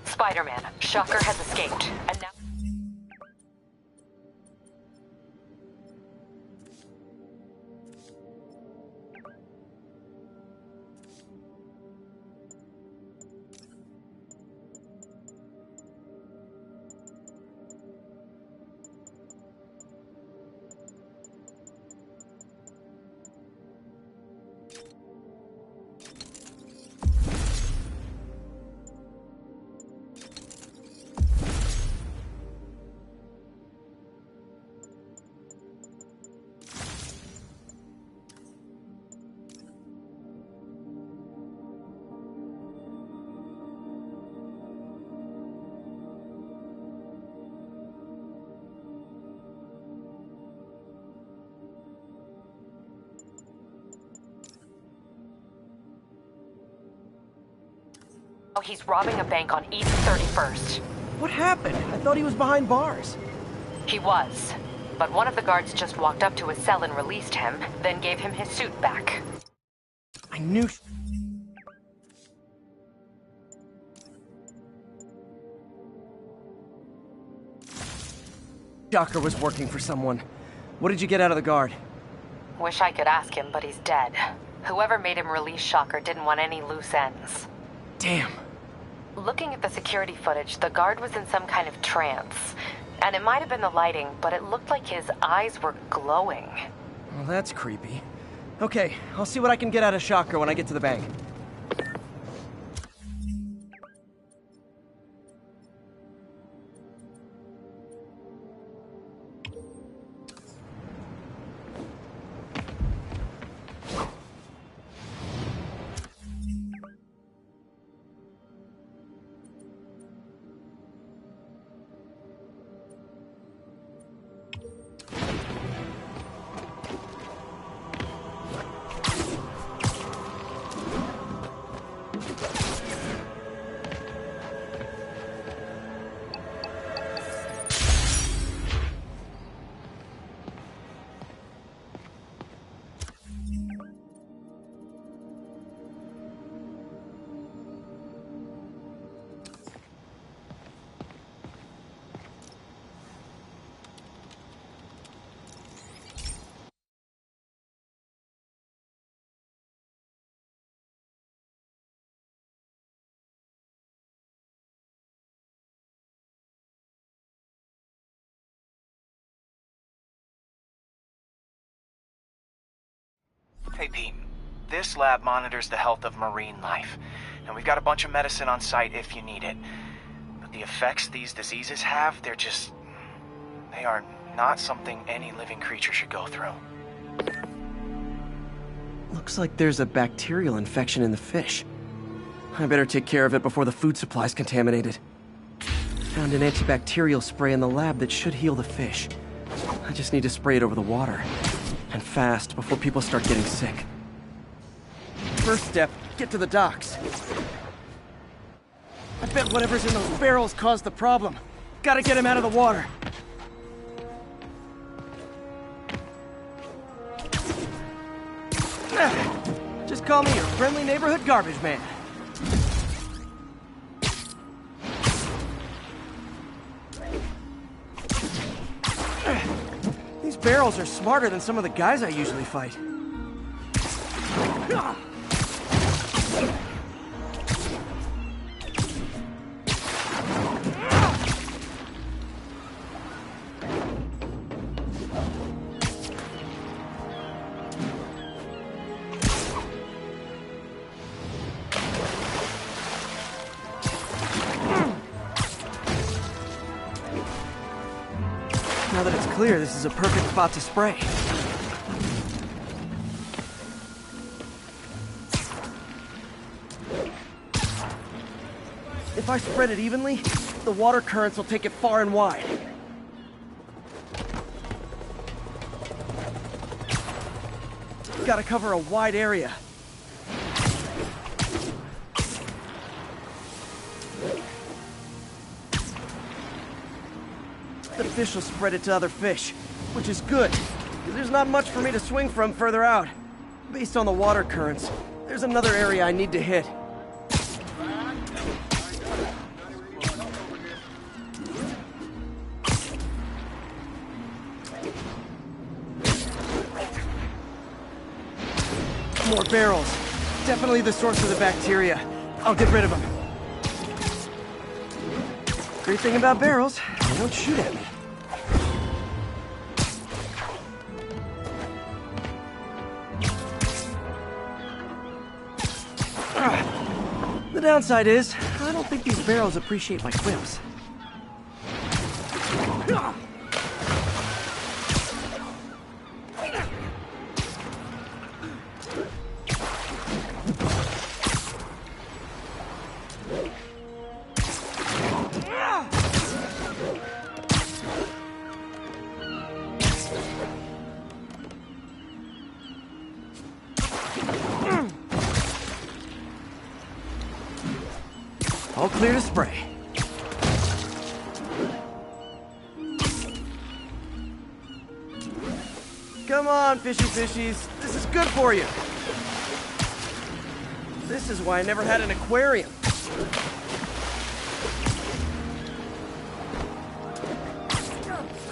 Spiderman, Shocker has escaped, and now... Oh, he's robbing a bank on East 31st. What happened? I thought he was behind bars. He was. But one of the guards just walked up to his cell and released him, then gave him his suit back. I knew... Shocker was working for someone. What did you get out of the guard? Wish I could ask him, but he's dead. Whoever made him release Shocker didn't want any loose ends. Damn. Looking at the security footage, the guard was in some kind of trance. And it might have been the lighting, but it looked like his eyes were glowing. Well, that's creepy. Okay, I'll see what I can get out of Shocker when I get to the bank. Hey Pete, this lab monitors the health of marine life, and we've got a bunch of medicine on site if you need it. But the effects these diseases have, they are not something any living creature should go through. Looks like there's a bacterial infection in the fish. I better take care of it before the food supply's contaminated. Found an antibacterial spray in the lab that should heal the fish. I just need to spray it over the water. And fast, before people start getting sick. First step, get to the docks. I bet whatever's in those barrels caused the problem. Gotta get him out of the water. Just call me your friendly neighborhood garbage man. These barrels are smarter than some of the guys I usually fight. Now that it's clear, this is a perfect spot to spray. If I spread it evenly, the water currents will take it far and wide. Gotta cover a wide area. The fish will spread it to other fish, which is good, because there's not much for me to swing from further out. Based on the water currents, there's another area I need to hit. More barrels. Definitely the source of the bacteria. I'll get rid of them. Great thing about barrels, they don't shoot at me. The downside is, I don't think these barrels appreciate my quips. clear to spray. Come on, fishy fishies. This is good for you. This is why I never had an aquarium.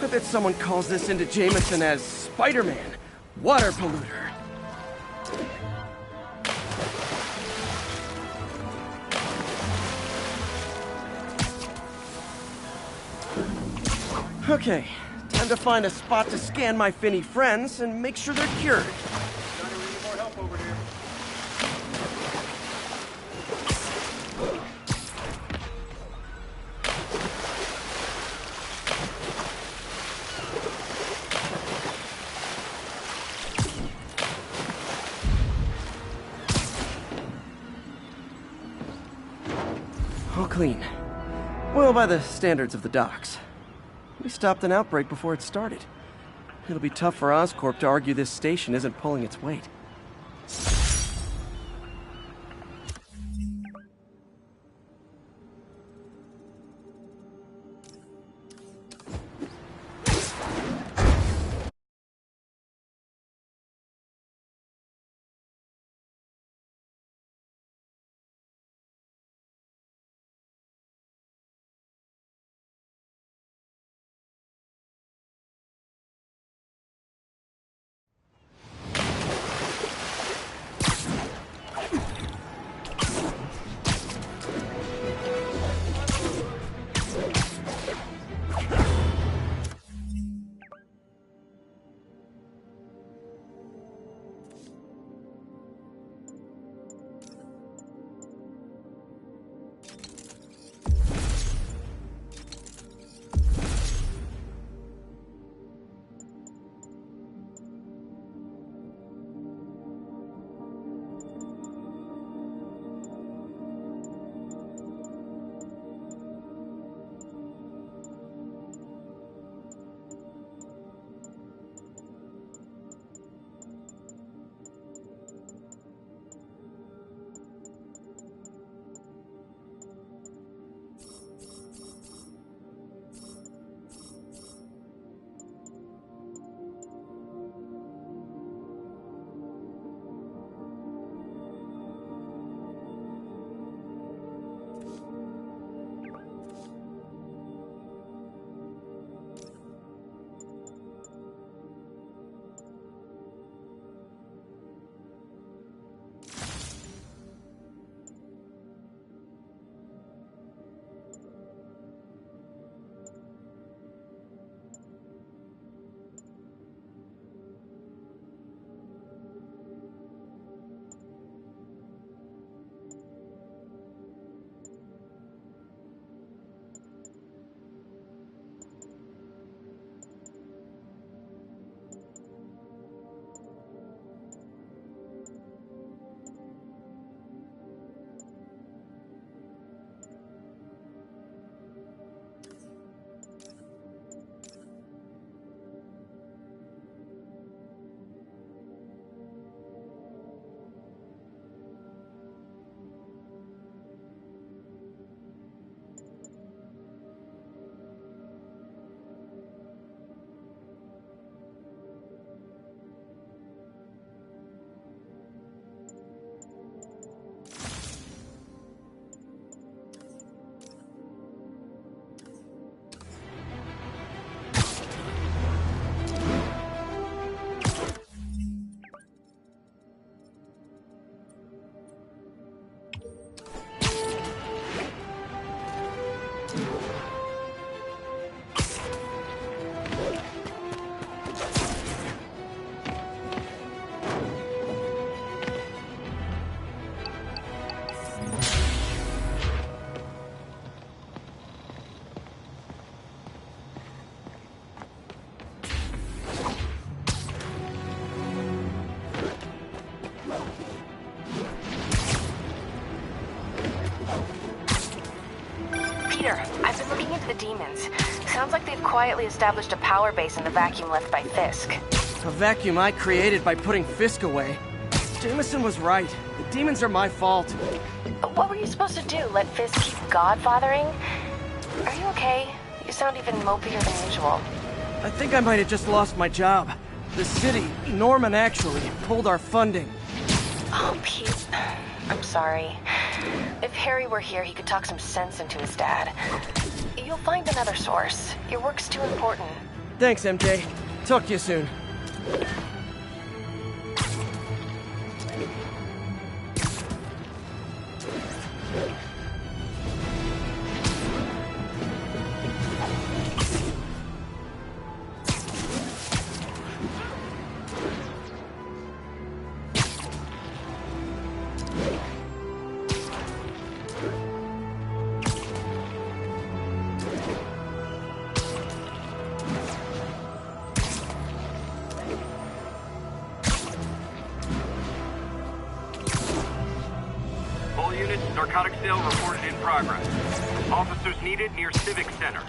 I bet someone calls this into Jameson as Spiderman, water polluter. Okay, time to find a spot to scan my finny friends and make sure they're cured. Johnny, we need more help over here. All clean. Well, by the standards of the docks. We stopped an outbreak before it started. It'll be tough for Oscorp to argue this station isn't pulling its weight. I've been looking into the demons. Sounds like they've quietly established a power base in the vacuum left by Fisk. A vacuum I created by putting Fisk away. Jameson was right. The demons are my fault. What were you supposed to do? Let Fisk keep godfathering? Are you okay? You sound even mopier than usual. I think I might have just lost my job. The city, Norman actually, pulled our funding. Oh, Pete. I'm sorry. If Harry were here, he could talk some sense into his dad. You'll find another source. Your work's too important. Thanks, MJ. Talk to you soon. All units, narcotic sale reported in progress. Officers needed near Civic Center.